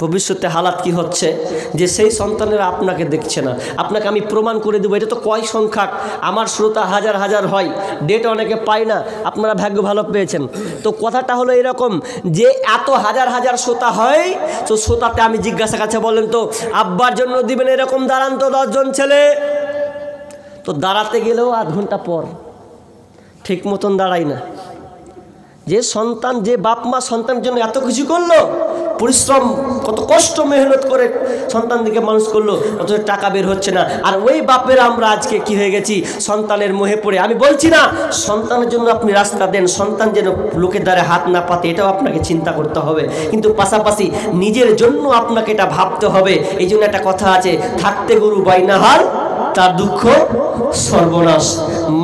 ভবিষ্যতে হালাত কি হচ্ছে? যে সেই সন্তানেরা আপনাকে দেখছে না। আপনাকে আমি প্রমাণ করে দেবো, এটা তো কয় সংখ্যক, আমার শ্রোতা হাজার হাজার হয়, ডেট অনেকে পায় না, আপনারা ভাগ্য ভালো পেয়েছেন। তো কথাটা হলো এরকম যে এত হাজার হাজার শ্রোতা হয়, তো শ্রোতাতে আমি জিজ্ঞাসা কাছে বলেন তো আব্বার জন্য দিবেন এরকম দাঁড়ান তো 10 জন ছেলে, তো দাঁড়াতে গেলেও আধ ঘন্টা পর ঠিক মতন দাঁড়াই না। যে সন্তান, যে বাপ মা সন্তানের জন্য এত কিছু করলো, পরিশ্রম কত কষ্ট মেহনত করে সন্তানদিকে মানুষ করলো, অথচ টাকা বের হচ্ছে না। আর ওই বাপের আমরা আজকে কি হয়ে গেছি, সন্তানের মোহে পড়ে। আমি বলছি না সন্তানের জন্য আপনি রাস্তা দেন, সন্তান যেন লোকের দ্বারা হাত না পাতে, এটাও আপনাকে চিন্তা করতে হবে, কিন্তু পাশাপাশি নিজের জন্য আপনাকে এটা ভাবতে হবে। এই জন্য একটা কথা আছে, থাকতে গরু বাইনাহার তার দুঃখ সর্বনাশ।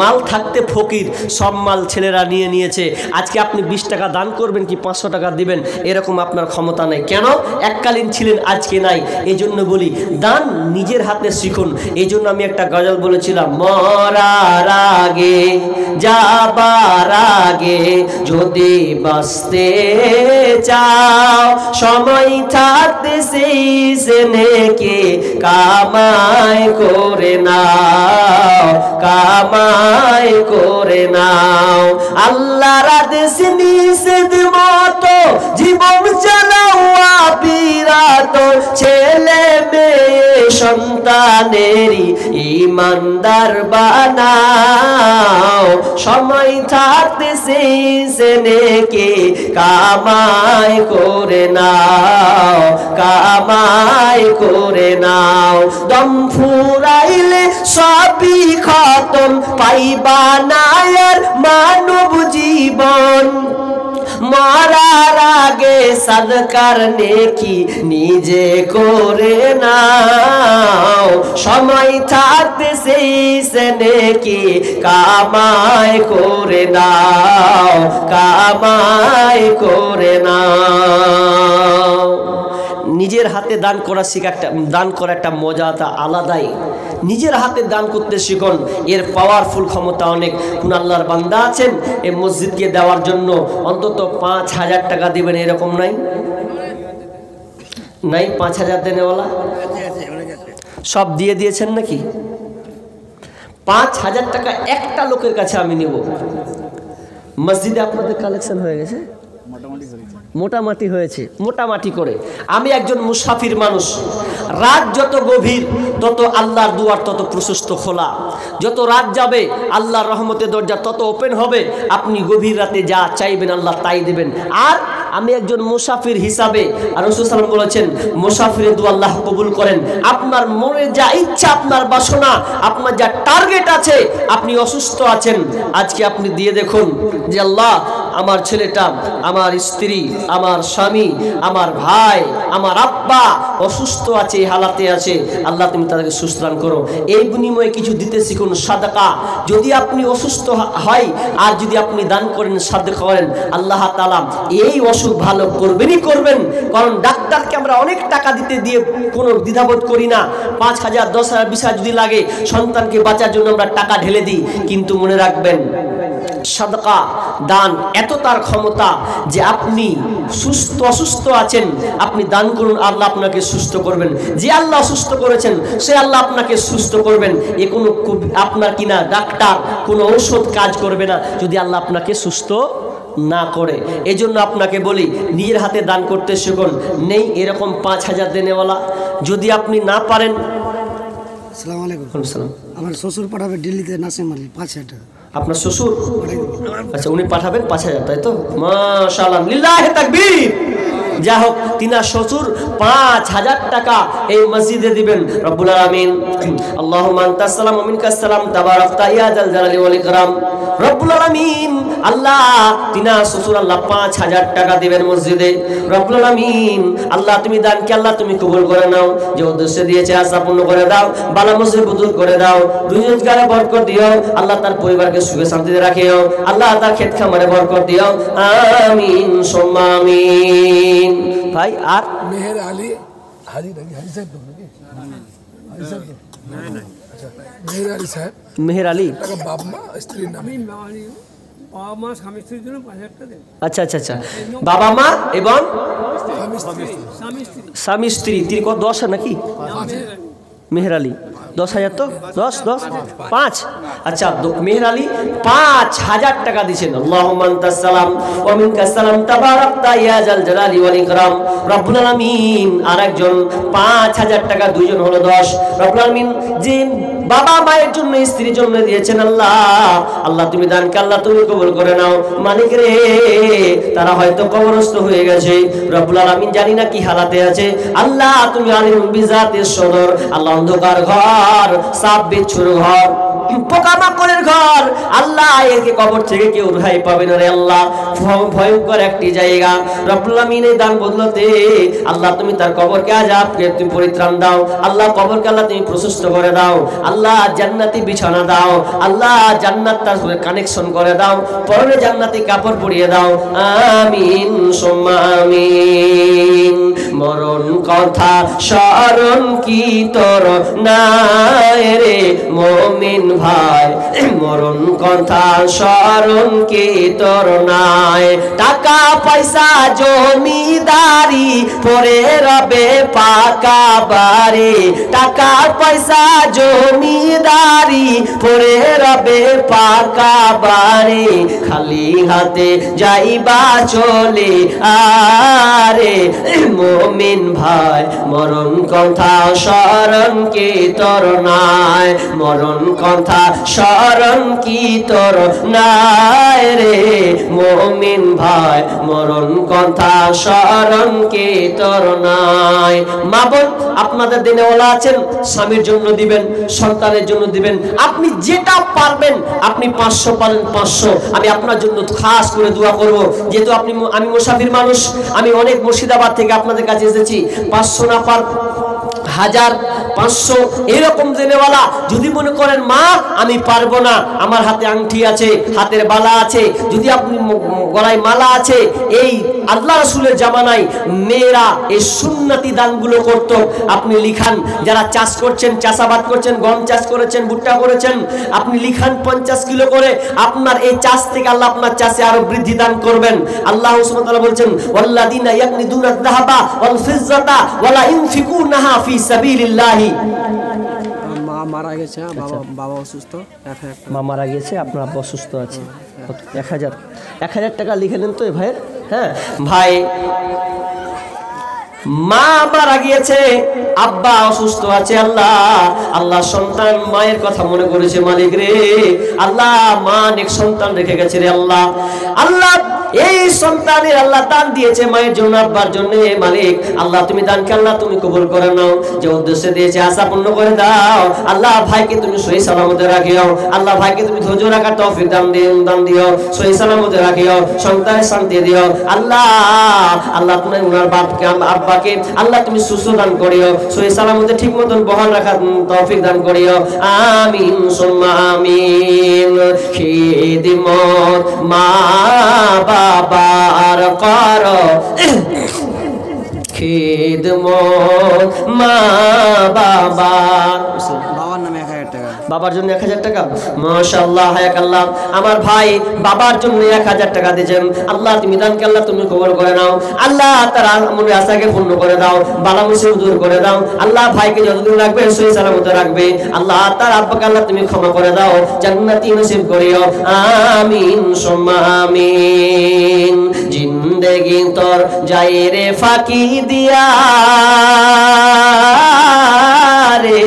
মাল থাকতে ফকির, সব মাল ছেলেরা নিয়ে নিয়েছে। আজকে আপনি 20 টাকা দান করবেন কি 500 টাকা দিবেন, এরকম আপনার ক্ষমতা নেই। কেন? এককালীন ছিলেন, আজকে নাই। এই জন্য বলি দান নিজের হাতে শিখুন। এই জন্য আমি একটা গজল বলেছিলাম, মরার আগে যাবার আগে যদি বাঁচতে চাও, সময় থাকতে সেই নেকি কামাই করে নাও, কামাই করে নাও। আল্লাহর আদেশ নিষেধ মতো জীবন চালাও আবিরাত, ছেলে মেয়ে সন্তানেরই ইমানদার বানাও, সময় থাকতে সেই নেকি কামাই করে নাও, কামাই করে নাও। দম ফুরাইলে সবই খতম, পাইবা না আর মানব জীবন, মরার আগে সাদকার নেকি নিজে করে নাও, সময় থাকতে সেই নেকি কামাই করে নাও, কামাই করে নাও। নিজের হাতে দান করা শিখা, দান করা একটা মজাটা আলাদাই। নিজের হাতে দান করতে শিখুন, এর পাওয়ারফুল ক্ষমতা অনেক। কোন আল্লাহর বান্দা আছেন এই মসজিদকে দেওয়ার জন্য অন্তত 5000 টাকা দিবেন, এরকম নাই? নাই 5000 দেনেওয়ালা? সব দিয়ে দিয়েছেন নাকি? 5000 টাকা একটা লোকের কাছে আমি নিব। মসজিদে আপনাদের কালেকশন হয়ে গেছে? মোটামাটি হয়েছে, মোটামাটি করে। আমি একজন মুসাফির মানুষ, রাত যত গভীর তত আল্লাহর দুয়ার তত প্রশস্ত খোলা, যত রাত যাবে আল্লাহর রহমতের দরজা তত ওপেন হবে। আপনি গভীর রাতে যা চাইবেন আল্লাহ তাই দেবেন। আর আমি একজন মুসাফির হিসাবে, আর রাসূল সাল্লাল্লাহু আলাইহি ওয়াসাল্লাম বলেছেন মুসাফিরের দোয়া আল্লাহ কবুল করেন। আপনার মনে যা ইচ্ছা, আপনার বাসনা, আপনার যা টার্গেট আছে, আপনি অসুস্থ আছেন, আজকে আপনি দিয়ে দেখুন যে আল্লাহ আমার ছেলেটা, আমার স্ত্রী, আমার স্বামী, আমার ভাই, আমার আব্বা অসুস্থ আছে, এই হালাতে আছে, আল্লাহ তুমি তাদেরকে সুস্থ দান করো। এই বিনিময়ে কিছু দিতে শিখুন, সাদাকা। যদি আপনি অসুস্থ হয় আর যদি আপনি দান করেন, সাদাকা করেন, আল্লাহ তাআলা এই অসুখ ভালো করবেনই করবেন। কারণ ডাক্তারকে আমরা অনেক টাকা দিতে দিয়ে কোনো দ্বিধাবোধ করি না। 5000, 10,000, 20,000 যদি লাগে সন্তানকে বাঁচার জন্য আমরা টাকা ঢেলে দিই, কিন্তু মনে রাখবেন সাদকা দান এত তার ক্ষমতা যে আপনি সুস্থ অসুস্থ আছেন, আপনি দান করুন, আল্লাহ আপনাকে সুস্থ করবেন। যে আল্লাহ অসুস্থ করেছেন সে আল্লাহ আপনাকে সুস্থ করবেন। এ কোনো আপনার কিনা ডাক্তার কোনো ঔষধ কাজ করবে না যদি আল্লাহ আপনাকে সুস্থ না করে। এই জন্য আপনাকে বলি নিজের হাতে দান করতে শিখুন। নেই এরকম 5,000 দেনেওয়ালা, যদি আপনি না পারেন। আসসালামু আলাইকুম। আমার শ্বশুর পাঠাবে দিল্লিতে নাসিম আলী 5,000 টাকা। আপনার শ্বশুর? আচ্ছা, উনি পাঠাবেন 5,000, তাই তো? মাশাআল্লাহ, লিল্লাহি তাকবীর। যা হোক, তিনার শ্বশুর 5,000 টাকা এই মসজিদে দিবেন। রব্বুল আলামিন আল্লাহুম্মা আনতাস সালাম ওয়া মিনকাস সালাম তাবারাকতা ইয়া জাল জালালি ওয়াল ইকরাম। রব্বুল আলামিন আল্লাহ তিনার শ্বশুর আল্লাহ 5,000 টাকা দিবেন মসজিদে। রব্বুল আলামিন আল্লাহ তুমি দানকে আল্লাহ তুমি কবুল করে নাও, যে উদ্দেশ্যে দিয়েছে আশা পূর্ণ করে দাও, বালা মুসিবত দূর করে দাও, রোজগারে বরকত দিও আল্লাহ, তার পরিবারকে সুখে শান্তিতে রাখিও আল্লাহ, তার ক্ষেত খামারে বরকত দিও, আমিন সুম্মা আমিন। ভাই আর মেহের আলী হাজি নাকি হাজি সাহেব নাকি হাজি সাহেব না না আচ্ছা মেহের আলী সাহেব, মেহের আলী টাকা বাপ মা স্ত্রীর নামে। বাবা মা স্বামী স্ত্রীর জন্য 5,000 টাকা দেন। আচ্ছা আচ্ছা আচ্ছা, বাবা মা এবং স্বামী স্ত্রী স্বামী স্ত্রী 10 নাকি? মেহের আলী 10,000 তো 10 5। আচ্ছা, মেহের আলী 5,000 টাকা দিয়েছেন। আল্লাহুম্মা আনতাস সালাম ওয়া মিনকাস সালাম তাবারাকতা ইয়া জাল জালালি ওয়াল ইকরাম। রব্বুল আলামিন আরেকজন 5,000 টাকা, দুইজন হলো 10। রব্বুল আলামিন যে বাবা মায়ের জন্য স্ত্রীর জন্য দিয়েছেন আল্লাহ, আল্লাহ তুমি দানকে আল্লাহ তুমি কবুল করে নাও। মালিক রে, তারা হয়তো কবরস্থ হয়ে গেছে, রব্বুল আলামিন জানি না কি হালাতে আছে, আল্লাহ তুমি আলিমুল বিজাতিস সদর। আল্লাহ অন্ধকার ঘর, সাপ বিচ্ছুর ঘর, পোকামাকড়ের ঘর, আল্লাহ একে কবর থেকে কেউ রেহাই পাবে না রে আল্লাহ, ভয়ঙ্কর একটি জায়গা। রব্বুল আলামিন এই দান বদলতে আল্লাহ তুমি তার কবরকে আযাবকে তুমি পরিত্রাণ দাও আল্লাহ, কবরকে আল্লাহ তুমি প্রশস্ত করে দাও আল্লাহ, জান্নাতি বিছানা দাও আল্লাহ, জান্নাত তার সাথে কানেকশন করে দাও, পরনে জান্নাতি কাপড় পরিয়ে দাও, আমিন সুম্মা আমিন। মরণ কথা স্মরণ কি তোর নাই রে মুমিন ভাই, মরণ কথা স্মরণ কি তোর নাই, টাকা পয়সা জমিদারি পরে রবে পাকা বাড়ি, টাকা পয়সা জমিদারি পরে রবে পাকা বাড়ি, খালি হাতে যাইবা চলে আরে মুমিন ভাই, মরণ কথা স্মরণ কি তোর নাই, মরণ কথা স্মরণ কি তোর নাই রে মুমিন ভাই, মরণ কথা স্মরণ কি তোর নাই। মা বোন আপনাদের দিনেওয়ালা আছেন, স্বামীর জন্য দিবেন, সন্তানের জন্য দিবেন, আপনি যেটা পারবেন, আপনি 500 পারেন 500, আমি আপনার জন্য খাস করে দোয়া করব। যেহেতু আমি মুসাফির মানুষ, আমি অনেক মুর্শিদাবাদ থেকে আপনাদের কাছে এসেছি, 500 না পার 1000 500 এরকম দেনেওয়ালা যদি মনে করেন মা আমি পারবো না, আমার হাতে আংটি আছে, হাতের বালা আছে, যদি আপনি গলায় মালা আছে, এই আল্লাহ রাসূলের জামানায় মেয়েরা এই সুন্নতি দানগুলো করত, আপনি লিখান। যারা চাষ করছেন, চাষাবাদ করছেন, গম চাষ করেছেন, ভুট্টা করেছেন, আপনি লিখান 50 কিলো করে, আপনার এই চাষ থেকে আল্লাহ আপনার চাষে আরো বৃদ্ধি দান করবেন। আল্লাহ সুবহানাহু ওয়া তাআলা বলছেন ওয়াল্লাযিনা ইয়াকনিদুনা আয-যাহাবা ওয়াল ফিজ্জাতা ওয়ালা ইনফিকুনাহা ফি সাবিলিল্লাহি। মা মারা গেছে, বাবা অসুস্থ, 1,000 টাকা। মা মারা গেছে, আপনার আব্বা অসুস্থ আছে, 1,000 টাকা লিখে নেন তো ভাইয়ের। হ্যাঁ ভাই, মা মারা গিয়েছে, আব্বা অসুস্থ আছে, আল্লাহ সন্তান মায়ের কথা মনে করেছে, মালিক রে আল্লাহ মা অনেক সন্তান রেখে গেছে রে আল্লাহ, এই সন্তানের আল্লাহ দান দিয়েছে মায়ের জন্য, আব্বার জন্য, মালিক আল্লাহ তুমি দানকে আল্লাহ তুমি কবুল করে নাও, যে উদ্দেশ্যে দিয়েছে আশা পূর্ণ করে দাও আল্লাহ, ভাইকে তুমি সহি সালামতে রাখিও আল্লাহ, ভাইকে তুমি ধৈর্য রাখার তৌফিক দান দিও, সহি সালামতে রাখিও, সন্তানের শান্তি দিও আল্লাহ তুমি ওনার বাপকে আব্বাকে আল্লাহ তুমি সুস্থ দান করিও, সহি সালামতে ঠিক মতন বহাল রাখার তৌফিক দান করিও, আমিন সুম্মা আমিন। খিদমত মা বাবার কর, খিদমত মা বাবার, বাবার নামে 1,000 টাকা, বাবার জন্য 1000 টাকা, মাশাআল্লাহ, হায়াকাল্লাহ। আমার ভাই বাবার জন্য 1000 টাকা দিয়েছেন। আল্লাহ তুমি দানকে আল্লাহ তুমি কবুল করে নাও। আল্লাহ তার মনে আশাকে পূর্ণ করে দাও, বালা মুসিবত দূর করে দাও। আল্লাহ ভাইকে যতদিন রাখবে সহি সালামতে রাখবে। আল্লাহ তার আব্বাকে আল্লাহ তুমি ক্ষমা করে দাও, জান্নাতি নসিব করিও। আমিন সুম্মা আমিন। জিন্দেগি তোর যাই রে ফাঁকি দিয়া রে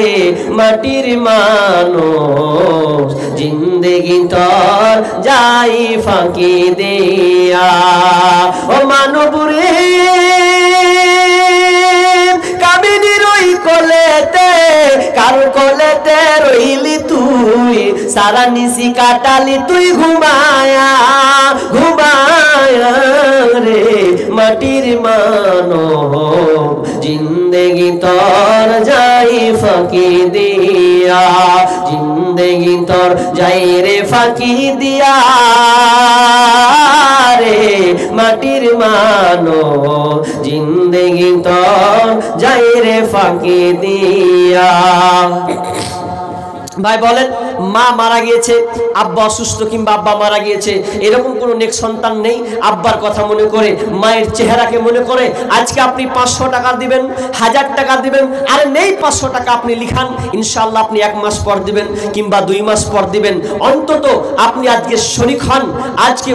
মাটির মানুষ, জিন্দেগি তোর যাই ফাঁকি দিয়া। ও মানব রে কামিনীর ওই কোলেতে, কার কোলেতে রইলি তুই, সারা নিশি কাটালি তুই ঘুমায়া ঘুমায়া রে মাটির মানব, জিন্দেগি তোর যাই ফাঁকি দিয়া, জিন্দেগি তোর যাই রে ফাঁকি দিয়া রে মাটির মানব, জিন্দেগি তোর যাই রে ফাঁকি দিয়া। ভাই বলেন, মা মারা গিয়েছে, আব্বা অসুস্থ কিংবা আব্বা মারা গিয়েছে, এরকম কোনো নেক সন্তান নেই আব্বার কথা মনে করে, মায়ের চেহারাকে মনে করে আজকে আপনি 500 টাকা দিবেন, 1000 টাকা দিবেন। আরে নেই 500 টাকা আপনি লিখান, ইনশাআল্লাহ আপনি 1 মাস পর দিবেন কিংবা 2 মাস পর দিবেন। অন্তত আপনি আজকে শরিক হন। আজকে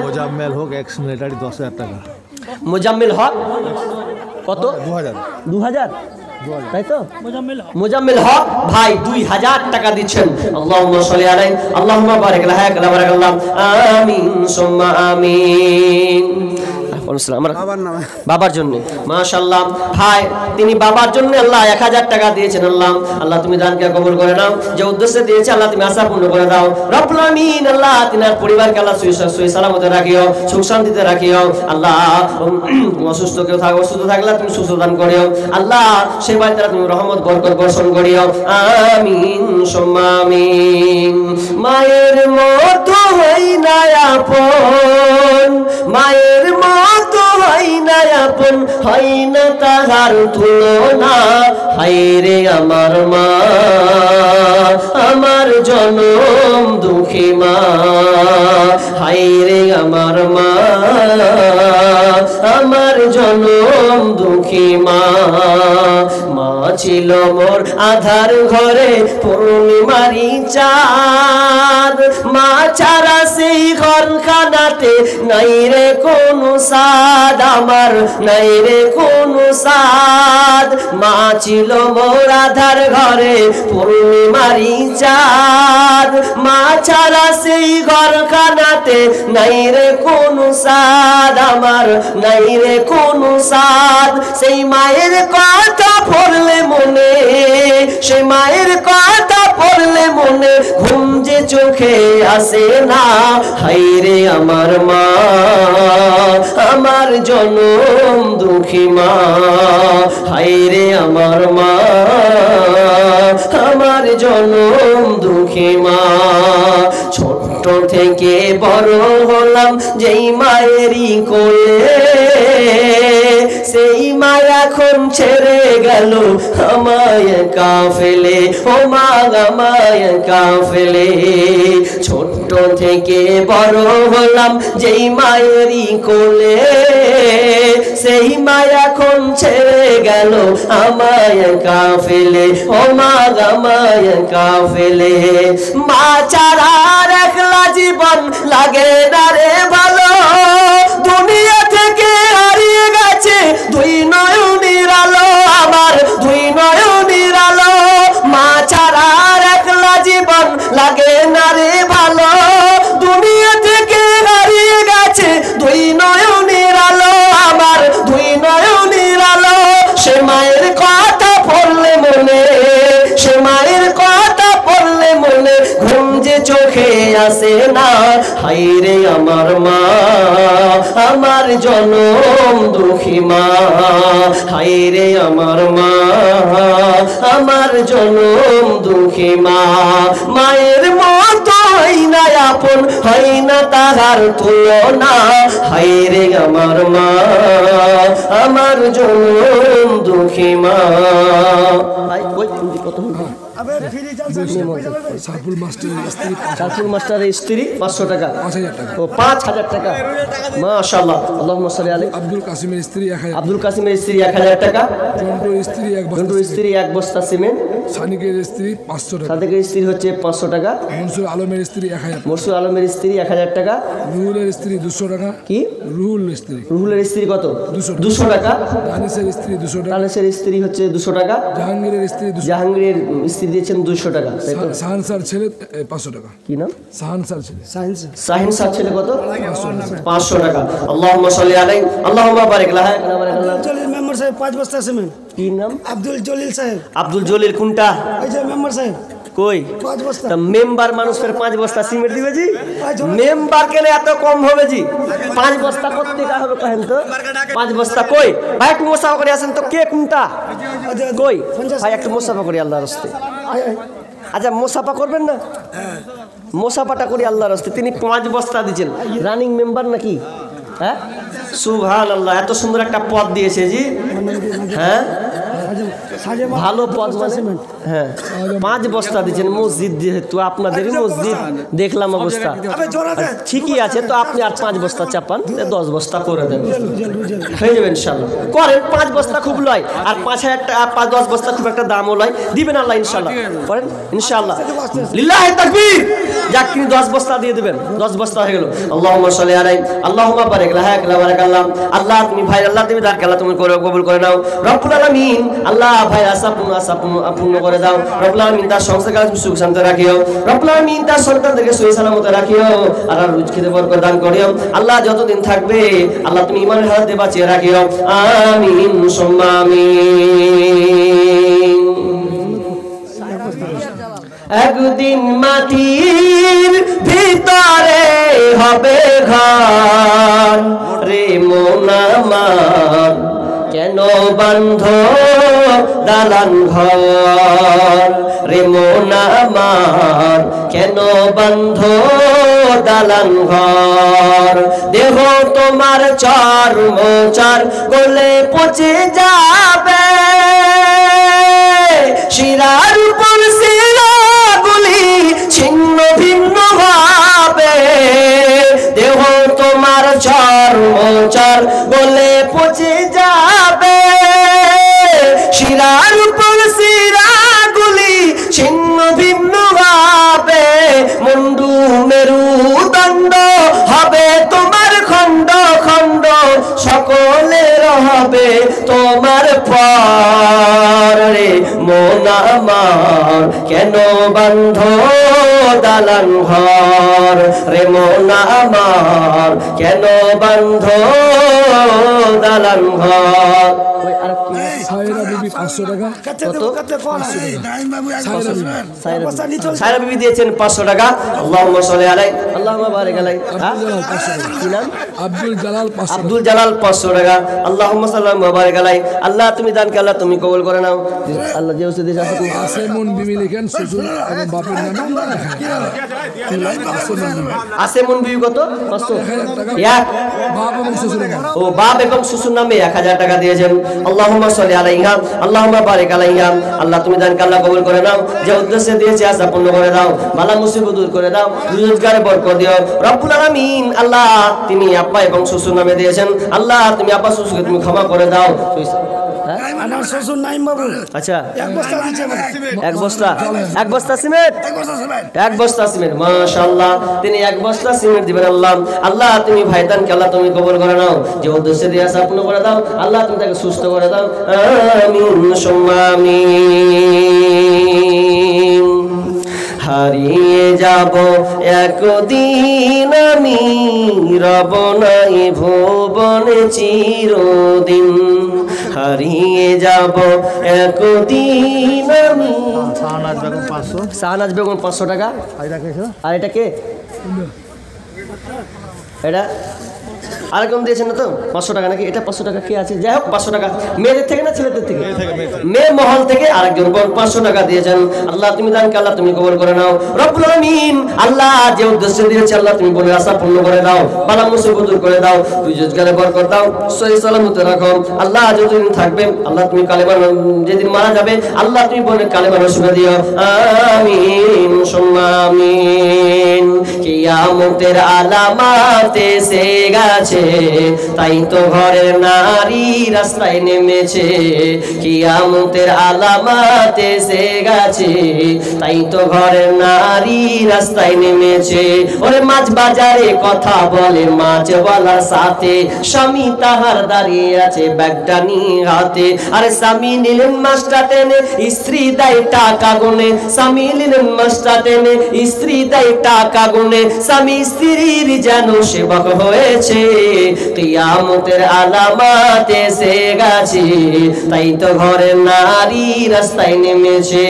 মোজাম্মেল হক 1 মিনিটারি 10,000 টাকা। মোজাম্মেল হক কত? 2000 তাই তো? মোজাম্মেল হক ভাই 2000 টাকা দিচ্ছেন। আল্লাহুম্মা সাল্লি আলাইহি আল্লাহুম্মা বারিক লাহা বারাকাল্লাহ। আমিন সুম্মা আমিন। বাবার জন্য মাশাআল্লাহ ভাই, তিনি বাবার জন্য আল্লাহ 1000 টাকা দিয়েছেন। আল্লাহ আল্লাহ তুমি দানকে কবুল করে নাও, যে উদ্দেশ্যে দিয়েছে আল্লাহ তুমি আশা পূর্ণ করে দাও রব্বুল আমিন। আল্লাহ তিনার পরিবারকে আল্লাহ সহি সালামতে রাখিও, সুখ শান্তিতে রাখিও। আল্লাহ অসুস্থ কেউ থাকো, অসুস্থ থাকলে তুমি সুস্থ দান করিও। আল্লাহ সে বাড়িতে তুমি রহমত বরকত বর্ষণ করিও। আমিন সুম্মা আমিন। মায়ের মতো হই না আপন, মায়ের মতো হয় না আপন, হয় না তাহার তুলনা। হায়রে আমার মা, আমার জনম দুঃখী মা, হায়রে আমার মা, আমার জনম দুঃখী মা। মা ছিল মোর আধার ঘরে পূর্ণিমারি চাঁদ, মা ছাড়া সেই ঘরখানাতে নাই রে কোনো সাদ, আমার নাই রে কোনো সাদ। মা ছিল মোর আধার ঘরে পূর্ণিমারি চাঁদ, মা ছাড়া সেই ঘরখানাতে নাই রে কোনো সাদ, আমার নাই রে কোনো সাদ। সেই মায়ের কথা পড়লে মনে, সেই মায়ের কথা পড়লে মনে ঘুম যে চোখে আসে না। হায়রে আমার মা, আমার জনম দুঃখী মা, হায়রে আমার মা, আমার জনম দুঃখী মা। ছোট্ট থেকে বড় হলাম যেই মায়েরই কোলে, সেই মা এখন ছেড়ে গেল আমায় কাফেলে, ও মা আমায় কাফেলে। ছোট্ট থেকে বড় হলাম যেই মায়েরই কোলে, সেই মা এখন ছেড়ে গেল আমায় কাফেলে, ও মা আমায় কাফেলে। মা ছাড়া একলা জীবন লাগে না রে ভালো, দুনিয়া থেকে হারিয়ে গেছে 2 নয়নের আলো, আমার 2 নয়নের আলো। মা ছাড়া একলা জীবন লাগে না রে ভালো, দুনিয়া থেকে হারিয়ে গেছে 2 নয়নের আলো, আমার 2 নয়নের আলো। সে মায়ের কথা পড়লে মনে, সে মায়ের কথা পড়লে মনে ঘুম যে চোখে আসে না। হায়রে আমার মা, আমার জনম দুঃখী মা, হায়রে আমার মা, আমার জনম দুঃখী মা। মায়ের মতো হয় না আপন, হয় না তাহার তুলনা। হায়রে আমার মা, আমার জনম দুঃখী মা। কত সারফুল মাস্টারের স্ত্রী সারফুল মাস্টারের স্ত্রী 500 টাকা 5,000 টাকা। ও 5,000 টাকা মাশাআল্লাহ আল্লাহুম্মা সাল্লি আলাইহি আব্দুল কাসিমের স্ত্রী 1,000 আব্দুল কাসিমের স্ত্রী 1000 টাকা জন্টুর স্ত্রী 1 বস্তা জন্টুর স্ত্রী 1 বস্তা সিমেন্ট সানিকের স্ত্রী 500 টাকা সাদেকের স্ত্রী হচ্ছে 500 টাকা মনসুর আলমের স্ত্রী 1000 মরসুল আলমের স্ত্রী 1000 টাকা রুহুলের স্ত্রী 200 টাকা কি রুহুল স্ত্রী রুহুলের স্ত্রী কত 200 200 টাকা দানিসের স্ত্রী 200 টাকা তানেসের স্ত্রী হচ্ছে 200 টাকা জাহাঙ্গীরের স্ত্রী 200 জাহাঙ্গীরের স্ত্রী দিয়েছেন 200 টাকা তাই তো সাহানসার ছেলে 500 টাকা কি নাম সাহানসার ছেলে শাহিন সাহেব ছেলে কত 500 টাকা আল্লাহুম্মা সাল্লি আলাইহি আল্লাহুম্মা বারিক লাহা জলিল মেম্বার সাহেব 5 বস্তা সিমেন্ট কি নাম আব্দুল জলিল সাহেব আব্দুল জলিল কোনটা এই যে মেম্বার সাহেব কই 5 বস্তা তা মেম্বার মানুষের 5 বস্তা সিমেন্ট দিবে জি মেম্বার কেন এত কম হবে জি 5 বস্তা কত টাকা হবে কহেন তো 5 বস্তা কই ভাই একটু মুসাফা করে আসেন তো কে কোনটা কই ভাই একটু মুসাফা করি আল্লাহর রাস্তে আচ্ছা মুসাফা করবেন না মুসাফাটা করি আল্লাহর রাস্তে তিনি 5 বস্তা দিয়েছেন রানিং মেম্বার নাকি হ্যাঁ সুবহানাল্লাহ এত সুন্দর একটা পদ দিয়েছে জি হ্যাঁ ভালো পদ মানে হ্যাঁ 5 বস্তা দিচ্ছেন মসজিদ যেহেতু আপনাদেরই মসজিদ দেখলাম অবস্থা ঠিকই আছে তো আপনি আর 5 বস্তা চাপান 10 বস্তা করে দেবেন হয়ে যাবে ইনশাল্লাহ করেন 5 বস্তা খুব লয় আর 5,000 টাকা 5-10 বস্তা খুব একটা দামও লয় দিবেন আল্লাহ ইনশাল্লাহ করেন ইনশাল্লাহ লিল্লাহি তাকবীর যাক তিনি 10 বস্তা দিয়ে দিবেন 10 বস্তা হয়ে গেল আল্লাহুম্মা সাল্লি আলাইহি আল্লাহুম্মা বারিক লাহা বারাকাল্লাহ আল্লাহ তুমি ভাই আল্লাহ তুমি দান আল্লাহ তুমি করে কবুল করে নাও রব্বুল আলামিন আল্লাহ ভাই আশা পূর্ণ করে দাও রব্বুল আলামিন তার সংসারকে সুখ শান্তি রাখিও রব্বুল আলামিন তার সন্তানদেরকে সহি সালামতে রাখিও আর রিজকিতে বরকত দান করিও আল্লাহ যতদিন থাকবে আল্লাহ তুমি ঈমানের হাতে বাঁচিয়ে রাখিও আমিন সুম্মা আমিন একদিন মাটির ভিতরে হবে ঘর রে মন আমার কেন বান্ধ দালান ঘর রে মন আমার কেন বান্ধ দালান ঘর দেহ তোমার চর্ম চার গলে পচে যাবে শিরার উপর শিরাগুলি ছিন্ন ভিন্ন হবে দেহ তোমার চর্ম চার গলে পচে যাবে শিরার উপর শিরাগুলি ছিন্ন ভিন্ন হবে মুন্ডু মেরুদণ্ড হবে তোমার খণ্ড খণ্ড সকলের হবে তোমার পর রে মন আমার কেন বান্ধ দালান ঘর রে মন আমার কেন বান্ধ দালান ঘর সায়রা বিবি 500 টাকা সায়রা বিবি দিয়েছেন 500 টাকা আল্লাহুম্মা সাল্লি আলাইহি আল্লাহুম্মা বারিক আলাইহি কি নাম আব্দুল জালাল 500 আব্দুল জালাল 500 টাকা আল্লাহুম্মা সাল্লি ওয়া বারিক আলাইহি আল্লাহ তুমি দানকে আল্লাহ তুমি কবুল করে নাও আল্লাহ যে উসে দেশ আছে আসেমন বিবি লিখেন শ্বশুর এবং বাপের নামে আসেমন বিবি কত 500 এক বাপ এবং শ্বশুরের নামে ও বাপ এবং শ্বশুর নামে 1000 টাকা দিয়েছেন আল্লাহুম্মা সাল্লি আলাইহা আল্লাহুম্মা বারিক আলাইহা আল্লাহ তুমি দানকে আল্লাহ কবুল করে নাও যে উদ্দেশ্যে দিয়েছে আশা পূর্ণ করে দাও বালা মুসিবত দূর করে দাও রোজগারে বরকত দিও রব্বুল আলামিন আল্লাহ তুমি আব্বা এবং শ্বশুর নামে দিয়েছেন আল্লাহ তুমি আব্বা শ্বশুরকে তুমি ক্ষমা করে দাও আমার শ্বশুর নাইম বাবু আচ্ছা 1 বস্তা দিচ্ছে এক বস্তা সিমেন্ট এক বস্তা সিমেন্ট মাশাআল্লাহ তিনি 1 বস্তা সিমেন্ট দিবেন আল্লাহ আল্লাহ তুমি ভাইদানকে আল্লাহ তুমি কবুল করে নাও যে উদ্দেশ্যে দিয়ে আশা পূর্ণ করে দাও আল্লাহ তুমি তাকে সুস্থ করে দাও আমিন সুম্মা আমিন হারিয়ে যাব একদিন আমি রব নাই ভুবনে চিরদিন হারিয়ে যাব একদিন আমি শাহনাজ বেগম 500 টাকা আর এটা কে এটা আরেকজন দিয়েছেন না তো 500 টাকা নাকি? এটা 500 টাকা কে আছে? যাই হোক 500 টাকা মেয়েদের থেকে না ছেলেদের থেকে? মেয়ে মহল থেকে আরেকজন বোন 500 টাকা দিয়েছেন। আল্লাহ তুমি দানকে আল্লাহ তুমি কবুল করে নাও রব্বুল আলামিন। আল্লাহ যে উদ্দেশ্যে দিয়েছে আল্লাহ তুমি বলে আশা পূর্ণ করে দাও, বালা মুসিবত দূর করে দাও, তুই রোজগারে বরকত দাও, সহি সালামতে রাখো। আল্লাহ যতদিন থাকবে আল্লাহ তুমি কালেমা, যেদিন মারা যাবে আল্লাহ তুমি বলে কালেমা নসিবে দিও। আমিন সুম্মা আমিন। কিয়ামতের আলামাত এসে গেছে, তাই তো ঘরের নারী রাস্তায় নেমেছে। কিয়ামতের আলামাত এসে গেছে, তাই তো ঘরের নারী রাস্তায় নেমেছে। ওরে মাছ বাজারে কথা বলে মাছওয়ালার সাথে, স্বামী তাহার দাঁড়িয়ে আছে ব্যাগটা নিয়ে হাতে। আরে স্বামী নিলেন মাছটা টেনে, স্ত্রী দেয় টাকা গুনে। স্বামী নিলেন মাছটা টেনে, স্ত্রী দেয় টাকা গুনে। স্বামী স্ত্রীর যেন সেবক হয়েছে। কিয়ামতের আলামাত এসে গেছে, তাই তো ঘরের নারী রাস্তায় নেমেছে।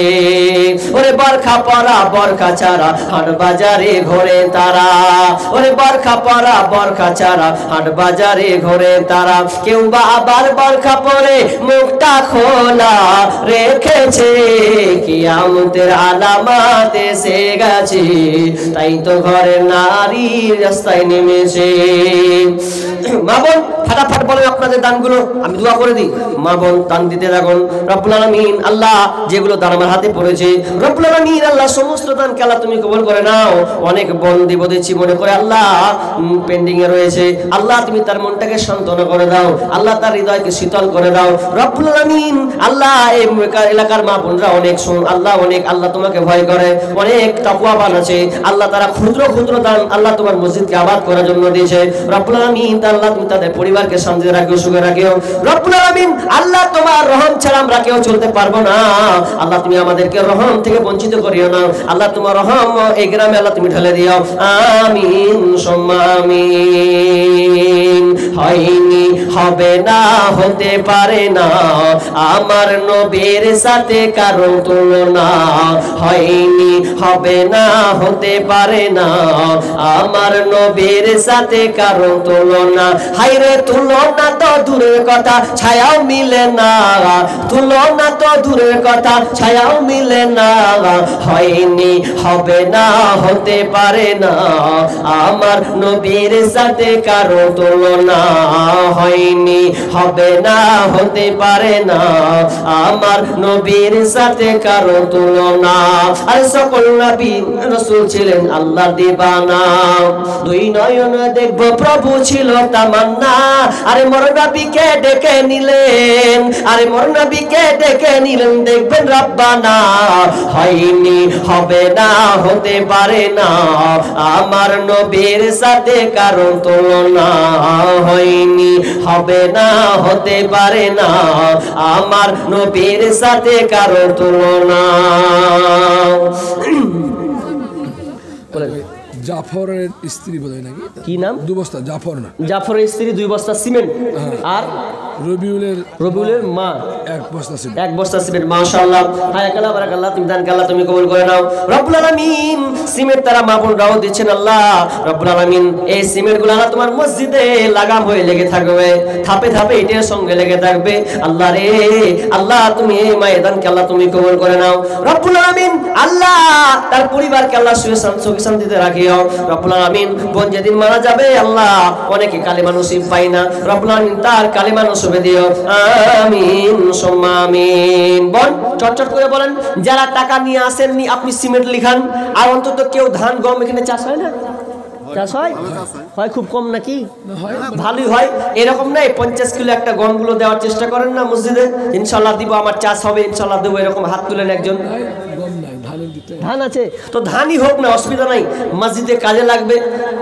ওরে বরখা পরা বরখা ছাড়া হাট বাজারে ঘোরে তারা। ওরে বরখা পরা বরখা ছাড়া হাট বাজারে ঘোরে তারা। কেউ বা আবার বরখা পরে মুখটা খোলা রেখেছে। কিয়ামতের আলামাত এসে গেছে, তাই তো ঘরের নারী রাস্তায় নেমেছে। মা বোন ফাটাফাট বলেন আপনাদের দানগুলো, আমি দোয়া করে দিই। মা বোন দান দিতে থাকুন। রব্বুল আলামিন আল্লাহ যেগুলো দান আমার হাতে পড়েছে রব্বুল আলামিন আল্লাহ সমস্ত দানকে আল্লাহ তুমি কবুল করে নাও। অনেক বোন দিব দিচ্ছি মনে করে আল্লাহ পেন্ডিং এ রয়েছে, আল্লাহ তুমি তার মনটাকে সান্ত্বনা করে দাও, আল্লাহ তার হৃদয়কে শীতল করে দাও রব্বুল আলামিন। আল্লাহ এই এলাকার মা বোনরা অনেক আল্লাহ অনেক আল্লাহ তোমাকে ভয় করে, অনেক তাকওয়াবান আছে আল্লাহ, তারা ক্ষুদ্র ক্ষুদ্র দান আল্লাহ তোমার মসজিদকে আবাদ করার জন্য দিয়েছে রব্বুল আলামিন। আল্লাহ তুমি তাদের পরিবারকে শান্তিতে রাখিও, সুখে রাখিও রব্বুল আলামিন। আল্লাহ তোমার রহম ছাড়া আমরা কেউ চলতে পারবো না। আল্লাহ তুমি আমাদেরকে রহম থেকে বঞ্চিত করিও না। আল্লাহ তোমার রহম এই গ্রামে আল্লাহ তুমি ঢেলে দিও। আমিন সুম্মা আমিন। হয়নি হবে না হতে পারে না, আমার নবীর সাথে কারো তুলনা। হয়নি হবে না হতে পারে না, আমার নবীর সাথে কারো তুলনা। হায়রে তুলনা তো দূরের কথা ছায়াও মিলে না, তুলনা তো দূরের কথা ছায়াও মিলে না। হয়নি হবে না হতে পারে না, আমার নবীর সাথে কারো তুলনা। হয়নি হবে না হতে পারে না, আমার নবীর সাথে কারো তুলনা। আর সকল নবী রাসূল ছিলেন আল্লাহ দিবানা, দুই নয়ন দেখব প্রভু ছিল তামান্না। আরে মোর নবীকে ডেকে নিলেন, আরে মোর নবীকে ডেকে নিলেন দেখবেন রব্বানা। হয়নি হবে না হতে পারে না, আমার নবীর সাথে কারো তুলনা। হয়নি হবে না হতে পারে না, আমার নবীর সাথে কারো তুলনা। জাফরের স্ত্রী বোধহয় নাকি, কি নাম? 2 বস্তা জাফর না, জাফরের স্ত্রী 2 বস্তা সিমেন্ট, আর রবিউলের মা 1 বস্তা সিমেন্ট। 1 বস্তা সিমেন্ট। মাশাআল্লাহ, হায়াকাল্লাহ বারাকাল্লাহ, তুমি দানকে আল্লাহ তুমি কবুল করে নাও রব্বুল আলামিন। সিমেন্ট তারা মা বোনরাও দিচ্ছেন আল্লাহ রব্বুল আলামিন। এই সিমেন্টগুলো আল্লাহ তোমার মসজিদে লাগাম হয়ে লেগে থাকবে, ধাপে ধাপে এটার সঙ্গে লেগে থাকবে আল্লাহ রে। আল্লাহ তুমি এই মায়ের দানকে আল্লাহ তুমি কবুল করে নাও রব্বুল আলামিন। আল্লাহ তার পরিবারকে আল্লাহ সুখে শান্তিতে রাখিও রব্বুল আলামিন। বোন যেদিন মারা যাবে আল্লাহ অনেকে কালেমা নসিব পায় না রব্বুল আলামিন, তার কালেমা নসিবে দিও। আমিন সুম্মা আমিন। বোন চটচট করে বলেন, যারা টাকা নিয়ে আসেননি আপনি সিমেন্ট লিখান। আর অন্তত কেউ ধান গম এখানে চাষ হয় না? চাষ হয়? হয় খুব কম নাকি? ভালোই হয়। এরকম নাই 50 কিলো একটা গমগুলো দেওয়ার চেষ্টা করেন না মসজিদে, ইনশাআল্লাহ দিব, আমার চাষ হবে ইনশাআল্লাহ দেবো, এরকম হাত তুলেন একজন। ধান আছে তো ধানই হোক না, অসুবিধা নাই, মসজিদে কাজে লাগবে,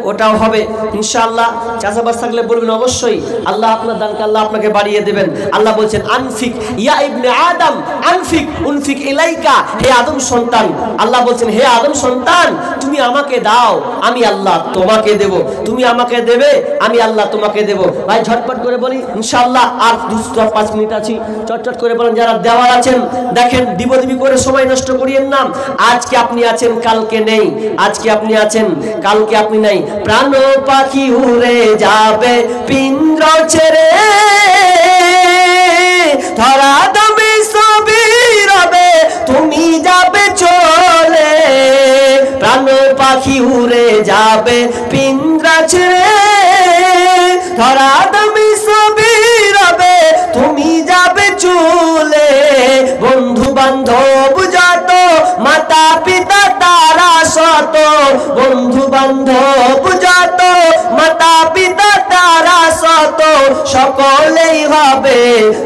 ওটাও হবে ইনশাআল্লাহ। চাষাবাস থাকলে বলবেন অবশ্যই, আল্লাহ আপনার দানকে আল্লাহ আপনাকে বাড়িয়ে দেবেন। আল্লাহ বলছেন আনফিক ইয়া ইবনে আদম আনফিক উনফিক ইলাইকা, হে আদম সন্তান, আল্লাহ বলছেন হে আদম সন্তান তুমি আমাকে দাও, আমি আল্লাহ তোমাকে দেব। তুমি আমাকে দেবে, আমি আল্লাহ তোমাকে দেব। ভাই ঝটপট করে বলি ইনশাআল্লাহ, আর 2-5 মিনিট আছে, চটচট করে বলেন। যারা দেওয়ার আছেন দেখেন, দিবি করে সময় নষ্ট করিয়েন না। আজকে আজকে আপনি আছেন কালকে নেই, আজকে আপনি আছেন কালকে আপনি নাই। প্রাণ পাখি উড়ে যাবে পিঞ্জরা ছেড়ে, ধরা দামে সবই রবে তুমি যাবে চলে। প্রাণ পাখি উড়ে যাবে পিঞ্জরা ছেড়ে, ধরা দামে সবই রবে তুমি যাবে চলে। বন্ধু বান্ধব যত, মাতা পিতা তারা শত, বন্ধু বান্ধব যত, মাতা পিতা তারা শত, সকলেই হবে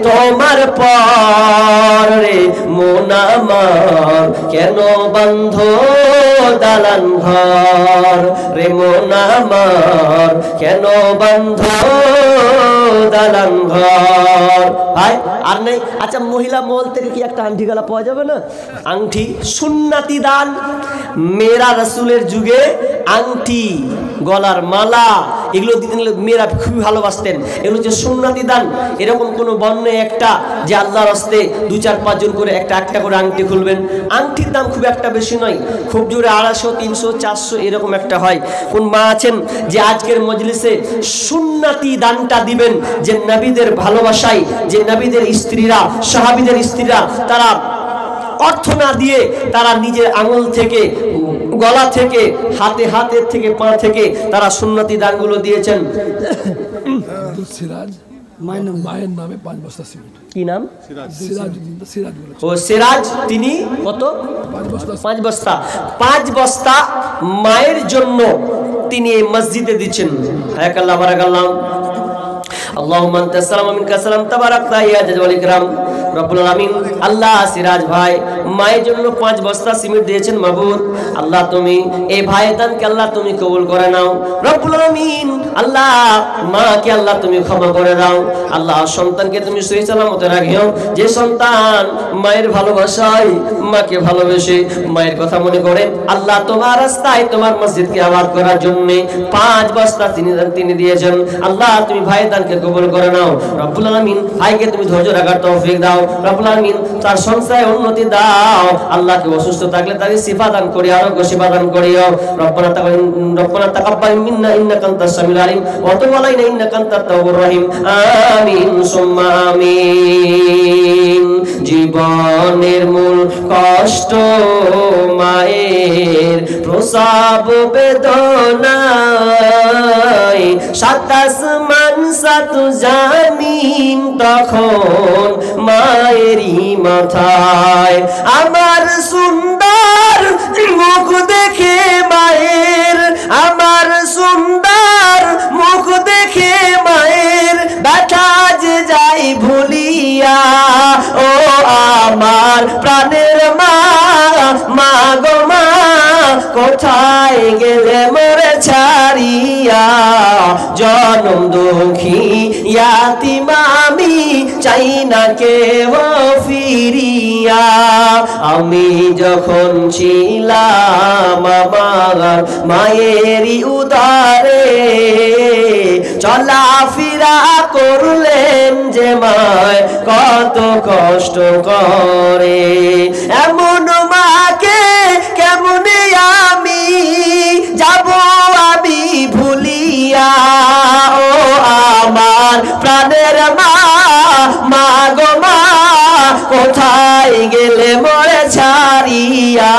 তোমার পর রে। মন আমার কেন বন্ধ দালান ঘর রে, মন আমার কেন বন্ধ দালান ঘর। ভাই আর নেই? আচ্ছা, মহিলা মহল থেকে কি একটা আংটি গলা পাওয়া যাবে না? আংটি সুন্নাতি দান। মেয়েরা রাসূলের যুগে আংটি, গলার মালা, এগুলো দিতেন, মেয়েরা খুবই ভালোবাসতেন। এগুলো হচ্ছে সুন্নাতি দান। এরকম কোনো বর্ণে একটা যে আল্লাহর হস্তে 2-4-5 জন করে একটা করে আংটি খুলবেন। আংটির দাম খুব একটা বেশি নয়, খুব জোরে 250, 300, 400 এরকম একটা হয়। কোন মা আছেন যে আজকের মজলিসে সুন্নাতি দানটা দিবেন, যে নবীদের ভালোবাসায়, যে নবীদের স্ত্রীরা, সাহাবীদের স্ত্রীরা, তারা অর্থ না দিয়ে তারা নিজের আঙুল থেকে, গলা থেকে, হাতের থেকে, পা থেকে তারা সুন্নতি দানগুলো দিয়েছেন। সিরাজ মায়ের নামে 5 বস্তা সিমেন্ট। কি নাম? সিরাজ। ও সিরাজ, তিনি কত? 5 বস্তা। 5 বস্তা মায়ের জন্য তিনি এই মসজিদে দিচ্ছেন। হায়াকাল্লাহ, বারাকাল্লাহ। আল্লাহুম্মা আনতা সালাম মিনকা সালাম, তাবারাকতা ইয়া জাল ওয়াল ইকরাম রব্বুল আলামিন। আল্লাহ সিরাজ ভাই মায়ের জন্য 5 বস্তা সিমেন্ট দিয়েছেন। মাবুদ আল্লাহ, তুমি এই ভাইয়ের দানকে আল্লাহ তুমি কবুল করে নাও রব্বুল আলামিন। আল্লাহ মাকে আল্লাহ তুমি ক্ষমা করে দাও। আল্লাহ সন্তানকে তুমি সহি সালামতে রাখিও, যে সন্তান মায়ের ভালোবাসায়, মাকে ভালোবেসে, মায়ের কথা মনে করে আল্লাহ তোমার রাস্তায়, তোমার মসজিদকে আবাদ করার জন্য 5 বস্তা তিনি দিয়েছেন। আল্লাহ তুমি ভাইয়ের দানকে কবুল করে নাও রব্বুল আলামিন। ভাইকে তুমি ধৈর্য রাখার তৌফিক দাও রব্বুল আলামিন। তার সংসারে উন্নতি দাও। আল্লাহকে অসুস্থ থাকলে তাকে শিফা দান করিও, আরোগ্য শিফা দান করিও। রব্বানা তাকাব্বাল মিন্না ইন্নাকা আনতাস সামিউল আলিম ওয়া তুব আলাইনা ইন্নাকা আনতাত তাওয়াবুর রহিম। আমিন সুম্মা আমিন। জীবনের মূল কষ্ট মায়ের প্রসব বেদনায়, 7 আসমান 7 জামিন তখন মায়েরই মাথায়। আমার সুন্দর মুখ দেখে মায়ের, আমার সুন্দর মুখ দেখে মায়ের ব্যথা যে যাই ভুলিয়া। ও আমার প্রাণের মা, মা গো মা, কোথায় গেলে মোরে ছাড়িয়া। জনম দুঃখী ইয়াতিম আমি, চাই না কেহ ফিরিয়া। আমি যখন ছিলাম আমার মায়েরই উদারে, চলাফেরা করলেন যে মায় কত কষ্ট করে। এমন মাকে কেমনে আমি যাব আমি ভুলিয়া। ও আমার প্রাণের মা, মা গো মা, কোথায় গেলে মোরে ছাড়িয়া।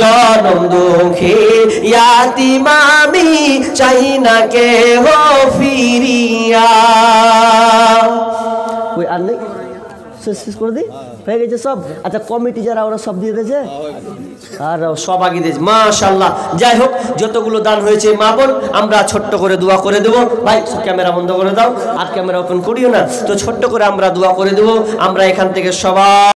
জনম দুঃখী ইয়াতিম আমি, চাই না কেহ ফিরিয়া। ওই আর নেই, শেষ করে দিই, হয়ে গেছে সব। আচ্ছা কমিটি যারা ওরা সব দিয়ে দিয়েছে, আর সব আগে দিয়েছে মাশাআল্লাহ। যাই হোক, যতগুলো দান হয়েছে মা বোন, আমরা ছোট্ট করে দোয়া করে দেবো। ভাই ক্যামেরা বন্ধ করে দাও, আর ক্যামেরা ওপেন করিও না, তো ছোট্ট করে আমরা দোয়া করে দেবো। আমরা এখান থেকে সবাই